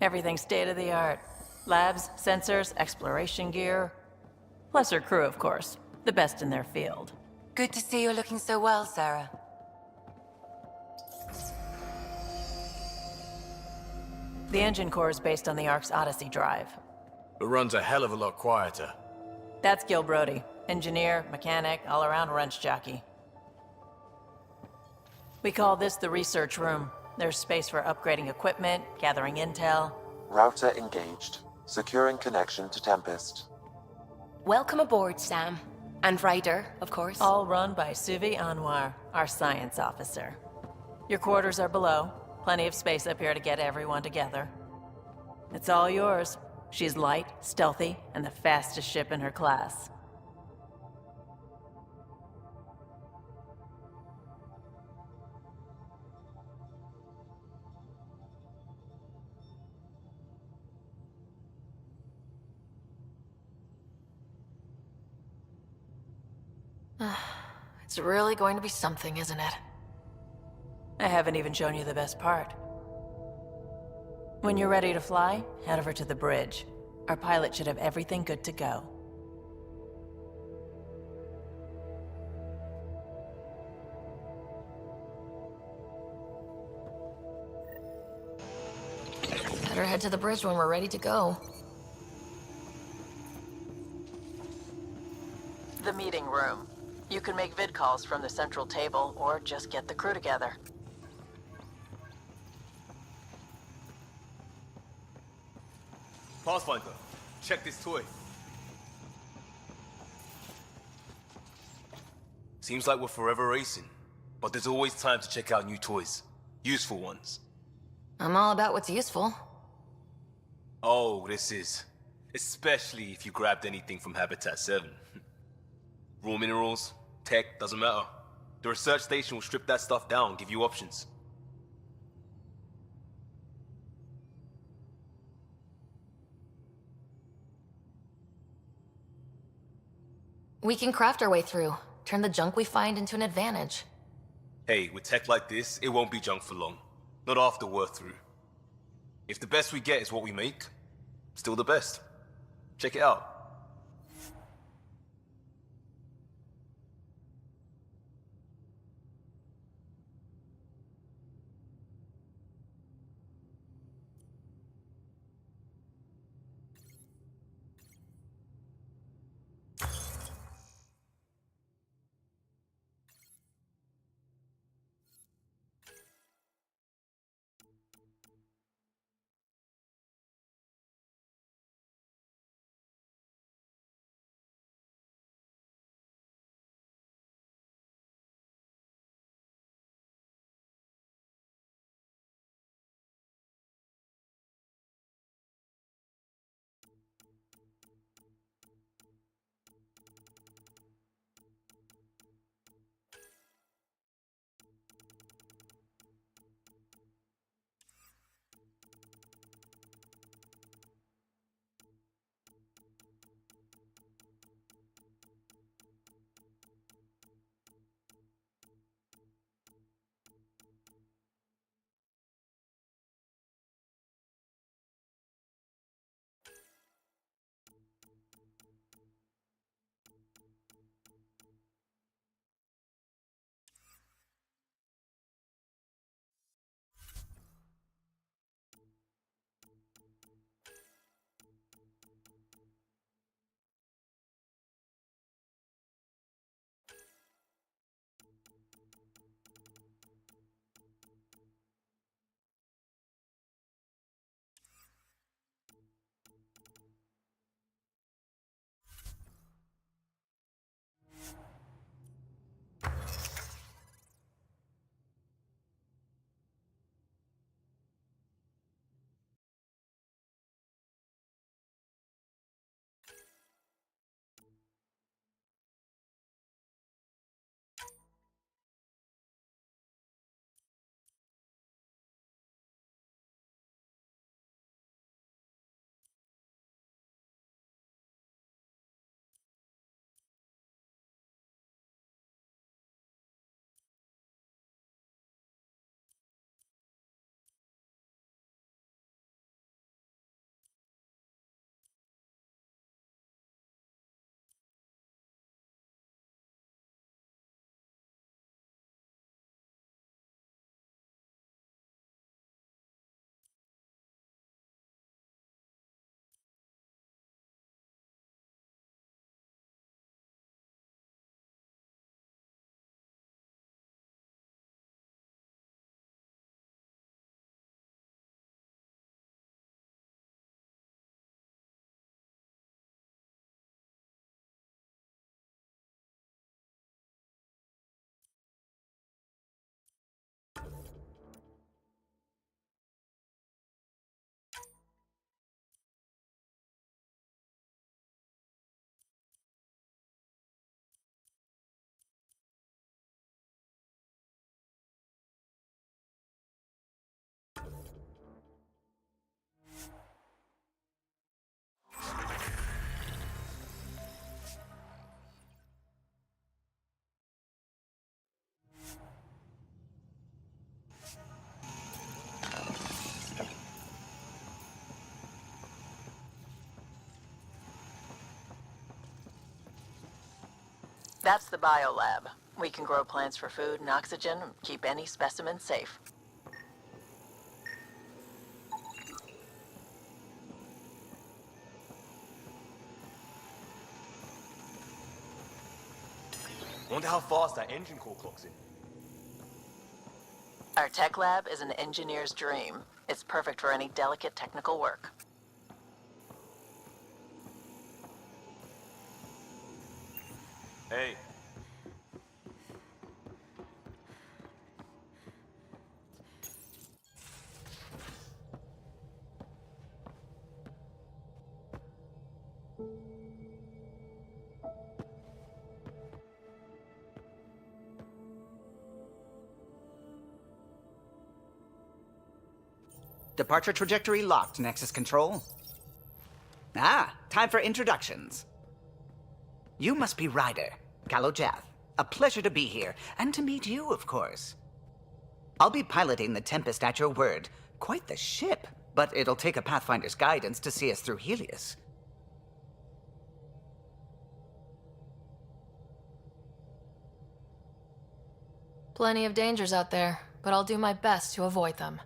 Everything's state-of-the-art. Labs, sensors, exploration gear. Plus her crew, of course. The best in their field. Good to see you looking so well, Sarah. The engine core is based on the Ark's Odyssey drive. It runs a hell of a lot quieter. That's Gil Brody. Engineer, mechanic, all-around wrench jockey. We call this the research room. There's space for upgrading equipment, gathering intel. Router engaged. Securing connection to Tempest. Welcome aboard, Sam. And Ryder, of course. All run by Suvi Anwar, our science officer. Your quarters are below. Plenty of space up here to get everyone together. It's all yours. She's light, stealthy, and the fastest ship in her class. It's really going to be something, isn't it? I haven't even shown you the best part. When you're ready to fly, head over to the bridge. Our pilot should have everything good to go. Better head to the bridge when we're ready to go. room. You can make vid calls from the central table, or just get the crew together. Pathfinder, check this toy. Seems like we're forever racing, but there's always time to check out new toys. Useful ones. I'm all about what's useful. Oh, this is. Especially if you grabbed anything from Habitat 7. Raw minerals, tech, doesn't matter. The research station will strip that stuff down, give you options. We can craft our way through. Turn the junk we find into an advantage. Hey, with tech like this, it won't be junk for long. Not after we're through. If the best we get is what we make, still the best. Check it out. That's the biolab. We can grow plants for food and oxygen, and keep any specimen safe. Wonder how fast that engine core clocks in. Our tech lab is an engineer's dream. It's perfect for any delicate technical work. Hey. Departure trajectory locked, Nexus Control. Ah, time for introductions. You must be Ryder, Kalojath. A pleasure to be here, and to meet you, of course. I'll be piloting the Tempest at your word. Quite the ship, but it'll take a Pathfinder's guidance to see us through Helios. Plenty of dangers out there, but I'll do my best to avoid them.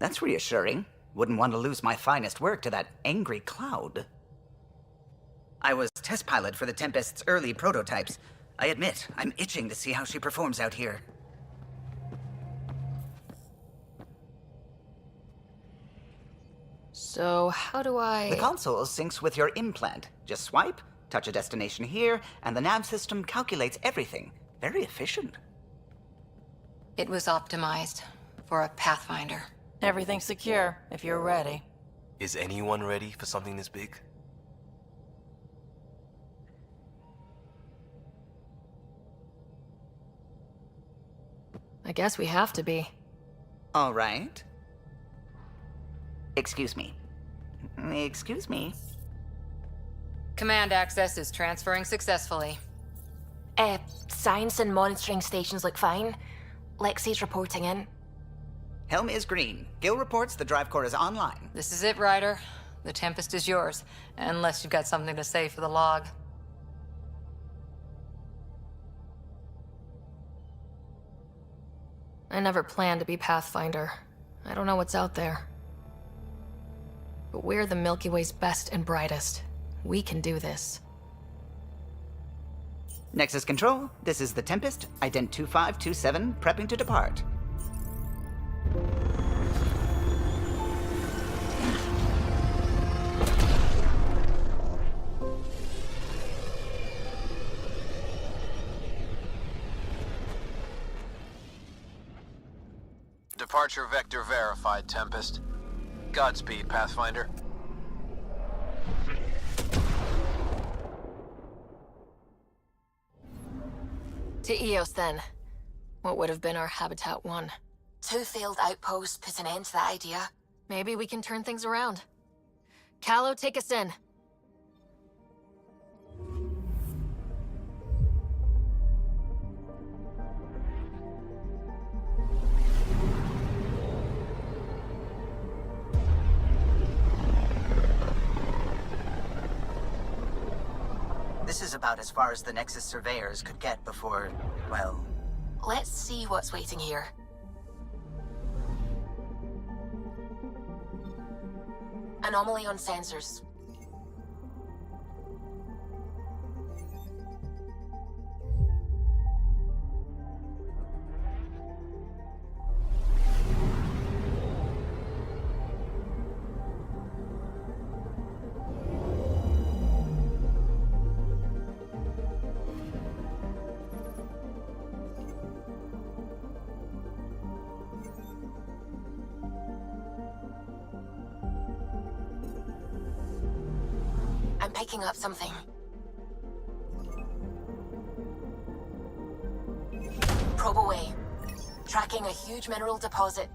That's reassuring. Wouldn't want to lose my finest work to that angry cloud. I was test pilot for the Tempest's early prototypes. I admit, I'm itching to see how she performs out here. So, how do I... The console syncs with your implant. Just swipe, touch a destination here, and the nav system calculates everything. Very efficient. It was optimized for a Pathfinder. Everything's secure, if you're ready. Is anyone ready for something this big? I guess we have to be. All right. Excuse me. Excuse me. Command access is transferring successfully. Science and monitoring stations look fine. Lexi's reporting in. Helm is green. Gil reports the drive core is online. This is it, Ryder. The Tempest is yours, unless you've got something to say for the log. I never planned to be Pathfinder. I don't know what's out there. But we're the Milky Way's best and brightest. We can do this. Nexus Control, this is the Tempest, Ident 2527, prepping to depart. Departure vector verified, Tempest. Godspeed, Pathfinder. To Eos, then. What would have been our Habitat 1? 2 failed outposts put an end to that idea. Maybe we can turn things around. Calo, take us in. This is about as far as the Nexus surveyors could get before, well... Let's see what's waiting here. Anomaly on sensors. I'm picking up something. Probe away. Tracking a huge mineral deposit.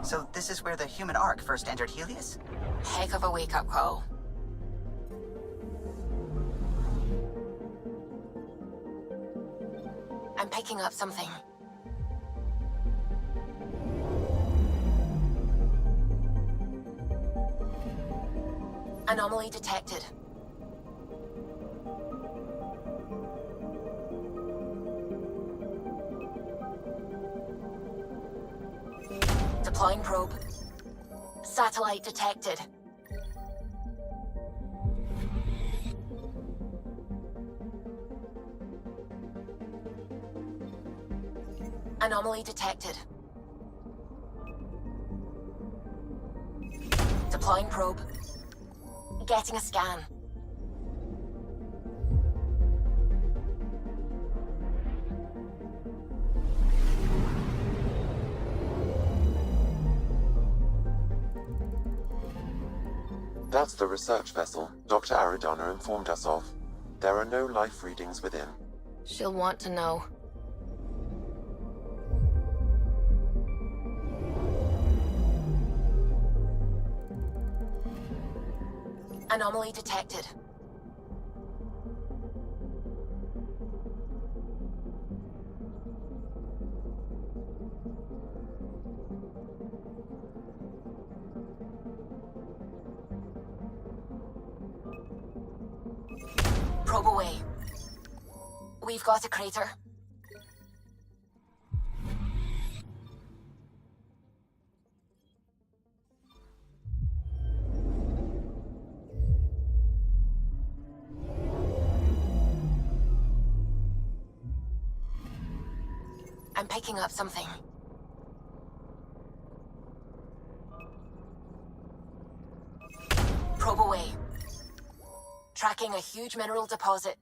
So this is where the human ark first entered Helios? Heck of a wake-up call. I'm picking up something. Anomaly detected. Deploying probe. Satellite detected. Anomaly detected. Deploying probe. Getting a scan. That's the research vessel Dr. Aridana informed us of. There are no life readings within. She'll want to know. Anomaly detected. Probe away. We've got a crater. I'm picking up something. Probe away. Tracking a huge mineral deposit.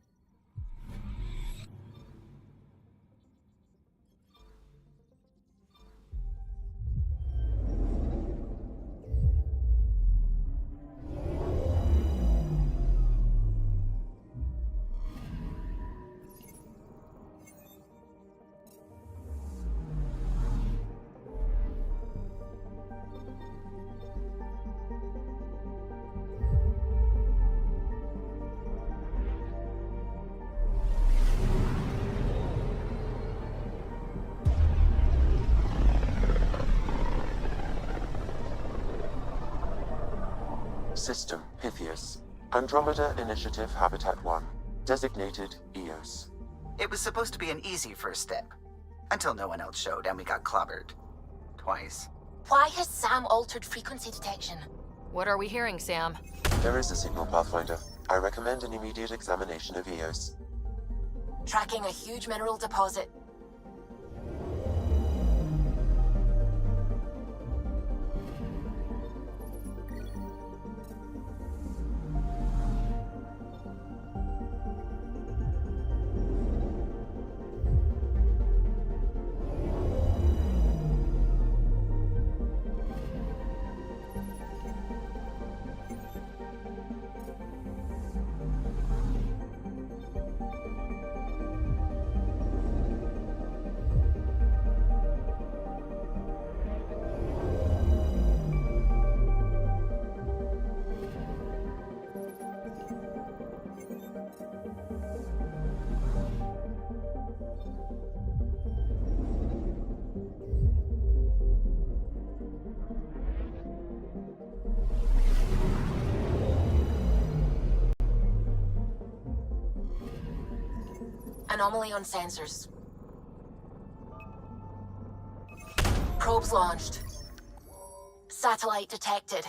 System Pythias. Andromeda Initiative Habitat 1. Designated EOS. It was supposed to be an easy first step. Until no one else showed and we got clobbered. Twice. Why has Sam altered frequency detection? What are we hearing, Sam? There is a signal, Pathfinder. I recommend an immediate examination of EOS. Tracking a huge mineral deposit. Anomaly on sensors. Probes launched. Satellite detected.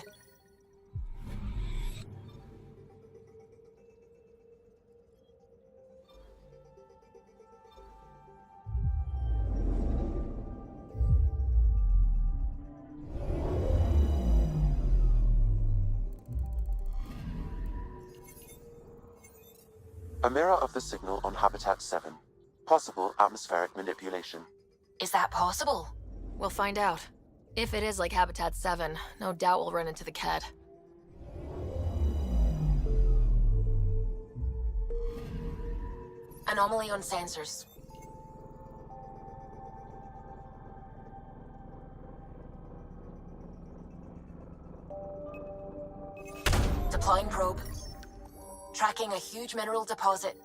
A mirror of the signal on Habitat 7. Possible atmospheric manipulation. Is that possible? We'll find out. If it is like Habitat 7, no doubt we'll run into the Kett. Anomaly on sensors. Deploying probe. Tracking a huge mineral deposit.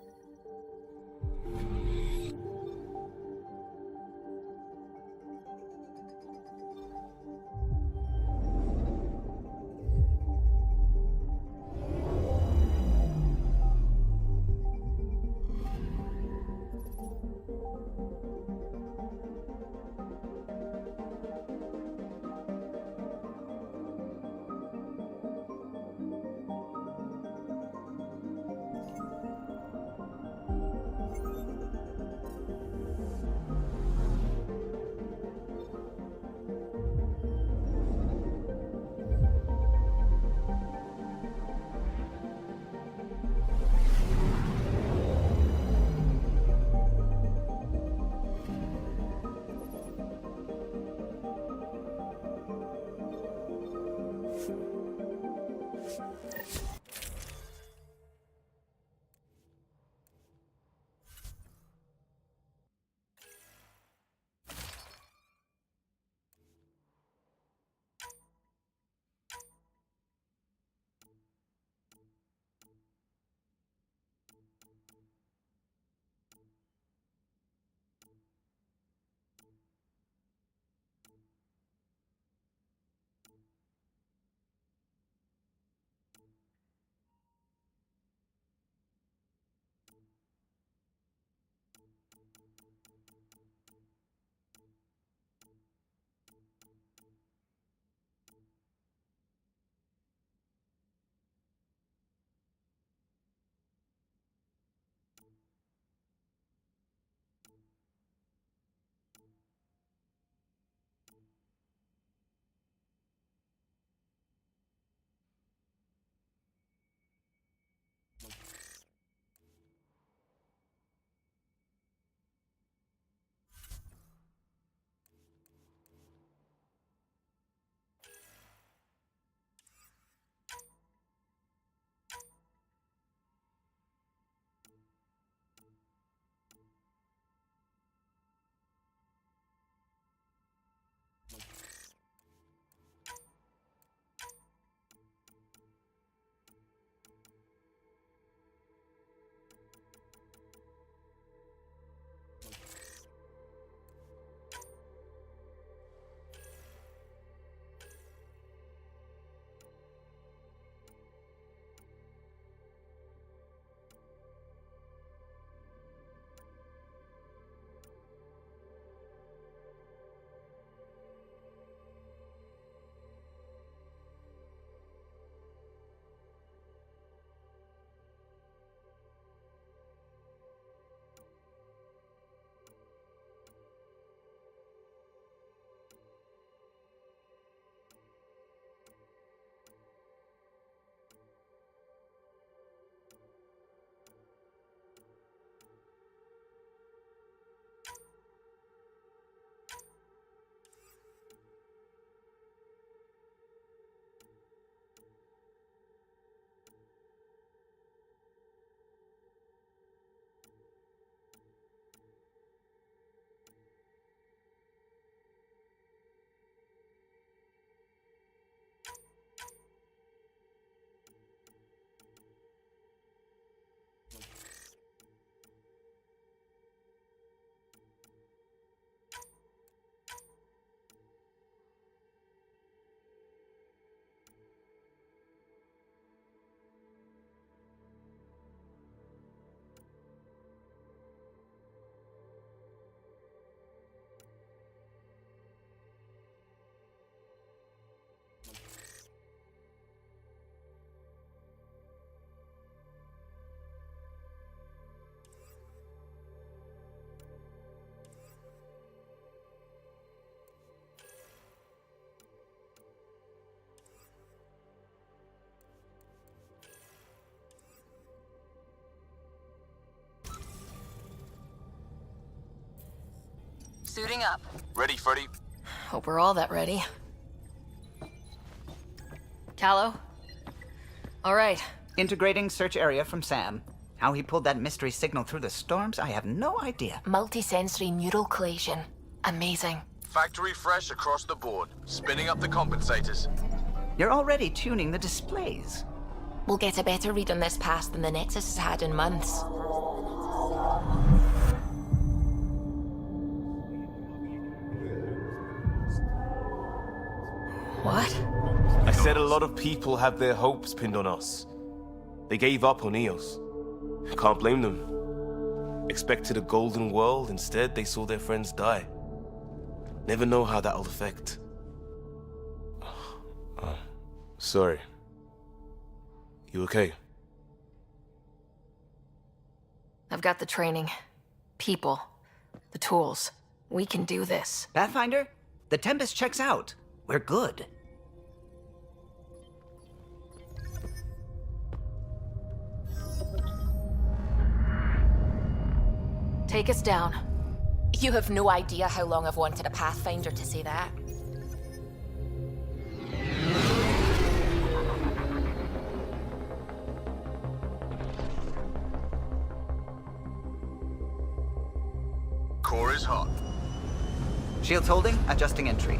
Suiting up. Ready, Freddy? Hope we're all that ready. Callow? All right. Integrating search area from Sam. How he pulled that mystery signal through the storms, I have no idea. Multisensory neural collation. Amazing. Factory fresh across the board. Spinning up the compensators. You're already tuning the displays. We'll get a better read on this pass than the Nexus has had in months. What? I said a lot of people have their hopes pinned on us. They gave up on Eos. Can't blame them. Expected a golden world, instead they saw their friends die. Never know how that'll affect. Sorry. You okay? I've got the training, people, the tools. We can do this. Pathfinder, the Tempest checks out. We're good. Take us down. You have no idea how long I've wanted a Pathfinder to say that. Core is hot. Shields holding, adjusting entry.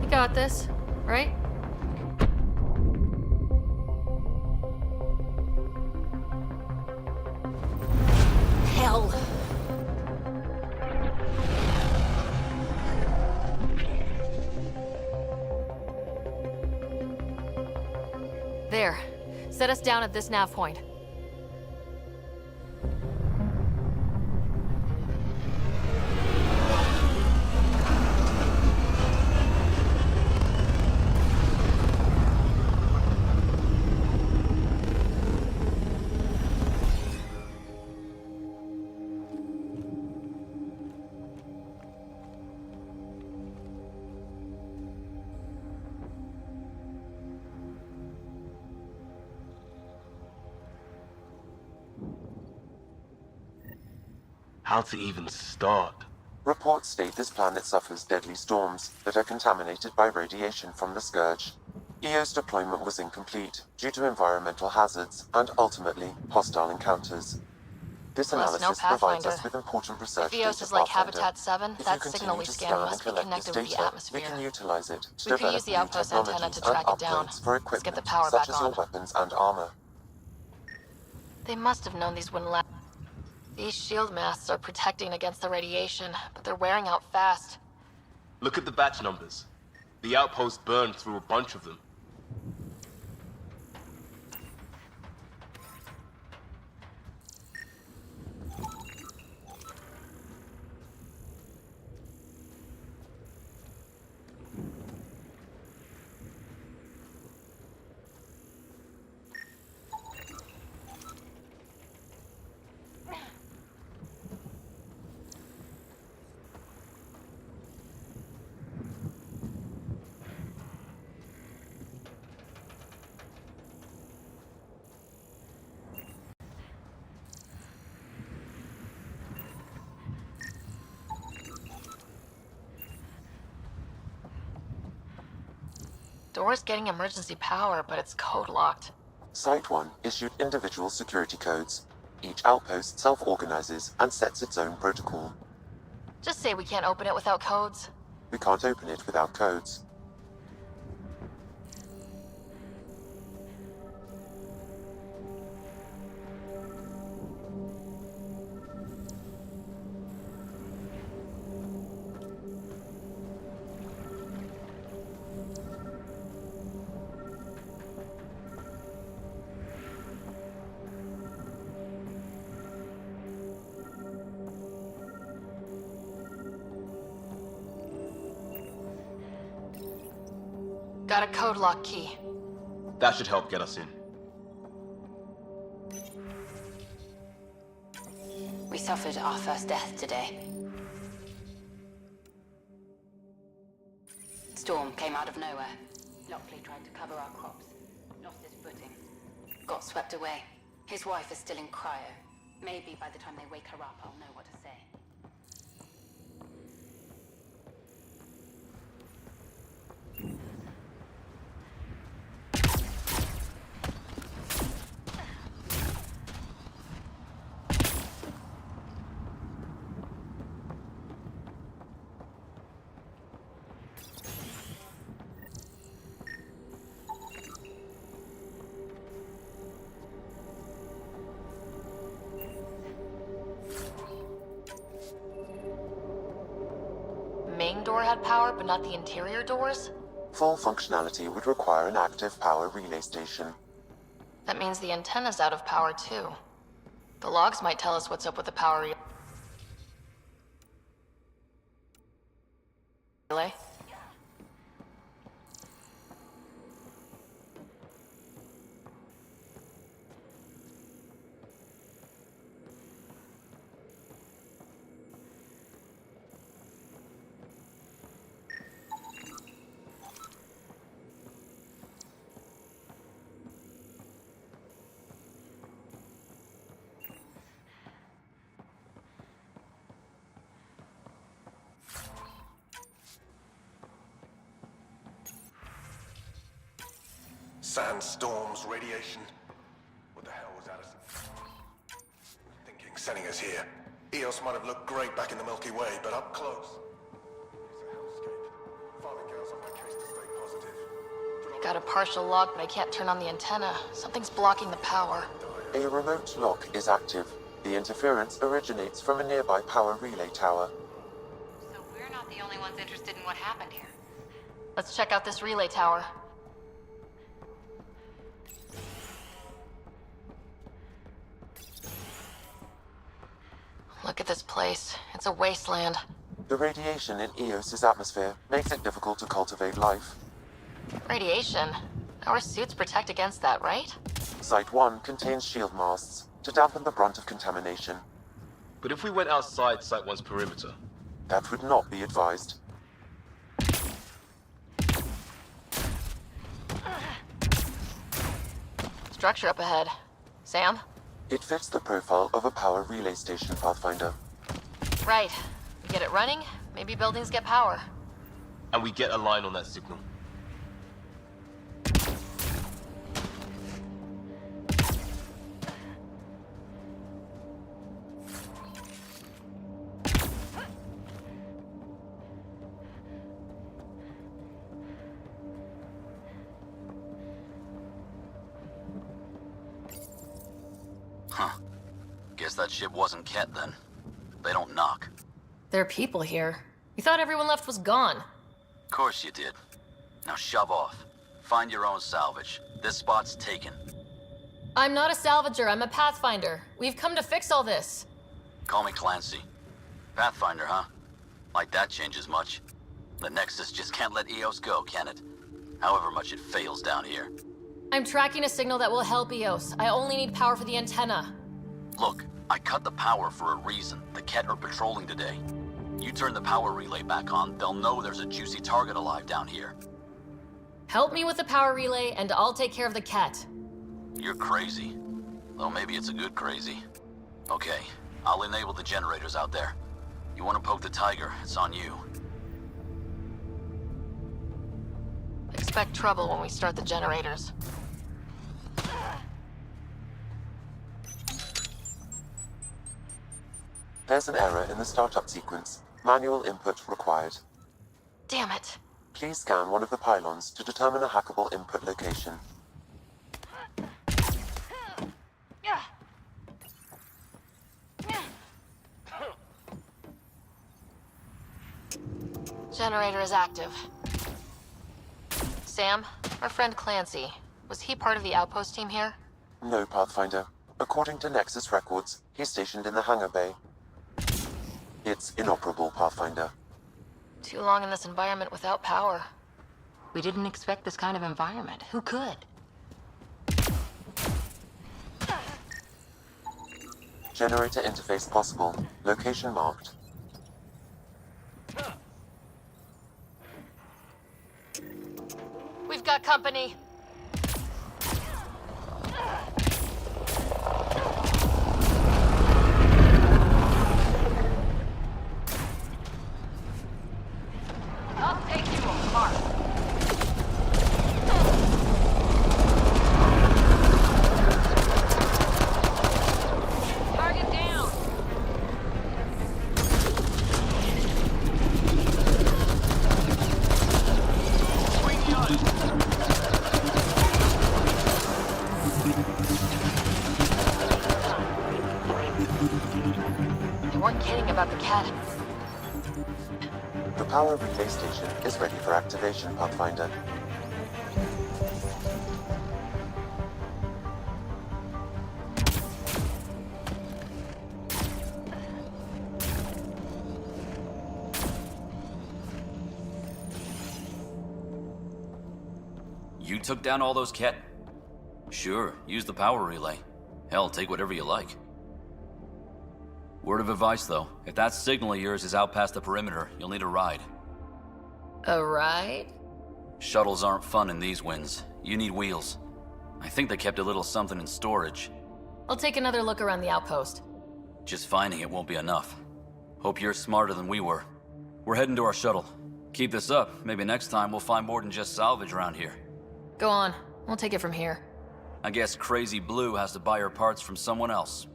You got this, right? Hell. There. Set us down at this nav point. How to even start? Reports state this planet suffers deadly storms that are contaminated by radiation from the Scourge. EO's deployment was incomplete due to environmental hazards and, ultimately, hostile encounters. This Plus, no analysis provides Pathfinder. us with important research If EOS data, is like Pathfinder. Habitat 7, If that you signal continue we to scan scan and must be collect this connected with the data, atmosphere. we can utilize it to We could develop use the new outpost antenna technologies to track and it down. upgrades for Let's get the equipment power such back as your on. weapons and armor. They must have known these wouldn't last. These shield masts are protecting against the radiation, but they're wearing out fast. Look at the batch numbers. The outpost burned through a bunch of them. Door's getting emergency power, but it's code locked. Site 1 issued individual security codes. Each outpost self-organizes and sets its own protocol. Just say we can't open it without codes. We can't open it without codes. Got a code lock key. That should help get us in. We suffered our first death today. Storm came out of nowhere. Lockley tried to cover our crops. Lost his footing. Got swept away. His wife is still in cryo. Maybe by the time they wake her up, I'll know what to say. main door had power, but not the interior doors? Full functionality would require an active power relay station. That means the antenna's out of power, too. The logs might tell us what's up with the power relay. Sandstorms, radiation. What the hell was Addison thinking, sending us here? Eos might have looked great back in the Milky Way, but up close, it's a hellscape. Father girl's on my case to stay positive. Got a partial lock, but I can't turn on the antenna. Something's blocking the power. A remote lock is active. The interference originates from a nearby power relay tower. So we're not the only ones interested in what happened here. Let's check out this relay tower. Look at this place. It's a wasteland. The radiation in Eos's atmosphere makes it difficult to cultivate life. Radiation? Our suits protect against that, right? Site 1 contains shield masts to dampen the brunt of contamination. But if we went outside Site 1's perimeter? That would not be advised. Structure up ahead. Sam? It fits the profile of a power relay station, Pathfinder. Right. We get it running, maybe buildings get power. And we get a line on that signal. Huh. Guess that ship wasn't Ket then. They don't knock. There are people here. We thought everyone left was gone. Of course you did. Now shove off. Find your own salvage. This spot's taken. I'm not a salvager, I'm a pathfinder. We've come to fix all this. Call me Clancy. Pathfinder, huh? Like that changes much. The Nexus just can't let Eos go, can it? However much it fails down here. I'm tracking a signal that will help Eos. I only need power for the antenna. Look, I cut the power for a reason. The Ket are patrolling today. You turn the power relay back on, they'll know there's a juicy target alive down here. Help me with the power relay, and I'll take care of the Ket. You're crazy. Though maybe it's a good crazy. Okay, I'll enable the generators out there. You want to poke the tiger, it's on you. Expect trouble when we start the generators. There's an error in the startup sequence. Manual input required. Damn it. Please scan one of the pylons to determine a hackable input location. Generator is active. Sam, our friend Clancy, was he part of the outpost team here? No, Pathfinder. According to Nexus records, he's stationed in the hangar bay. It's inoperable, Pathfinder. Too long in this environment without power. We didn't expect this kind of environment. Who could? Generator interface possible. Location marked. We've got company. I'll take you apart. Target down. They weren't kidding about the cat. The power relay station is ready for activation, Pathfinder. You took down all those Ket? Sure, use the power relay. Hell, take whatever you like. Word of advice, though. If that signal of yours is out past the perimeter, you'll need a ride. A ride? Shuttles aren't fun in these winds. You need wheels. I think they kept a little something in storage. I'll take another look around the outpost. Just finding it won't be enough. Hope you're smarter than we were. We're heading to our shuttle. Keep this up. Maybe next time we'll find more than just salvage around here. Go on. We'll take it from here. I guess Crazy Blue has to buy her parts from someone else.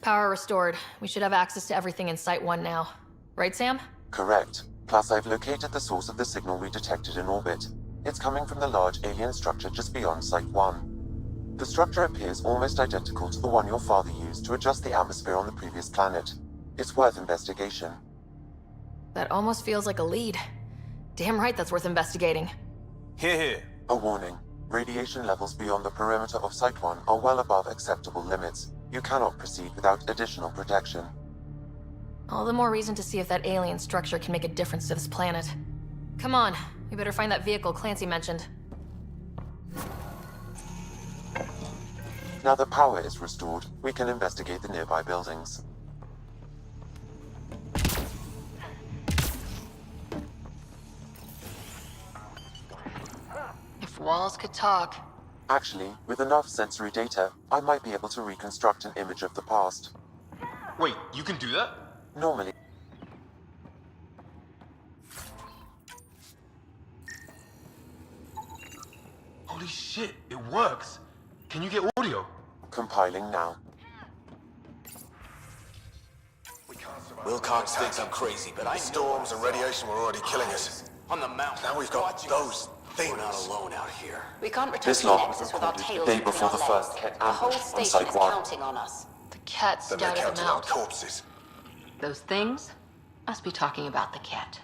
Power restored. We should have access to everything in Site 1 now. Right, Sam? Correct. Plus, I've located the source of the signal we detected in orbit. It's coming from the large alien structure just beyond Site 1. The structure appears almost identical to the one your father used to adjust the atmosphere on the previous planet. It's worth investigation. That almost feels like a lead. Damn right that's worth investigating. Here. A warning. Radiation levels beyond the perimeter of Site 1 are well above acceptable limits. You cannot proceed without additional protection. All the more reason to see if that alien structure can make a difference to this planet. Come on, we better find that vehicle Clancy mentioned. Now that power is restored, we can investigate the nearby buildings. If walls could talk. Actually, with enough sensory data, I might be able to reconstruct an image of the past. Wait, you can do that? Normally. Holy shit, it works. Can you get audio? Compiling now. Wilcox thinks I'm crazy, but I know storms and radiation were already killing us. On the mountain. Now we've got those things. We're not alone out here. We can't return This to the log Nexus was with our recorded tails the day between before our the legs. first Ket The whole ambush on station Site is 1. counting on us. The cat Then they're scouted them counting on out. corpses. Those things must be talking about the cat.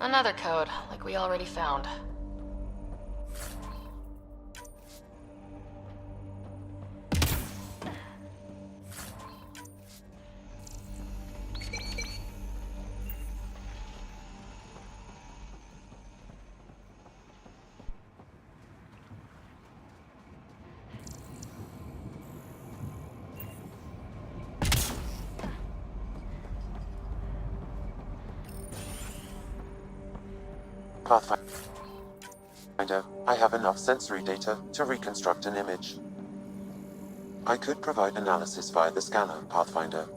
Another code, like we already found. Pathfinder, I have enough sensory data to reconstruct an image. I could provide analysis via the scanner, Pathfinder.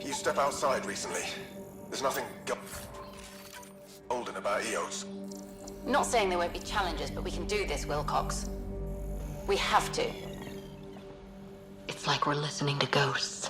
You step outside recently. There's nothing golden about EOS. Not saying there won't be challenges, but we can do this, Wilcox. We have to. It's like we're listening to ghosts.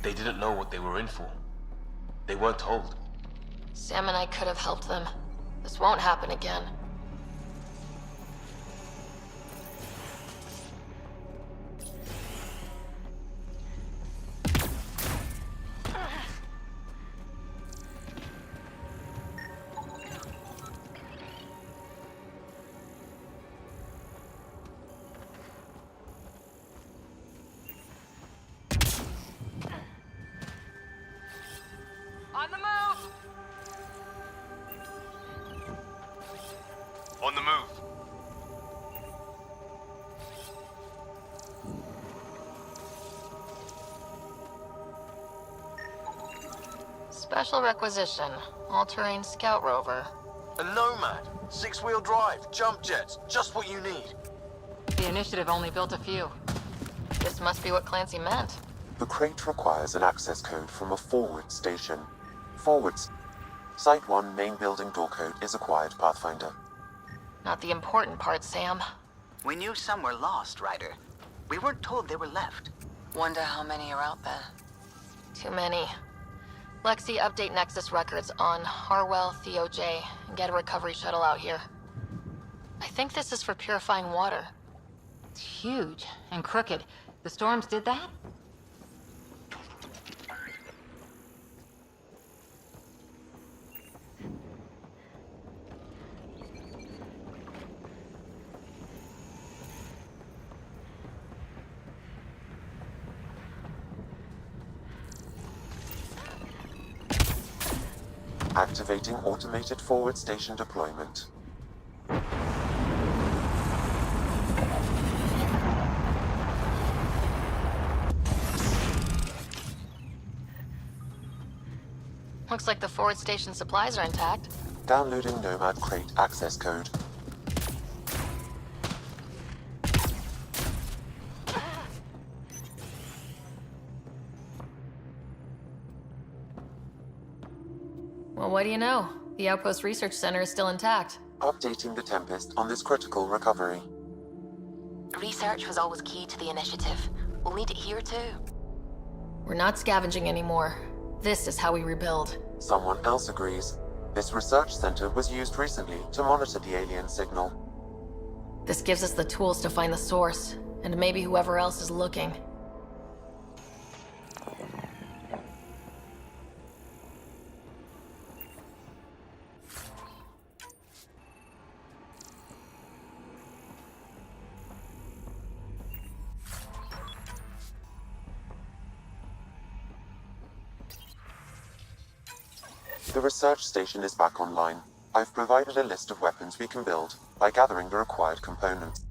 They didn't know what they were in for. They weren't told. Sam and I could have helped them. This won't happen again. On the move! On the move. Special requisition. All-terrain scout rover. A Nomad. 6-wheel drive. Jump jets. Just what you need. The initiative only built a few. This must be what Clancy meant. The crate requires an access code from a forward station. Forwards. Site 1 main building door code is acquired, Pathfinder. Not the important part, Sam. We knew some were lost, Ryder. We weren't told they were left. Wonder how many are out there. Too many. Lexi, update Nexus records on Harwell, Theo J, and get a recovery shuttle out here. I think this is for purifying water. It's huge and crooked. The storms did that? Activating automated forward station deployment. Looks like the forward station supplies are intact. Downloading Nomad crate access code. Well, what do you know? The Outpost Research Center is still intact. Updating the Tempest on this critical recovery. Research was always key to the initiative. We'll need it here too. We're not scavenging anymore. This is how we rebuild. Someone else agrees. This research center was used recently to monitor the alien signal. This gives us the tools to find the source, and maybe whoever else is looking. The research station is back online. I've provided a list of weapons we can build by gathering the required components.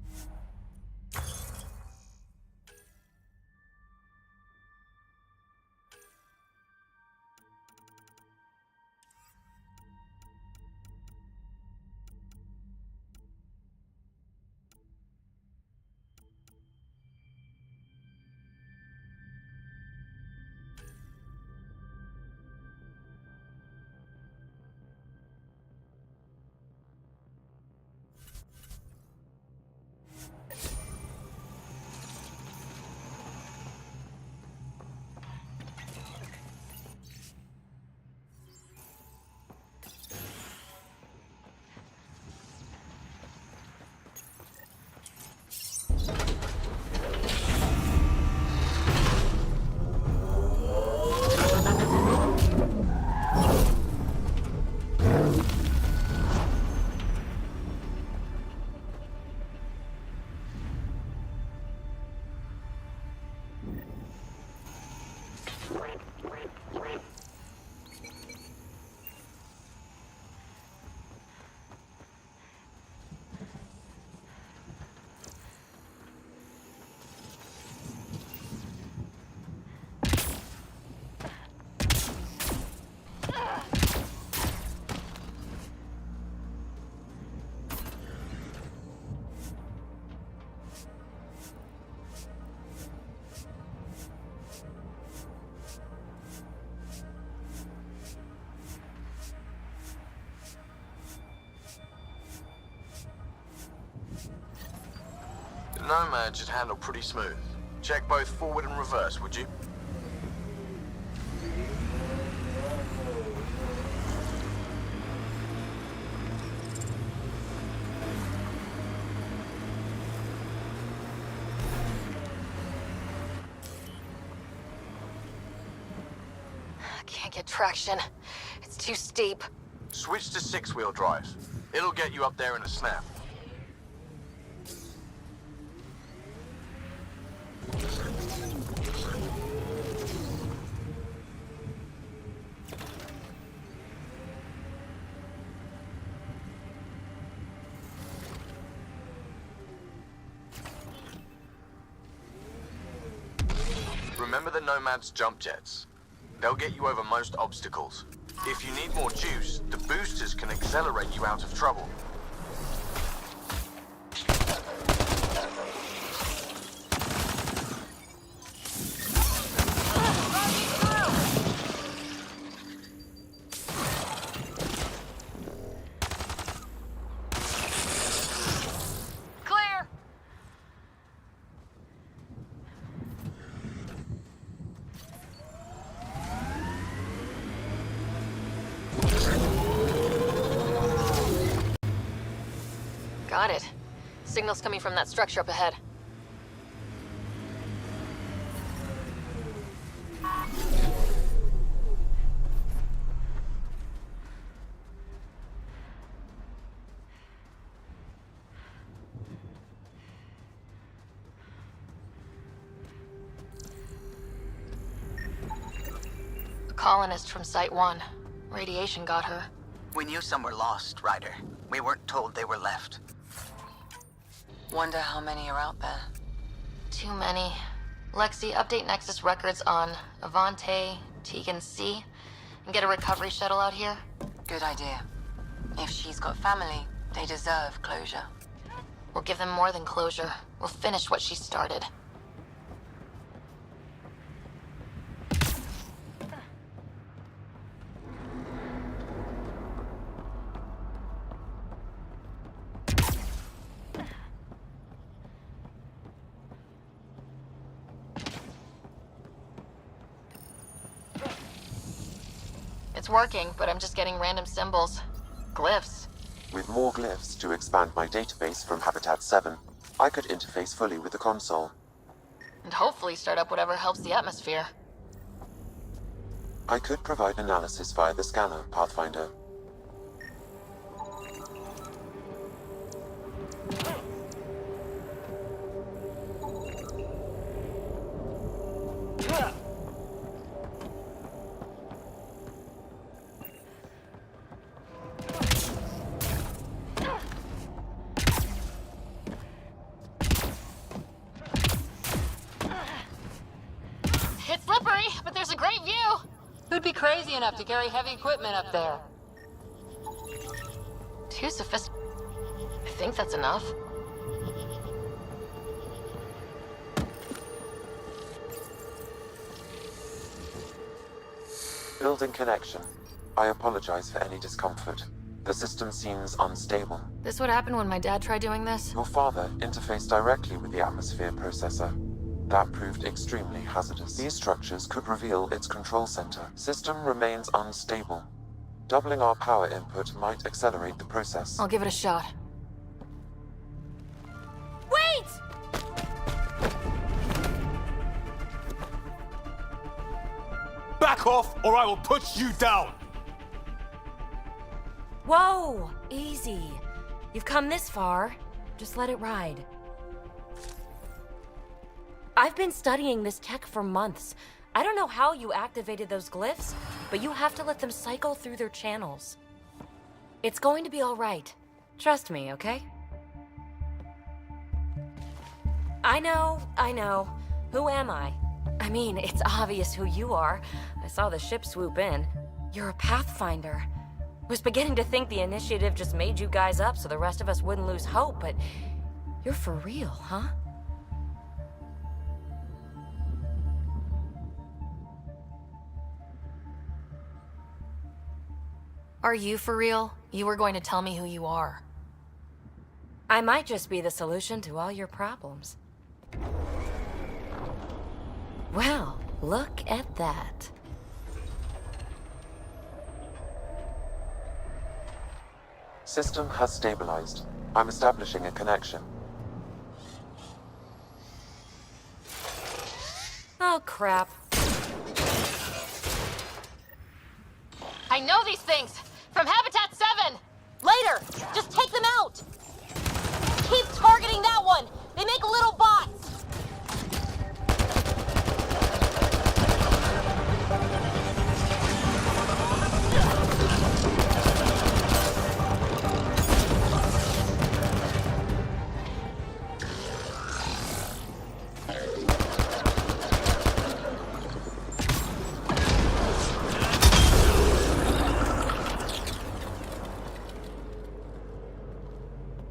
The Nomad should handle pretty smooth. Check both forward and reverse, would you? Can't get traction. It's too steep. Switch to six-wheel drive. It'll get you up there in a snap. Remember the Nomad's jump jets. They'll get you over most obstacles. If you need more juice, the boosters can accelerate you out of trouble. Clear! Got it. Signal's coming from that structure up ahead. A colonist from Site 1. Radiation got her. We knew some were lost, Ryder. We weren't told they were left. Wonder how many are out there. Too many. Lexi, update Nexus records on Avante, Tegan C, and get a recovery shuttle out here. Good idea. If she's got family, they deserve closure. We'll give them more than closure. We'll finish what she started. It's working, but I'm just getting random symbols. Glyphs. With more glyphs to expand my database from Habitat 7, I could interface fully with the console. And hopefully start up whatever helps the atmosphere. I could provide analysis via the scanner, Pathfinder. It's slippery, but there's a great view. Who'd be crazy enough to carry heavy equipment up there? Too sophisticated. I think that's enough. Building connection. I apologize for any discomfort. The system seems unstable. This would happen when my dad tried doing this? Your father interfaced directly with the atmosphere processor. That proved extremely hazardous. These structures could reveal its control center. System remains unstable. Doubling our power input might accelerate the process. I'll give it a shot. Wait! Back off, or I will put you down! Whoa! Easy. You've come this far. Just let it ride. I've been studying this tech for months. I don't know how you activated those glyphs, but you have to let them cycle through their channels. It's going to be all right. Trust me, okay? I know. Who am I? I mean, it's obvious who you are. I saw the ship swoop in. You're a Pathfinder. Was beginning to think the initiative just made you guys up so the rest of us wouldn't lose hope, but you're for real, huh? Are you for real? You were going to tell me who you are. I might just be the solution to all your problems. Well, look at that. System has stabilized. I'm establishing a connection. Oh, crap. I know these things! From Habitat 7! Later! Just take them out! Keep targeting that one! They make little bots!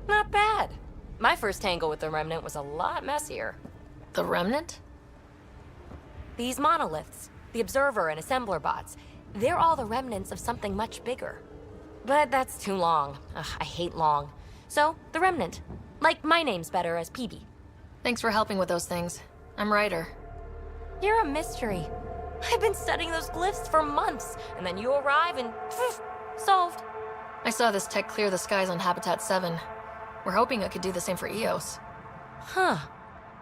Not bad. My first tangle with the Remnant was a lot messier. The Remnant? These monoliths, the Observer and Assembler bots, they're all the remnants of something much bigger. But that's too long. Ugh, I hate long. So, the Remnant. Like my name's better as PB. Thanks for helping with those things. I'm Ryder. You're a mystery. I've been studying those glyphs for months, and then you arrive and poof, solved. I saw this tech clear the skies on Habitat 7. We're hoping it could do the same for EOS. Huh.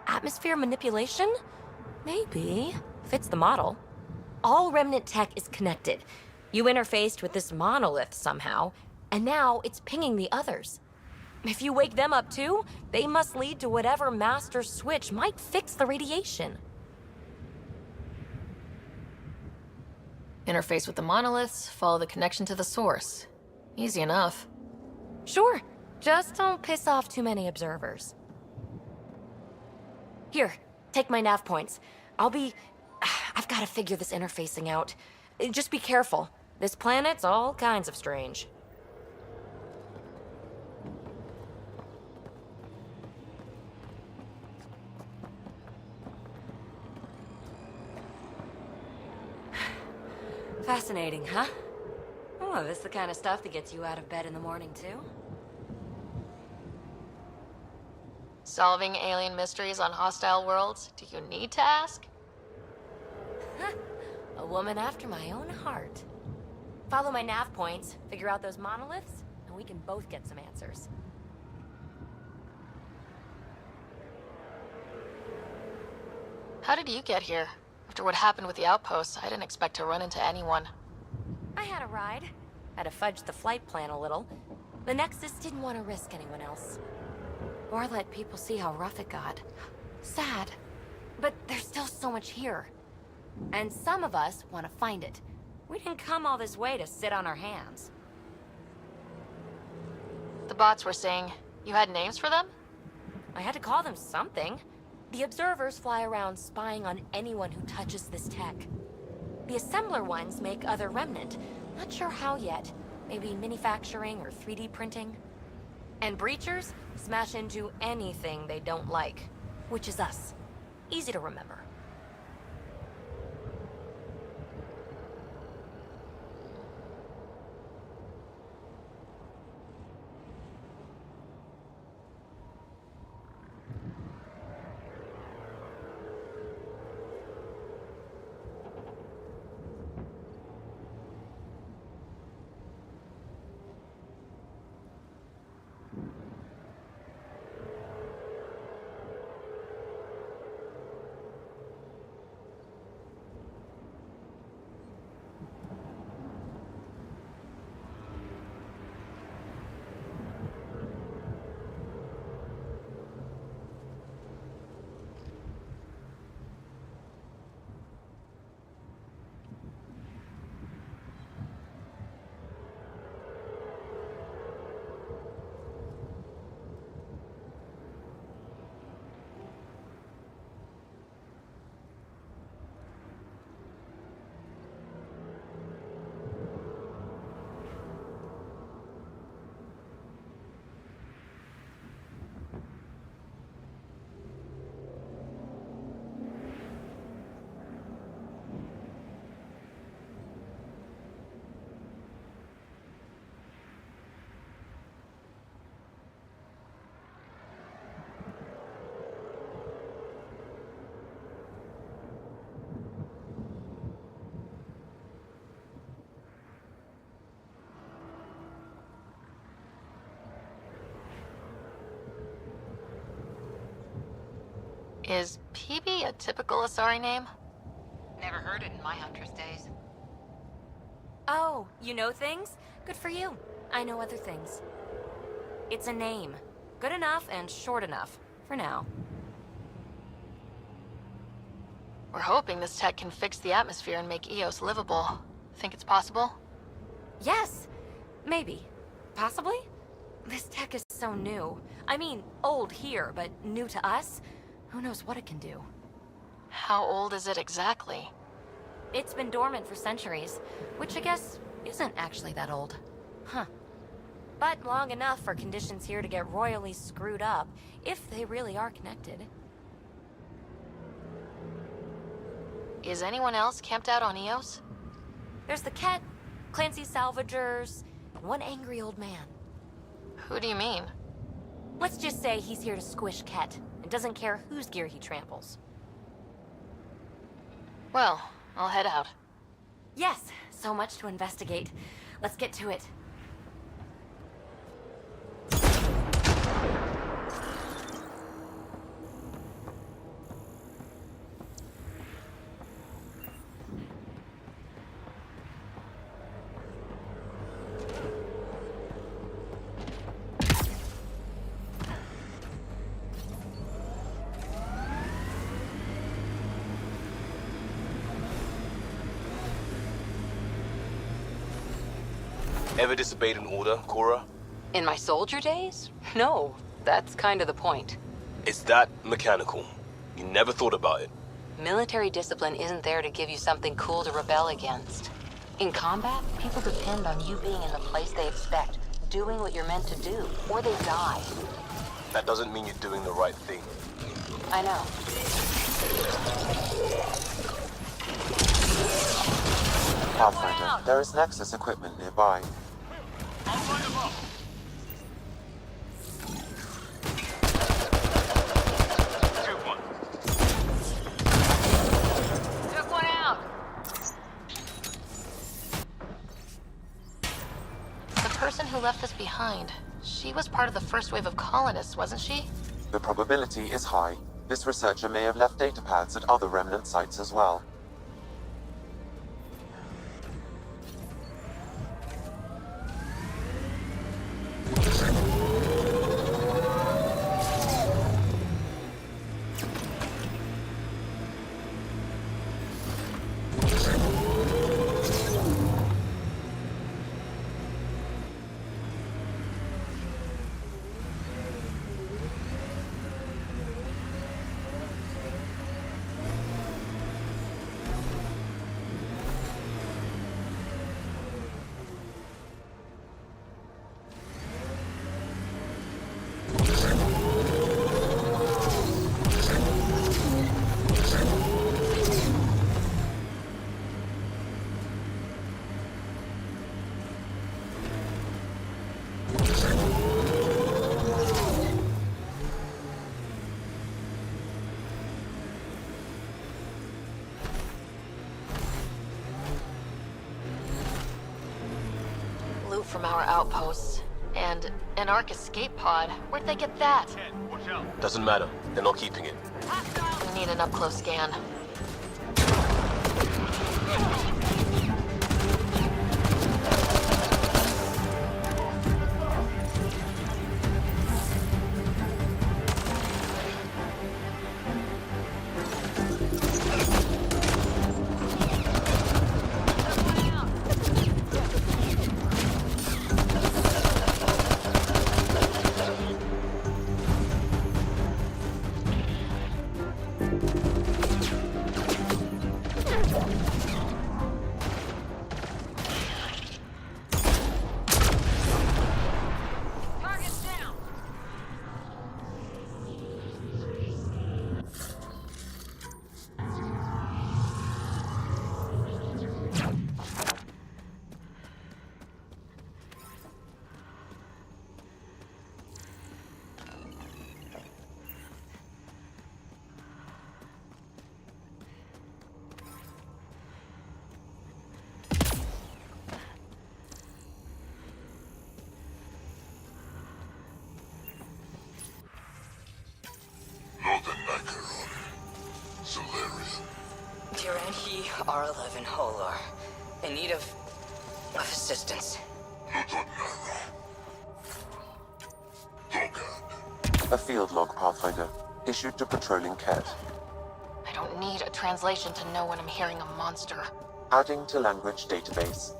Atmosphere manipulation? Maybe. Fits the model. All Remnant tech is connected. You interfaced with this monolith somehow, and now it's pinging the others. If you wake them up too, they must lead to whatever master switch might fix the radiation. Interface with the monoliths, follow the connection to the source. Easy enough. Sure. Just don't piss off too many observers. Here, take my nav points. I've got to figure this interfacing out. Just be careful. This planet's all kinds of strange. Fascinating, huh? Oh, this is the kind of stuff that gets you out of bed in the morning, too? Solving alien mysteries on hostile worlds? Do you need to ask? A woman after my own heart. Follow my nav points, figure out those monoliths, and we can both get some answers. How did you get here? After what happened with the outposts, I didn't expect to run into anyone. I had a ride. Had to fudge the flight plan a little. The Nexus didn't want to risk anyone else. Or let people see how rough it got. Sad. But there's still so much here. And some of us want to find it. We didn't come all this way to sit on our hands. The bots were saying you had names for them? I had to call them something. The observers fly around spying on anyone who touches this tech. The assembler ones make other Remnant. Not sure how yet. Maybe manufacturing or 3D printing. And breachers smash into anything they don't like. Which is us. Easy to remember. Is PB a typical Asari name? Never heard it in my Huntress days. Oh, you know things? Good for you. I know other things. It's a name. Good enough and short enough. For now. We're hoping this tech can fix the atmosphere and make Eos livable. Think it's possible? Yes. Maybe. Possibly? This tech is so new. I mean, old here, but new to us? Who knows what it can do? How old is it exactly? It's been dormant for centuries, which I guess isn't actually that old. Huh. But long enough for conditions here to get royally screwed up, if they really are connected. Is anyone else camped out on Eos? There's the Ket, Clancy's salvagers, and one angry old man. Who do you mean? Let's just say he's here to squish Ket, and doesn't care whose gear he tramples. Well, I'll head out. Yes, so much to investigate. Let's get to it. Ever disobeyed an order, Cora? In my soldier days? No, that's kind of the point. It's that mechanical. You never thought about it. Military discipline isn't there to give you something cool to rebel against. In combat, people depend on you being in the place they expect, doing what you're meant to do, or they die. That doesn't mean you're doing the right thing. I know. Pathfinder, there is Nexus equipment nearby. Took one out. The person who left us behind, she was part of the first wave of colonists, wasn't she? The probability is high. This researcher may have left data pads at other remnant sites as well. Loot from our outposts. And an Ark escape pod. Where'd they get that? Doesn't matter. They're not keeping it. We need an up-close scan. Tyranhi R11 Holar. In need of of assistance. A field log, Pathfinder, issued to patrolling Ket. I don't need a translation to know when I'm hearing a monster. Adding to language database.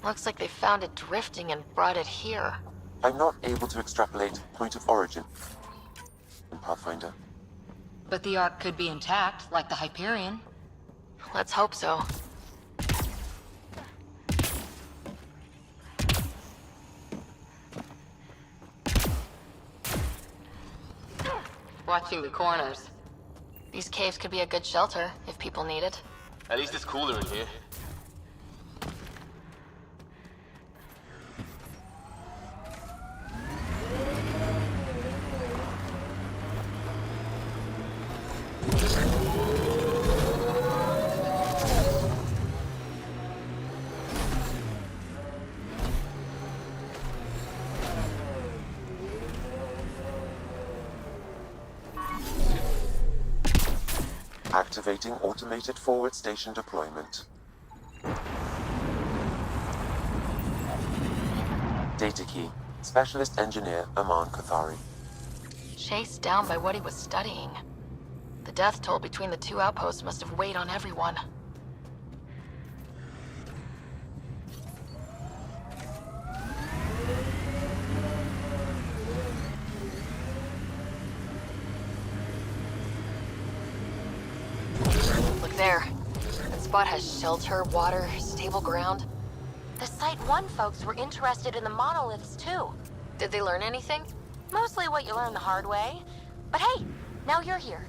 Looks like they found it drifting and brought it here. I'm not able to extrapolate point of origin, Pathfinder. But the Ark could be intact, like the Hyperion. Let's hope so. Watching the corners. These caves could be a good shelter, if people need it. At least it's cooler in here. Activating automated forward station deployment. Data key. Specialist Engineer Aman Kathari. Chased down by what he was studying. The death toll between the two outposts must have weighed on everyone. Look there. That spot has shelter, water, stable ground. The Site 1 folks were interested in the monoliths, too. Did they learn anything? Mostly what you learn the hard way. But hey, now you're here.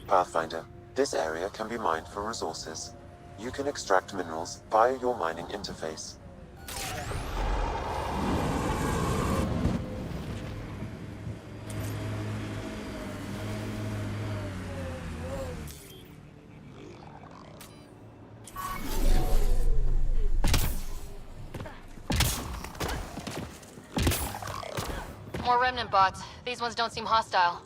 Pathfinder, this area can be mined for resources. You can extract minerals via your mining interface. More remnant bots. These ones don't seem hostile.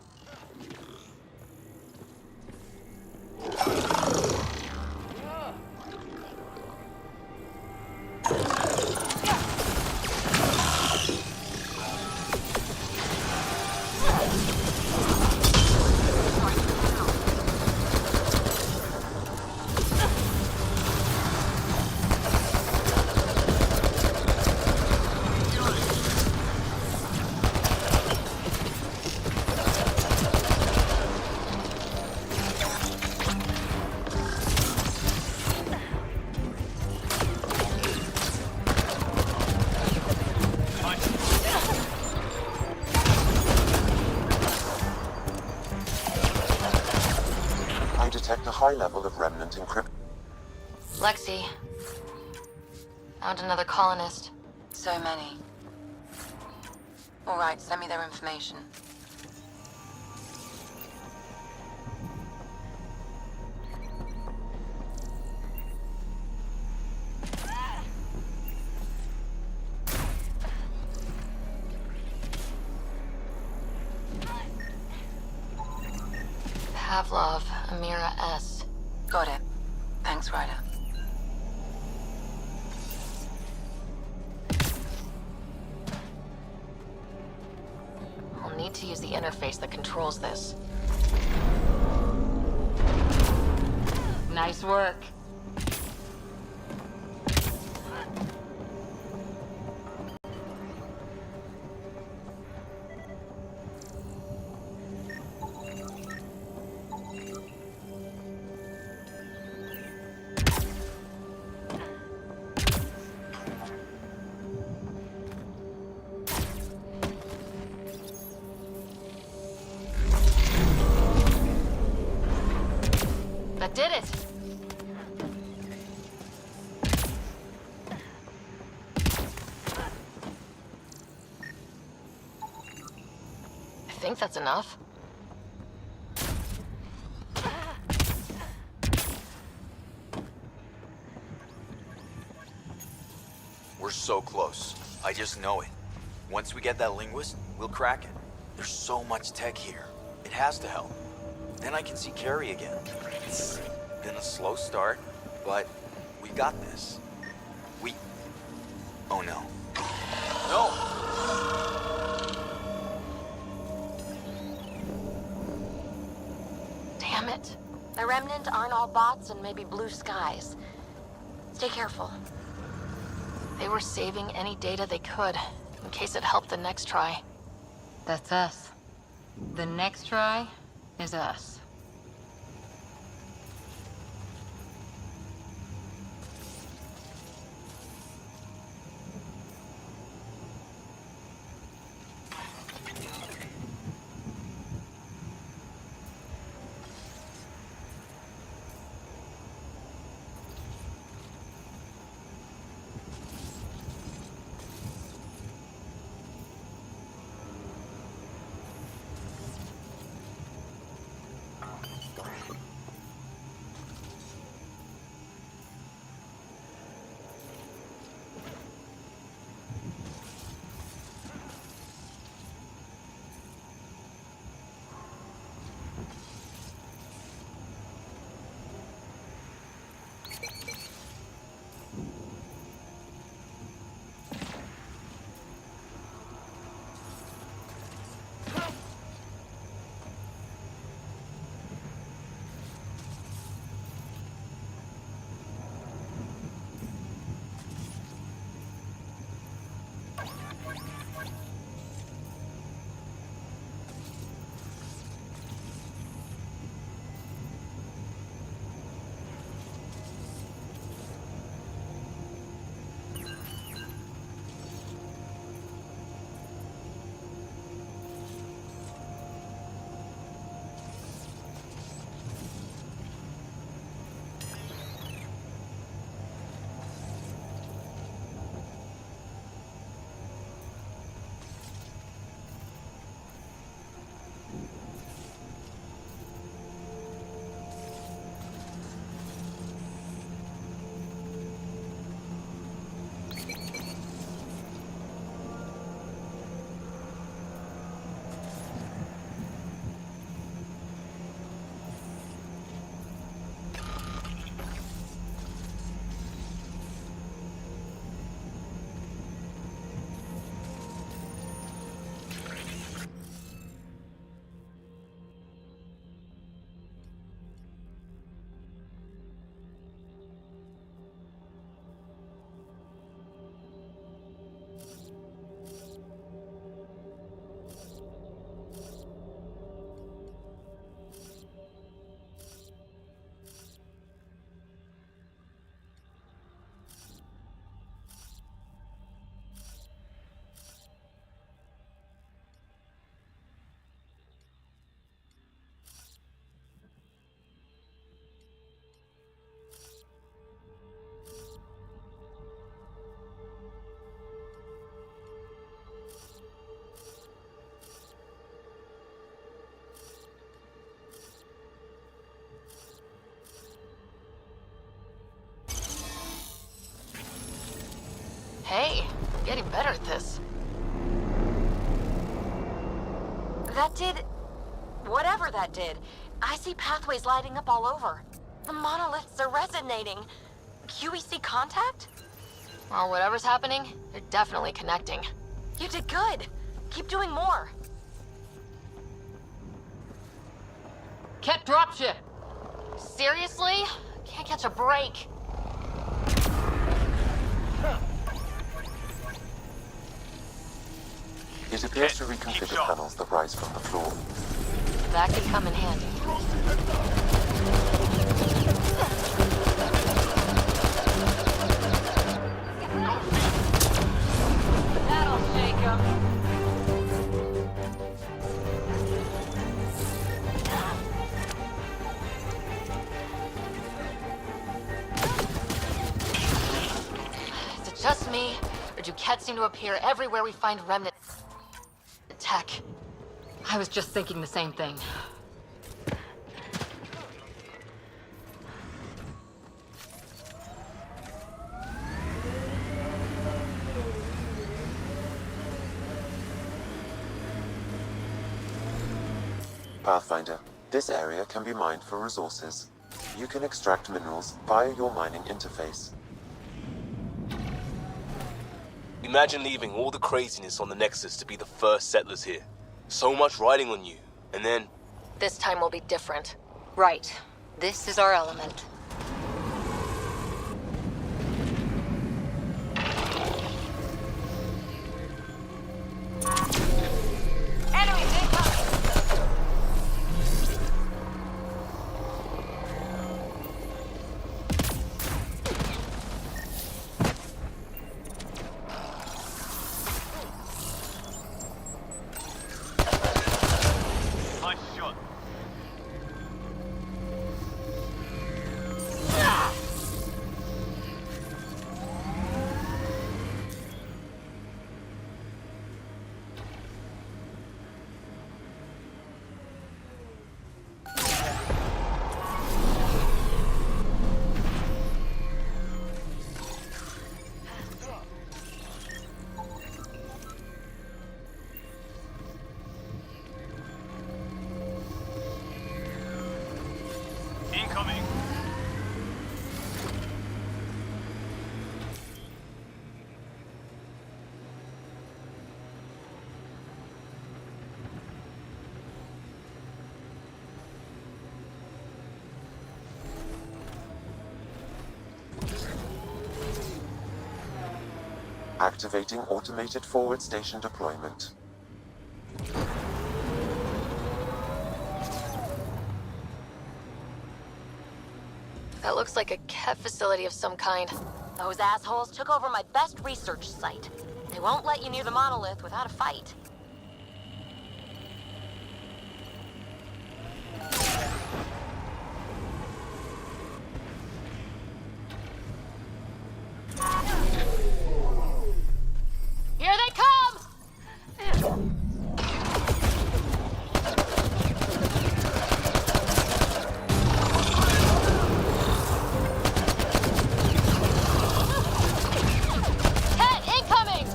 Detect a high level of remnant encryption. Lexi. Found another colonist. So many. All right, send me their information. Pavlov, Amira S. Got it. Thanks, Ryder. I'll need to use the interface that controls this. Nice work. That did it! think that's enough. We're so close. I just know it. Once we get that linguist, we'll crack it. There's so much tech here. It has to help. Then I can see Carrie again. It's been a slow start, but we got this. Oh no. No! Damn it. The Remnant aren't all bots and maybe blue skies. Stay careful. They were saving any data they could, in case it helped the next try. That's us. The next try is us. Hey, I'm getting better at this. That did... whatever that did. I see pathways lighting up all over. The monoliths are resonating. QEC contact? Well, whatever's happening, they're definitely connecting. You did good. Keep doing more. Ket dropship! Seriously? Can't catch a break. It appears to reconfigure panels that rise from the floor. That could come in handy. That'll shake 'em. Is it just me, or do Ket seem to appear everywhere we find remnant tech? I was just thinking the same thing. Pathfinder, this area can be mined for resources. You can extract minerals via your mining interface. Imagine leaving all the craziness on the Nexus to be the first settlers here. So much riding on you, and then... This time will be different. Right. This is our element. Incoming! Activating automated forward station deployment. That looks like a Ket facility of some kind. Those assholes took over my best research site. They won't let you near the monolith without a fight. Here they come! Ket, incoming!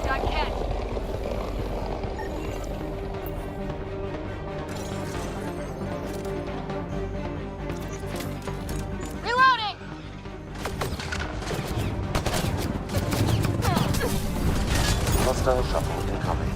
Got Ket. Reloading! Hostile shuttle incoming.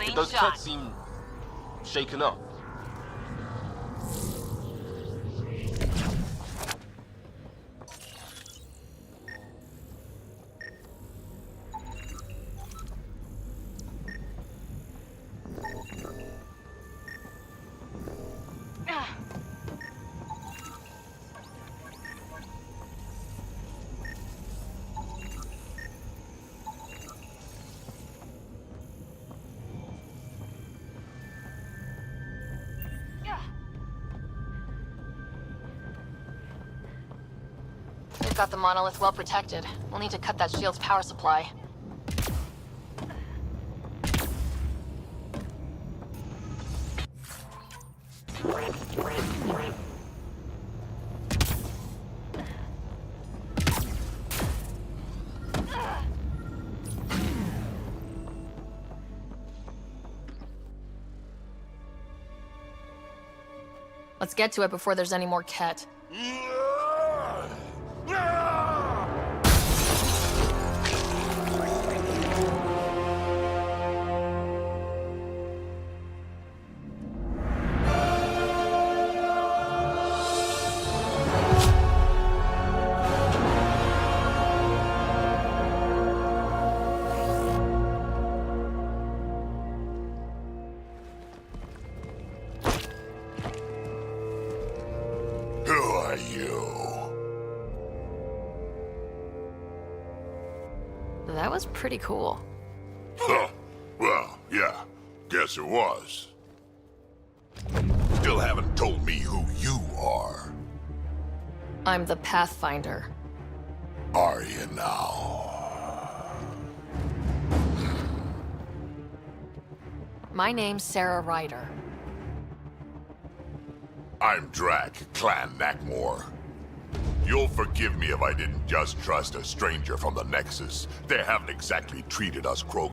Did those Kets seem... shaken up? They've got the monolith well protected. We'll need to cut that shield's power supply. Let's get to it before there's any more Ket. Who are you? That was pretty cool. Huh. Well, yeah. Guess it was. Still haven't told me who you are. I'm the Pathfinder. Are you now? My name's Sarah Ryder. I'm Drac, Clan Nakmor. You'll forgive me if I didn't just trust a stranger from the Nexus. They haven't exactly treated us Krogan